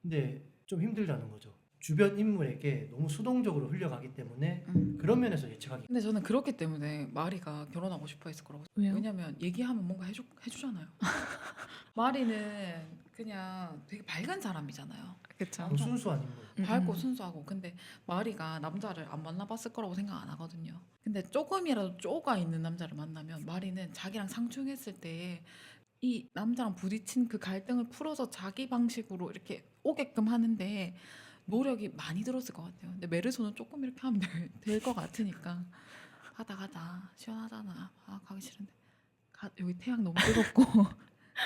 [SPEAKER 1] 근데 좀 힘들다는 거죠. 주변 인물에게 너무 수동적으로 흘려가기 때문에 그런 면에서 예측하기.
[SPEAKER 2] 근데 저는 그렇기 때문에 마리가 결혼하고 싶어 했을 거라고
[SPEAKER 3] 왜요?
[SPEAKER 2] 왜냐면 얘기하면 뭔가 해주잖아요. 마리는 그냥 되게 밝은 사람이잖아요.
[SPEAKER 3] 그렇죠.
[SPEAKER 1] 너무 순수한 인물.
[SPEAKER 2] 밝고 순수하고 근데 마리가 남자를 안 만나봤을 거라고 생각 안 하거든요. 근데 조금이라도 쪼가 있는 남자를 만나면 마리는 자기랑 상충했을 때 이 남자랑 부딪힌 그 갈등을 풀어서 자기 방식으로 이렇게 오게끔 하는데 노력이 많이 들었을 것 같아요. 근데 메르소는 조금 이렇게 하면 될 것 같으니까 가자 시원하잖아. 가기 싫은데 여기 태양 너무 뜨겁고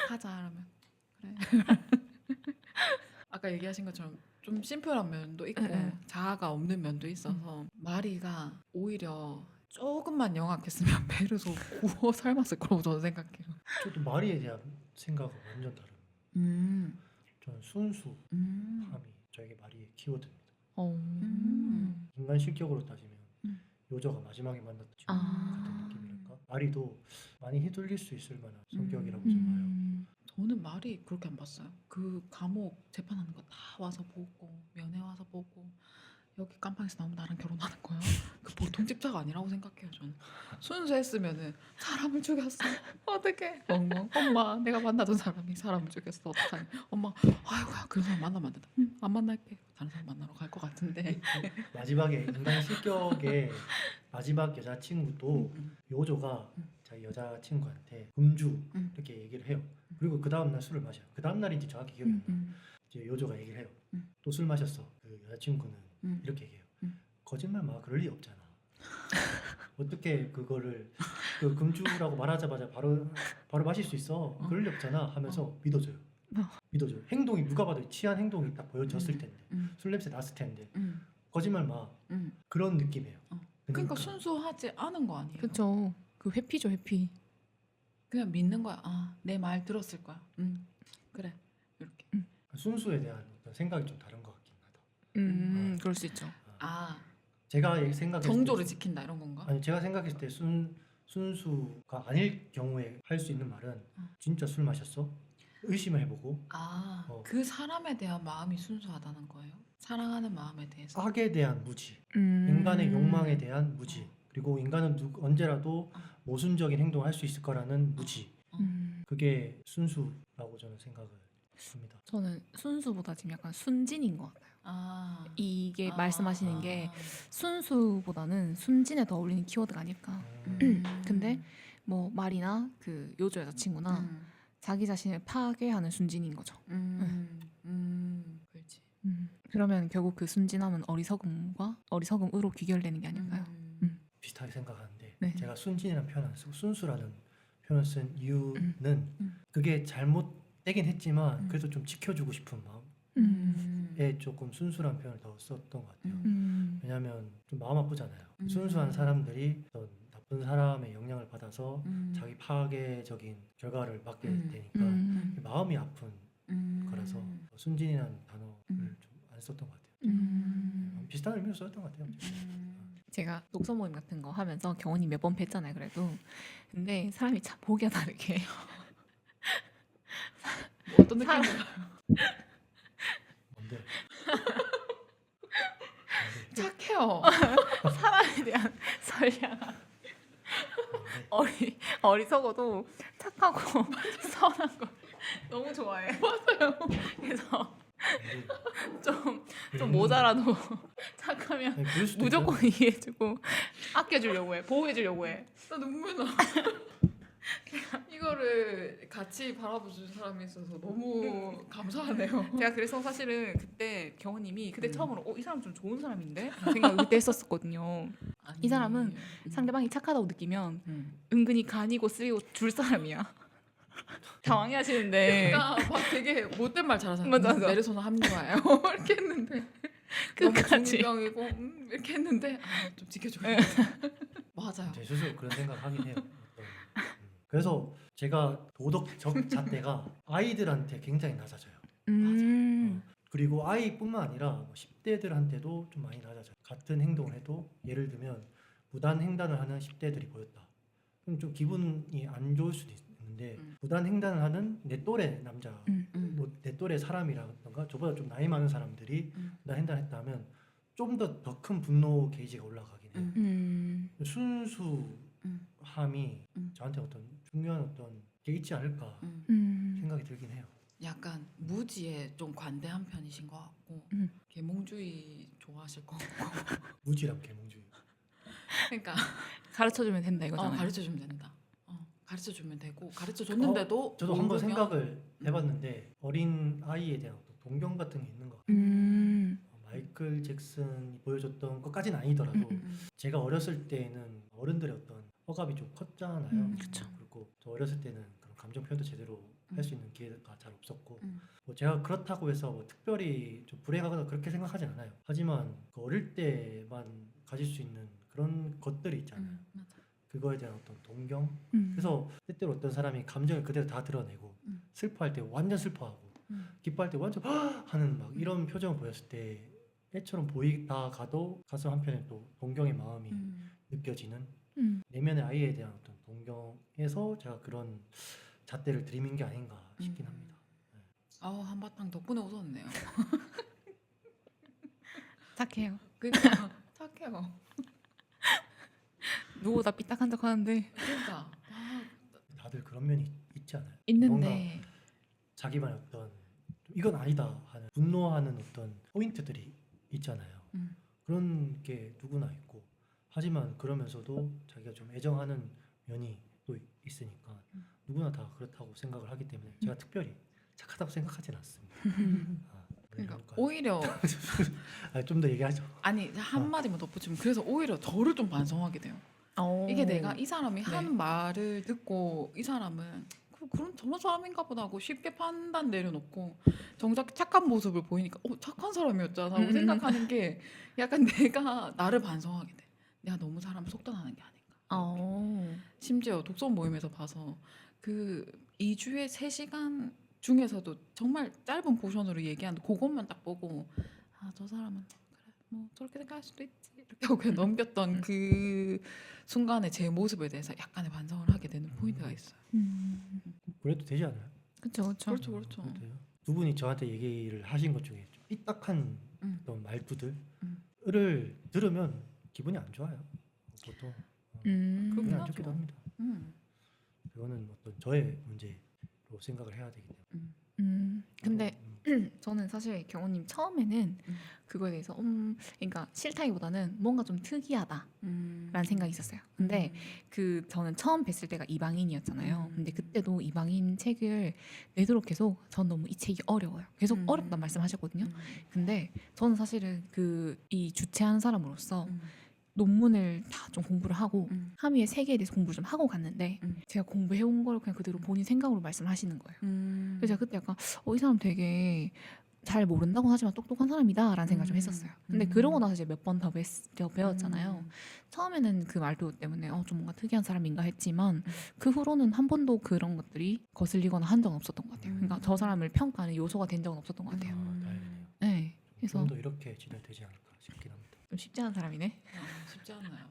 [SPEAKER 2] 가자 그러면 그래. 아까 얘기하신 것처럼 좀 심플한 면도 있고
[SPEAKER 3] 응.
[SPEAKER 2] 자아가 없는 면도 있어서 마리가 오히려 조금만 영악했으면 배를 구워 삶았을 거라고 저는 생각해요.
[SPEAKER 1] 저도 마리에 대한 생각은 완전 다른.
[SPEAKER 2] 음,
[SPEAKER 1] 저는 순수함이
[SPEAKER 2] 음,
[SPEAKER 1] 저에게 마리의 키워드입니다. 인간 실격으로 따지면
[SPEAKER 2] 음.
[SPEAKER 1] 요저가 마지막에 만났던 친구
[SPEAKER 3] 아.
[SPEAKER 1] 같은 느낌이랄까. 마리도 많이 휘둘릴 수 있을 만한 성격이라고 좀 봐요.
[SPEAKER 2] 저는 말이 그렇게 안 봤어요. 그 감옥 재판하는 거 다 와서 보고 면회 와서 보고 여기 깜빵에서 나오면 나랑 결혼하는 거야. 그 보통 집사가 아니라고 생각해요. 저는 순수했으면은 사람을 죽였어. 어떡해? 엄마 내가 만나던 사람이 사람을 죽였어. 어떡하니? 엄마 아이고야 그 사람 만나면 안 된다. 안 만날게. 다른 사람 만나러 갈 것 같은데.
[SPEAKER 1] 마지막에 인간 실격의 마지막 여자친구도 요조가
[SPEAKER 2] 음.
[SPEAKER 1] 자기 여자친구한테 금주
[SPEAKER 2] 음.
[SPEAKER 1] 이렇게 얘기를 해요. 그리고 그 다음날 술을 마셔요. 그 다음날인지 정확히 기억이 안 나요. 이제 요조가 얘기를 해요. 또 술 마셨어. 그 여자친구는 이렇게 얘기해요. 거짓말 마. 그럴 리 없잖아. 어떻게 그거를 그 금주라고 말하자마자 바로 마실 수 있어. 그럴 리 없잖아 하면서 믿어줘요. 믿어줘요. 행동이 누가 봐도 취한 행동이 딱 보여졌을 텐데 술 냄새 났을 텐데 거짓말 마. 그런 느낌이에요.
[SPEAKER 2] 그러니까 순수하지 않은 거 아니에요?
[SPEAKER 3] 그쵸. 그 회피죠 회피.
[SPEAKER 2] 그냥 믿는 거야. 아, 내 말 들었을 거야. 그래. 이렇게.
[SPEAKER 1] 순수에 대한 어떤 생각이 좀 다른 것 같긴 하다.
[SPEAKER 3] 그럴 수 있죠.
[SPEAKER 2] 아,
[SPEAKER 1] 제가 생각했을
[SPEAKER 2] 정조를
[SPEAKER 1] 때
[SPEAKER 2] 지킨다 이런 건가?
[SPEAKER 1] 아니 제가 생각했을 때 순수가 아닐 경우에 할 수 있는 말은 진짜 술 마셨어? 의심을 해보고
[SPEAKER 2] 아,
[SPEAKER 1] 어.
[SPEAKER 2] 그 사람에 대한 마음이 순수하다는 거예요? 사랑하는 마음에 대해서?
[SPEAKER 1] 악에 대한 무지, 인간의 욕망에 대한 무지, 그리고 인간은 언제라도 모순적인 행동을 할 수 있을 거라는 무지. 그게 순수라고 저는 생각을 했습니다.
[SPEAKER 3] 저는 순수보다 지금 약간 순진인 것 같아요.
[SPEAKER 2] 아,
[SPEAKER 3] 이게
[SPEAKER 2] 아,
[SPEAKER 3] 말씀하시는 게 순수보다는 순진에 더 어울리는 키워드가 아닐까. 근데 뭐 말이나 그 요조 여자친구나 자기 자신을 파괴하는 순진인 거죠.
[SPEAKER 2] 그렇지.
[SPEAKER 3] 그러면 결국 그 순진함은 어리석음으로 귀결되는 게 아닐까요?
[SPEAKER 1] 비슷하게 생각하는데
[SPEAKER 3] 네.
[SPEAKER 1] 제가 순진이라는 표현 안 쓰고 순수라는 표현을 쓴 이유는 그게 잘못되긴 했지만 그래도 좀 지켜주고 싶은 마음에 조금 순수란 표현을 더 썼던 것 같아요. 왜냐하면 좀 마음 아프잖아요. 순수한 사람들이 어떤 나쁜 사람의 영향을 받아서 자기 파괴적인 결과를 맞게 되니까 마음이 아픈 거라서 순진이라는 단어를 좀 안 썼던 것 같아요. 비슷한 의미로 썼던 것 같아요.
[SPEAKER 3] 제가 독서 모임 같은 거 하면서 경원이 몇 번 뵀잖아요. 그래도 근데 사람이 참 보기가 다르게
[SPEAKER 2] 어떤 느낌인가?
[SPEAKER 1] 뭔데?
[SPEAKER 2] 착해요.
[SPEAKER 3] 사람에 대한 선량 어리석어도 착하고 선한 걸 너무 좋아해. 맞아요. 그래서 좀 모자라도 착하면 무조건 이해해주고 아껴주려고 해, 보호해주려고 해.
[SPEAKER 2] 나 눈물 나. 이거를 같이 바라보는 사람이 있어서 너무 감사하네요.
[SPEAKER 3] 제가 그래서 사실은 그때 경호님이 그때 처음으로 이 사람 좀 좋은 사람인데 생각을 그때 했었거든요. 이 사람은 상대방이 착하다고 느끼면 은근히 간이고 쓰이고 줄 사람이야. 당황해하시는데
[SPEAKER 2] 그러니까 막 되게 못된 말 잘하잖아요.
[SPEAKER 3] 맞아.
[SPEAKER 2] 내려서는 합리화예요. 이렇게 했는데
[SPEAKER 3] 끝까지.
[SPEAKER 2] 너무 중이병이고 이렇게 했는데 좀 지켜줘야 맞아요.
[SPEAKER 1] 제 스스로 그런 생각하긴 해요. 그래서 제가 도덕적 잣대가 아이들한테 굉장히 낮아져요. 그리고 아이뿐만 아니라 뭐 10대들한테도 좀 많이 낮아져요. 같은 행동을 해도 예를 들면 무단 횡단을 하는 10대들이 보였다. 그럼 좀 기분이 안 좋을 수도 있는데 무단 횡단을 하는 내 또래 남자, 뭐 내 또래 사람이라던가 저보다 좀 나이 많은 사람들이 무단 횡단했다 하면 좀 더 큰 분노 게이지가 올라가긴 해요. 순수함이 저한테 어떤 중요한 어떤 게 있지 않을까 생각이 들긴 해요.
[SPEAKER 2] 약간 무지에 좀 관대한 편이신 것 같고 계몽주의 좋아하실 것 같고
[SPEAKER 1] 무지랑 계몽주의.
[SPEAKER 2] 그러니까
[SPEAKER 3] 가르쳐주면 된다 이거잖아요.
[SPEAKER 2] 가르쳐주면 된다. 가르쳐주면 되고 가르쳐줬는데도
[SPEAKER 1] 저도 한번
[SPEAKER 2] 모르면-
[SPEAKER 1] 생각을 해봤는데 어린 아이에 대한 어떤 동경 같은 게 있는 것 같아요. 마이클 잭슨이 보여줬던 것까지는 아니더라도 제가 어렸을 때는 어른들의 어떤 억압이 좀 컸잖아요.
[SPEAKER 3] 그쵸.
[SPEAKER 1] 그리고 저 어렸을 때는 그런 감정 표현도 제대로 할 수 있는 기회가 잘 없었고
[SPEAKER 2] 음.
[SPEAKER 1] 뭐 제가 그렇다고 해서 뭐 특별히 좀 불행하거나 그렇게 생각하진 않아요. 하지만 그 어릴 때만 가질 수 있는 그런 것들이 있잖아요.
[SPEAKER 2] 맞아.
[SPEAKER 1] 그거에 대한 어떤 동경.
[SPEAKER 3] 음.
[SPEAKER 1] 그래서 때때로 어떤 사람이 감정을 그대로 다 드러내고 슬퍼할 때 완전 슬퍼하고 기뻐할 때 완전 하는 막 이런 표정을 보였을 때 때처럼 보이다가도 가슴 한편에 또 동경의 마음이 느껴지는 내면의 아이에 대한 어떤 동경에서 제가 그런 잣대를 들이민 게 아닌가 싶긴 합니다.
[SPEAKER 2] 한바탕 덕분에 웃었네요.
[SPEAKER 3] 착해요.
[SPEAKER 2] 그러니까 착해요.
[SPEAKER 3] 누구보다 삐딱한 척 하는데
[SPEAKER 2] 그러니까
[SPEAKER 1] 다들 그런 면이 있지 않아요? 뭔가
[SPEAKER 3] 있는데
[SPEAKER 1] 자기만의 어떤 이건 아니다 하는 분노하는 어떤 포인트들이 있잖아요. 그런 게 누구나 있고 하지만 그러면서도 자기가 좀 애정하는 면이 또 있으니까 누구나 다 그렇다고 생각을 하기 때문에 제가 특별히 착하다고 생각하진 않습니다.
[SPEAKER 2] 그러니까
[SPEAKER 1] 그럴까요?
[SPEAKER 2] 오히려
[SPEAKER 1] 좀 더 얘기하죠.
[SPEAKER 2] 아니 한마디만 덧붙이면 그래서 오히려 저를 좀 반성하게 돼요. 이게 내가 이 사람이 한 말을 듣고 이 사람은 그런 저런 사람인가 보다 하고 쉽게 판단 내려놓고 정작 착한 모습을 보이니까 착한 사람이었잖아 하고 생각하는 게 약간 내가 나를 반성하게 돼. 내가 너무 사람 속단하는 게 아닌가. 심지어 독서 모임에서 봐서 그 2주에 3시간 중에서도 정말 짧은 포션으로 얘기하는데 그것만 딱 보고 저 사람은 그래 뭐 저렇게 생각할 수도 있지 이렇게 하고 그냥 넘겼던 그 순간에 제 모습에 대해서 약간의 반성을 하게 되는 포인트가 있어요.
[SPEAKER 1] 그래도 되지 않아요?
[SPEAKER 3] 그렇죠.
[SPEAKER 2] 그렇죠, 그렇죠.
[SPEAKER 1] 그래도 돼요? 두 분이 저한테 얘기를 하신 것 중에 좀 삐딱한 어떤 말투들을 들으면 기분이 안 좋아요. 보통
[SPEAKER 2] 그렇긴
[SPEAKER 1] 기분이 안
[SPEAKER 2] 하죠.
[SPEAKER 1] 좋기도 합니다.
[SPEAKER 2] 음.
[SPEAKER 1] 그거는 어떤 저의 문제로 생각을 해야 되기 때문에.
[SPEAKER 3] 근데 저는 사실 경호님 처음에는 그거에 대해서 그러니까 싫다기보다는 뭔가 좀 특이하다라는 생각이 있었어요. 근데 그 저는 처음 뵀을 때가 이방인이었잖아요. 근데 그때도 이방인 책을 내도록 계속 전 너무 이 책이 어려워요. 계속 어렵단 말씀하셨거든요. 근데 저는 사실은 그 이 주최하는 사람으로서 논문을 다 좀 공부를 하고 하미의 세계에 대해서 공부를 좀 하고 갔는데 제가 공부해온 걸 그냥 그대로 본인 생각으로 말씀하시는 거예요. 그래서 제가 그때 약간 이 사람 되게 잘 모른다고 하지만 똑똑한 사람이다라는 생각을 좀 했었어요. 근데 그러고 나서 이제 몇 번 더 배웠잖아요. 처음에는 그 말도 때문에 좀 뭔가 특이한 사람인가 했지만 그 후로는 한 번도 그런 것들이 거슬리거나 한 적은 없었던 것 같아요. 그러니까 저 사람을 평가하는 요소가 된 적은 없었던 것 같아요.
[SPEAKER 1] 다행이네요.
[SPEAKER 3] 네. 그래서
[SPEAKER 1] 좀 더 이렇게 진행되지 않을까 싶긴 합니다.
[SPEAKER 3] 좀 쉽지 않은 사람이네.
[SPEAKER 2] 쉽지 않아요.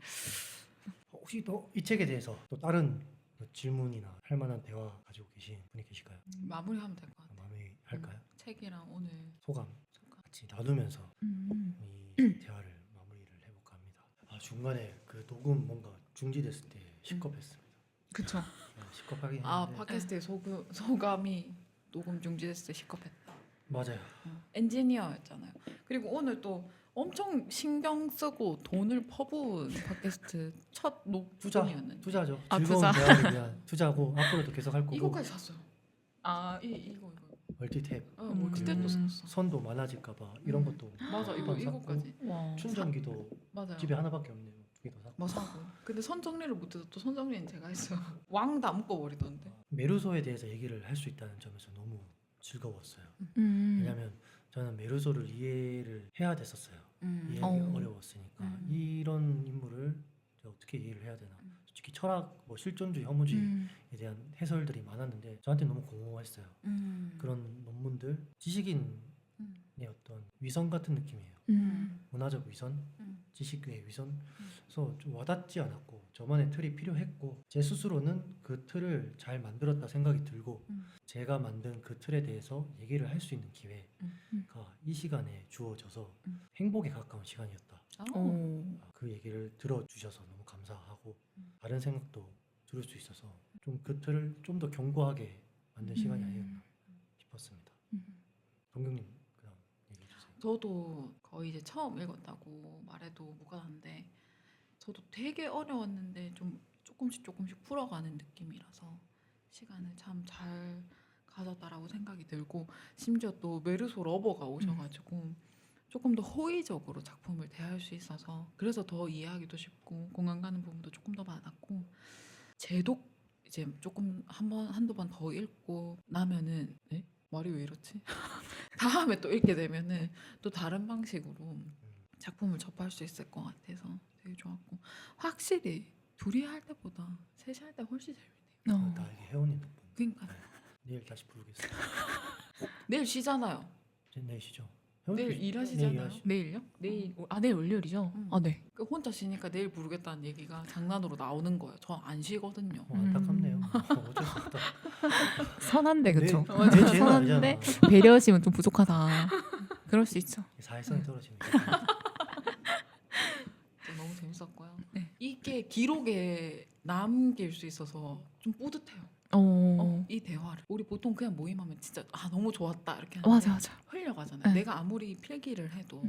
[SPEAKER 1] 혹시 또 이 책에 대해서 또 다른 뭐 질문이나 할 만한 대화 가지고 계신 분이 계실까요?
[SPEAKER 2] 마무리하면 될 것 같아요.
[SPEAKER 1] 마무리할까요?
[SPEAKER 2] 책이랑 오늘
[SPEAKER 1] 소감 같이 나누면서 이 대화를 마무리를 해볼까 합니다. 중간에 그 녹음 뭔가 중지됐을 때 시겁했습니다.
[SPEAKER 2] 그쵸.
[SPEAKER 1] 시겁하긴 했는데
[SPEAKER 2] 팟캐스트의 소감이 녹음 중지됐을 때 시겁했다.
[SPEAKER 1] 맞아요.
[SPEAKER 2] 엔지니어였잖아요. 그리고 오늘 또 엄청 신경 쓰고 돈을 퍼부은 팟캐스트 첫 녹음이었는데
[SPEAKER 1] 투자죠.
[SPEAKER 3] 아,
[SPEAKER 1] 즐거운
[SPEAKER 3] 투자.
[SPEAKER 1] 대화를 위한 투자고 앞으로도 계속 할 거고
[SPEAKER 2] 이거까지 샀어요. 이거
[SPEAKER 1] 멀티탭
[SPEAKER 2] 멀티탭도
[SPEAKER 1] 그리고
[SPEAKER 2] 샀어.
[SPEAKER 1] 선도 많아질까봐 이런 것도
[SPEAKER 2] 맞아
[SPEAKER 1] 한번
[SPEAKER 2] 이거까지.
[SPEAKER 3] 와.
[SPEAKER 1] 충전기도
[SPEAKER 2] 맞아요.
[SPEAKER 1] 집에 하나밖에 없네요. 2개 더 샀고
[SPEAKER 2] 뭐 사고. 근데 선 정리를 못해서 또 선 정리는 제가 했어요. 왕 다 묶어버리던데.
[SPEAKER 1] 메루소에 대해서 얘기를 할 수 있다는 점에서 너무 즐거웠어요.
[SPEAKER 3] 음.
[SPEAKER 1] 왜냐하면 저는 메루소를 이해를 해야 됐었어요. 이해하기 어려웠으니까 이런 인물을 제가 어떻게 이해를 해야 되나. 솔직히 철학, 뭐 실존주의, 혐오주의에 대한 해설들이 많았는데 저한테 너무 공허했어요. 그런 논문들, 지식인의 어떤 위선 같은 느낌이에요. 문화적 위선, 지식의 위선. 그래서 좀 와닿지 않았고 저만의 틀이 필요했고 제 스스로는 그 틀을 잘 만들었다 생각이 들고 제가 만든 그 틀에 대해서 얘기를 할 수 있는 기회가 이 시간에 주어져서 행복에 가까운 시간이었다. 그 얘기를 들어주셔서 너무 감사하고 다른 생각도 들을 수 있어서 좀 그 틀을 좀 더 견고하게 만든 시간이 아니었나 싶었습니다. 동경님 그다음 얘기해 주세요.
[SPEAKER 2] 저도 거의 이제 처음 읽었다고 말해도 무관한데 저도 되게 어려웠는데 좀 조금씩 풀어가는 느낌이라서 시간을 참 잘 가졌다라고 생각이 들고 심지어 또 메르소 러버가 오셔가지고 조금 더 호의적으로 작품을 대할 수 있어서 그래서 더 이해하기도 쉽고 공감 가는 부분도 조금 더 많았고 이제 조금 한두 번 더 읽고 나면은 말이 왜 이렇지? 다음에 또 읽게 되면은 또 다른 방식으로 작품을 접할 수 있을 것 같아서 되게 좋았고 확실히 둘이 할 때보다 셋이 할 때 훨씬 재밌네요.
[SPEAKER 1] 다 이게 혜원님 덕분.
[SPEAKER 2] 그러니까
[SPEAKER 1] 내일 다시 부르겠습니다.
[SPEAKER 2] 내일 쉬잖아요.
[SPEAKER 1] 이제 내일 쉬죠.
[SPEAKER 2] 내일
[SPEAKER 1] 혜원님
[SPEAKER 2] 일하시잖아요.
[SPEAKER 1] 내일 일하시-
[SPEAKER 3] 내일요? 내일 월요일이죠? 아 네.
[SPEAKER 2] 그 혼자 쉬니까 내일 부르겠다는 얘기가 장난으로 나오는 거예요. 저 안 쉬거든요.
[SPEAKER 1] 안타깝네요. 어쩔 수 없다.
[SPEAKER 3] 선한데 그쵸?
[SPEAKER 1] 내 죄는
[SPEAKER 3] 선한데
[SPEAKER 1] 아니잖아.
[SPEAKER 3] 배려심은 좀 부족하다. 그럴 수 있죠.
[SPEAKER 1] 사회성이 떨어지는 거.
[SPEAKER 2] 너무 재밌었고요.
[SPEAKER 3] 네.
[SPEAKER 2] 이게 기록에 남길 수 있어서 좀 뿌듯해요. 이 대화를 우리 보통 그냥 모임하면 진짜 너무 좋았다 이렇게 하는데
[SPEAKER 3] 맞아.
[SPEAKER 2] 흘려가잖아요.
[SPEAKER 3] 네.
[SPEAKER 2] 내가 아무리 필기를 해도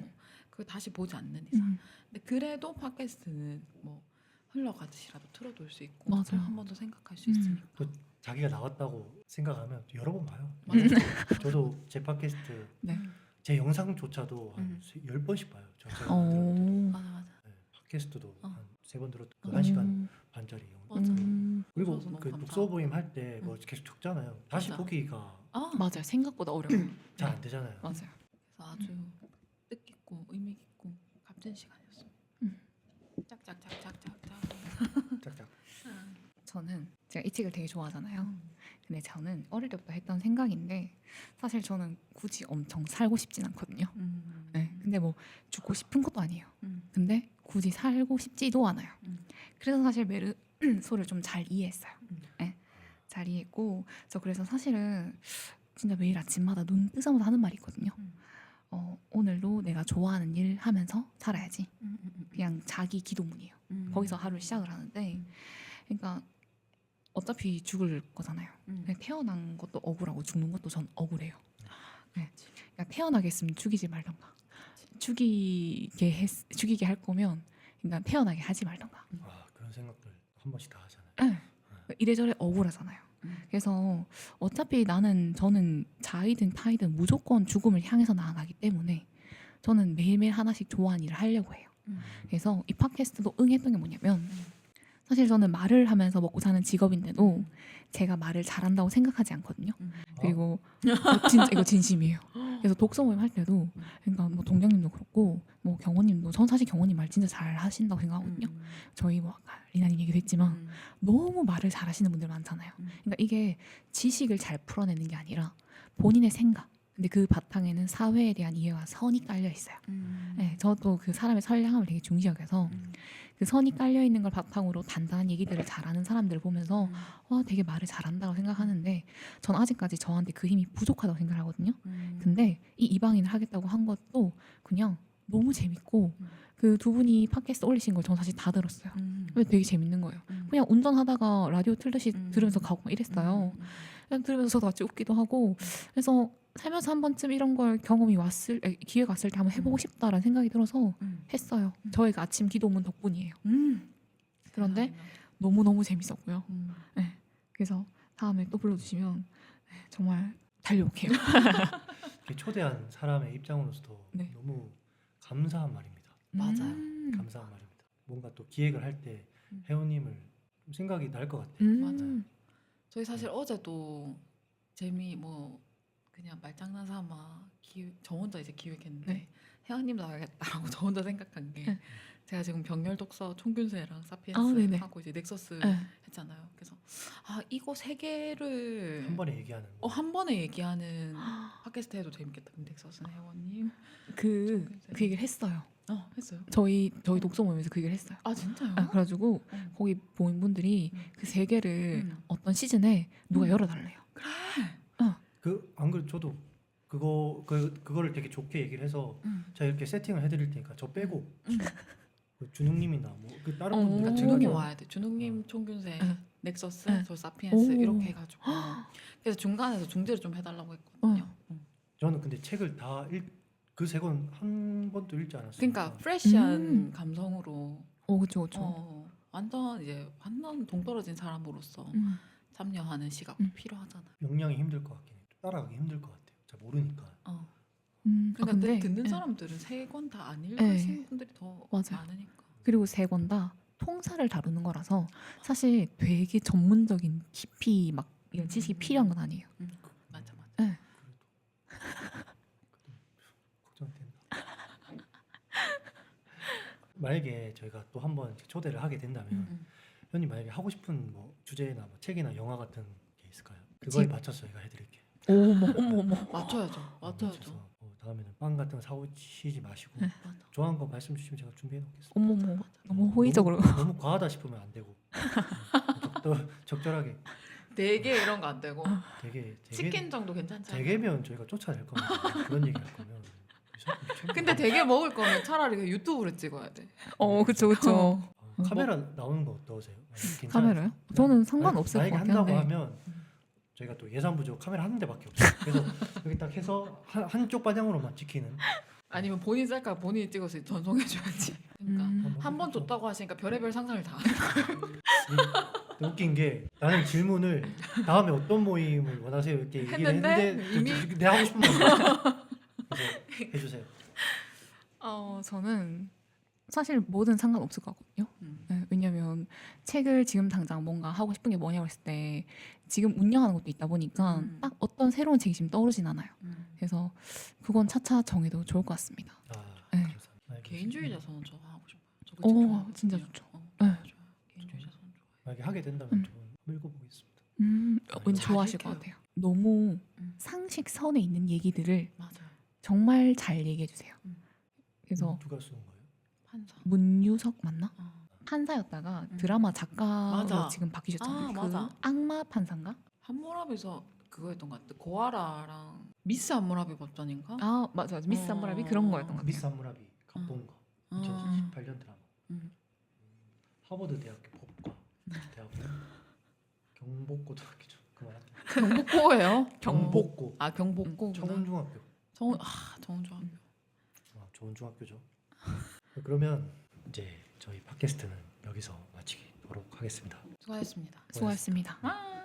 [SPEAKER 2] 그거 다시 보지 않는 이상. 근데 그래도 팟캐스트는 뭐 흘러가듯이라도 틀어둘 수 있고
[SPEAKER 3] 맞아요.
[SPEAKER 2] 한 번 더 생각할 수 있으니까.
[SPEAKER 1] 자기가 나왔다고 생각하면 여러 번 봐요.
[SPEAKER 2] 맞아요.
[SPEAKER 1] 저도 제 팟캐스트
[SPEAKER 3] 네.
[SPEAKER 1] 제 영상조차도 한 10번씩 봐요. 팟캐스트도
[SPEAKER 2] 맞아.
[SPEAKER 1] 한 3번 들었던 그 1시간 반짜리 영상.
[SPEAKER 2] 맞아.
[SPEAKER 1] 그리고
[SPEAKER 2] 그래서 너무
[SPEAKER 1] 그
[SPEAKER 2] 감사하고.
[SPEAKER 1] 독서 모임 할 때 뭐 계속 적잖아요. 다시
[SPEAKER 2] 맞아.
[SPEAKER 1] 보기가
[SPEAKER 3] 맞아요. 생각보다 어려워요.
[SPEAKER 1] 잘 안 되잖아요.
[SPEAKER 3] 맞아요.
[SPEAKER 2] 그래서 아주 뜻깊고 의미 깊고 값진 시간이었어요. 짝짝짝짝짝짝.
[SPEAKER 1] 짝짝.
[SPEAKER 3] 저는 제가 이 책을 되게 좋아하잖아요. 근데 저는 어릴 때부터 했던 생각인데 사실 저는 굳이 엄청 살고 싶진 않거든요. 네. 근데 뭐 죽고 싶은 것도 아니에요. 근데 굳이 살고 싶지도 않아요. 그래서 사실 메르소를 좀 잘 이해했어요. 네. 잘 이해했고 저 그래서 사실은 진짜 매일 아침마다 눈 뜨자마자 하는 말이 있거든요. 오늘도 내가 좋아하는 일 하면서 살아야지. 그냥 자기 기도문이에요. 거기서 하루를 시작을 하는데 그러니까 어차피 죽을 거잖아요. 그냥 태어난 것도 억울하고 죽는 것도 전 억울해요. 네. 그러니까 태어나게 했으면 죽이지 말던가. 죽이게 할 거면 그러니까 태어나게 하지 말던가.
[SPEAKER 1] 그런 생각들 한 번씩 다 하잖아요.
[SPEAKER 3] 네. 이래저래 억울하잖아요. 그래서 어차피 저는 자이든 타이든 무조건 죽음을 향해서 나아가기 때문에 저는 매일매일 하나씩 좋아하는 일을 하려고 해요. 그래서 이 팟캐스트도 응했던 게 뭐냐면 사실 저는 말을 하면서 먹고 사는 직업인데도 제가 말을 잘한다고 생각하지 않거든요. 그리고 진짜 이거 진심이에요. 그래서 독서 모임 할 때도 그러니까 뭐 동경님도 그렇고 뭐 경호님도 전 사실 경호님 말 진짜 잘 하신다고 생각하거든요. 저희 뭐 아까 리나님 얘기도 했지만 너무 말을 잘하시는 분들 많잖아요. 그러니까 이게 지식을 잘 풀어내는 게 아니라 본인의 생각. 근데 그 바탕에는 사회에 대한 이해와 선이 깔려 있어요. 네, 저도 그 사람의 선량함을 되게 중시 여겨서 그 선이 깔려 있는 걸 바탕으로 단단한 얘기들을 잘하는 사람들을 보면서 와 되게 말을 잘한다고 생각하는데 전 아직까지 저한테 그 힘이 부족하다고 생각하거든요. 근데 이 이방인을 하겠다고 한 것도 그냥 너무 재밌고 그 두 분이 팟캐스트 올리신 걸 전 사실 다 들었어요. 되게 재밌는 거예요. 그냥 운전하다가 라디오 틀듯이 들으면서 가고 막 이랬어요. 그냥 들으면서 저도 같이 웃기도 하고 그래서 살면서 한 번쯤 이런 걸 기회가 왔을 때 한번 해보고 싶다라는 생각이 들어서 했어요. 저희가 아침 기도문 덕분이에요. 그런데 너무너무 재밌었고요. 네. 그래서 다음에 또 불러주시면 정말 달려올게요.
[SPEAKER 1] 이렇게 초대한 사람의 입장으로서도
[SPEAKER 3] 네.
[SPEAKER 1] 너무 감사한 말입니다.
[SPEAKER 2] 맞아요.
[SPEAKER 1] 감사한 말입니다. 뭔가 또 기획을 할 때 혜원님을 좀 생각이 날 것 같아요.
[SPEAKER 2] 맞아요. 저희 사실 어제도 그냥 말장난 삼아 저 혼자 이제 기획했는데
[SPEAKER 3] 네.
[SPEAKER 2] 혜원님 나가겠다라고 저 혼자 생각한 게 제가 지금 병렬 독서 총균세랑 사피엔스
[SPEAKER 3] 네네.
[SPEAKER 2] 하고 이제 넥서스
[SPEAKER 3] 네.
[SPEAKER 2] 했잖아요. 그래서 이거 세 개를
[SPEAKER 1] 한 번에 얘기하는
[SPEAKER 2] 한 번에 얘기하는 팟캐스트 해도 재밌겠다. 넥서스는 혜원님
[SPEAKER 3] 그
[SPEAKER 2] 총균세.
[SPEAKER 3] 얘기를 했어요.
[SPEAKER 2] 했어요.
[SPEAKER 3] 저희 독서 모임에서 그 얘기를 했어요.
[SPEAKER 2] 진짜요?
[SPEAKER 3] 그래가지고 거기 모인 분들이 그 세 개를 어떤 시즌에 누가 열어달래요.
[SPEAKER 1] 안 그래도 저도 그거를 되게 좋게 얘기를 해서 제가 이렇게 세팅을 해드릴 테니까 저 빼고 그 준웅님이나 뭐 그 다른 분들
[SPEAKER 2] 그러니까
[SPEAKER 3] 오.
[SPEAKER 2] 준웅님 와야 돼. 준웅님 총균세, 넥서스, 저 사피엔스
[SPEAKER 3] 오.
[SPEAKER 2] 이렇게 해가지고 그래서 중간에서 중재를 좀 해달라고 했거든요.
[SPEAKER 1] 저는 근데 책을 다 그 세 권 한 번도 읽지 않았어요.
[SPEAKER 2] 그러니까 프레시한 감성으로
[SPEAKER 3] 그쵸.
[SPEAKER 2] 완전 동떨어진 사람으로서 참여하는 시각 필요하잖아.
[SPEAKER 1] 역량이 힘들 것 같긴 해요. 따라가기 힘들 것 같아요. 잘 모르니까.
[SPEAKER 2] 그러니까
[SPEAKER 3] 근데
[SPEAKER 2] 듣는
[SPEAKER 3] 네.
[SPEAKER 2] 사람들은 세 권 다 안 읽으신
[SPEAKER 3] 네.
[SPEAKER 2] 분들이 더
[SPEAKER 3] 맞아요.
[SPEAKER 2] 많으니까.
[SPEAKER 3] 그리고 세 권 다 통사를 다루는 거라서 사실 되게 전문적인 깊이 막 이런 지식이 필요한 건 아니에요.
[SPEAKER 2] 맞아.
[SPEAKER 3] 네.
[SPEAKER 1] 걱정이 된다. 만약에 저희가 또 한번 초대를 하게 된다면 현님 만약에 하고 싶은 뭐 주제나 뭐 책이나 영화 같은 게 있을까요? 그거에 맞춰서 저희가 해드릴게요.
[SPEAKER 3] 어머.
[SPEAKER 2] 맞춰야죠.
[SPEAKER 1] 맞춰서 다음에는 빵 같은 거 사오시지 마시고
[SPEAKER 3] 네.
[SPEAKER 2] 맞아.
[SPEAKER 1] 좋아하는 거 말씀 주시면 제가 준비해 놓겠습니다.
[SPEAKER 3] 어머. 너무 호의적으로.
[SPEAKER 1] 너무 과하다 싶으면 안 되고 적절하게
[SPEAKER 2] 되게 이런 거 안 되고
[SPEAKER 1] 되게
[SPEAKER 2] 치킨 정도 괜찮잖아요.
[SPEAKER 1] 되게면 저희가 쫓아낼 겁니다. 그런 얘기 할 거면 이 사람 미쳤나?
[SPEAKER 2] 근데 되게 먹을 거면 차라리 그냥 유튜브로 찍어야 돼.
[SPEAKER 3] 그쵸.
[SPEAKER 1] 카메라 나오는 거 어떠세요? 괜찮으세요?
[SPEAKER 3] 카메라요? 저는 상관없을 것
[SPEAKER 1] 만약에
[SPEAKER 3] 같긴
[SPEAKER 1] 한다고
[SPEAKER 3] 한데.
[SPEAKER 1] 하면 저희가 또 예산 부족 카메라 한 대밖에 없어요. 그래서 여기 딱 해서 한쪽 방향으로만 찍히는.
[SPEAKER 2] 아니면 본인 셀카 본인이 찍어서 전송해줘야지. 그러니까 한 번
[SPEAKER 1] 그렇죠.
[SPEAKER 2] 줬다고 하시니까 별의별 상상을 다.
[SPEAKER 1] 웃긴 게 나는 질문을 다음에 어떤 모임을 원하세요 이렇게 얘기를
[SPEAKER 2] 했는데
[SPEAKER 1] 했는데
[SPEAKER 2] 이미-
[SPEAKER 1] 내가 하고 싶은 말 그래서 해주세요.
[SPEAKER 3] 저는 사실 뭐든 상관없을 것 같거든요. 네, 왜냐면 책을 지금 당장 뭔가 하고 싶은 게 뭐냐고 했을 때 지금 운영하는 것도 있다 보니까 딱 어떤 새로운 책이 지금 떠오르진 않아요. 그래서 그건 차차 정해도 좋을 것 같습니다. 네.
[SPEAKER 1] 만약에
[SPEAKER 2] 개인주의자 선언 저 하고 싶어요. 저 그책 좋아하거든요.
[SPEAKER 3] 진짜 좋죠.
[SPEAKER 2] 네.
[SPEAKER 3] 네.
[SPEAKER 2] 좋아요. 개인주의자 선언 좋아요.
[SPEAKER 1] 만약에 하게 된다면 좀 한번 읽어보겠습니다.
[SPEAKER 3] 왠지
[SPEAKER 2] 잘
[SPEAKER 3] 좋아하실 것
[SPEAKER 2] 읽혀요.
[SPEAKER 3] 같아요. 너무
[SPEAKER 2] 음.
[SPEAKER 3] 상식선에 있는 얘기들을
[SPEAKER 2] 맞아요.
[SPEAKER 3] 정말 잘 얘기해 주세요.
[SPEAKER 2] 음.
[SPEAKER 3] 그래서
[SPEAKER 1] 누가 쓰는 거예요?
[SPEAKER 2] 판사.
[SPEAKER 3] 문유석 맞나?
[SPEAKER 2] 어.
[SPEAKER 3] 판사였다가
[SPEAKER 2] 음.
[SPEAKER 3] 드라마 작가로
[SPEAKER 2] 맞아.
[SPEAKER 3] 지금 바뀌셨잖아요.
[SPEAKER 2] 아,
[SPEAKER 3] 그
[SPEAKER 2] 맞아.
[SPEAKER 3] 악마 판사인가?
[SPEAKER 2] 한무라비에서 그거였던 것 같아. 고아라랑 미스 한무라비 법전인가?
[SPEAKER 3] 아 맞아 미스 한무라비 그런 거였던 것 같아요.
[SPEAKER 1] 미스 한무라비 갑본가 2018년 드라마.
[SPEAKER 2] 음.
[SPEAKER 1] 하버드 대학교 법과 대학원 경복고등학교죠. 그만할게요.
[SPEAKER 2] 경복고예요.
[SPEAKER 1] 경복고.
[SPEAKER 2] 아 경복고구나.
[SPEAKER 1] 청운중학교.
[SPEAKER 2] 정중학교.
[SPEAKER 1] 좋은 중학교죠. 그러면 이제 저희 팟캐스트는 여기서 마치도록 하겠습니다.
[SPEAKER 2] 수고하셨습니다.
[SPEAKER 3] 수고하셨습니다.
[SPEAKER 2] 아.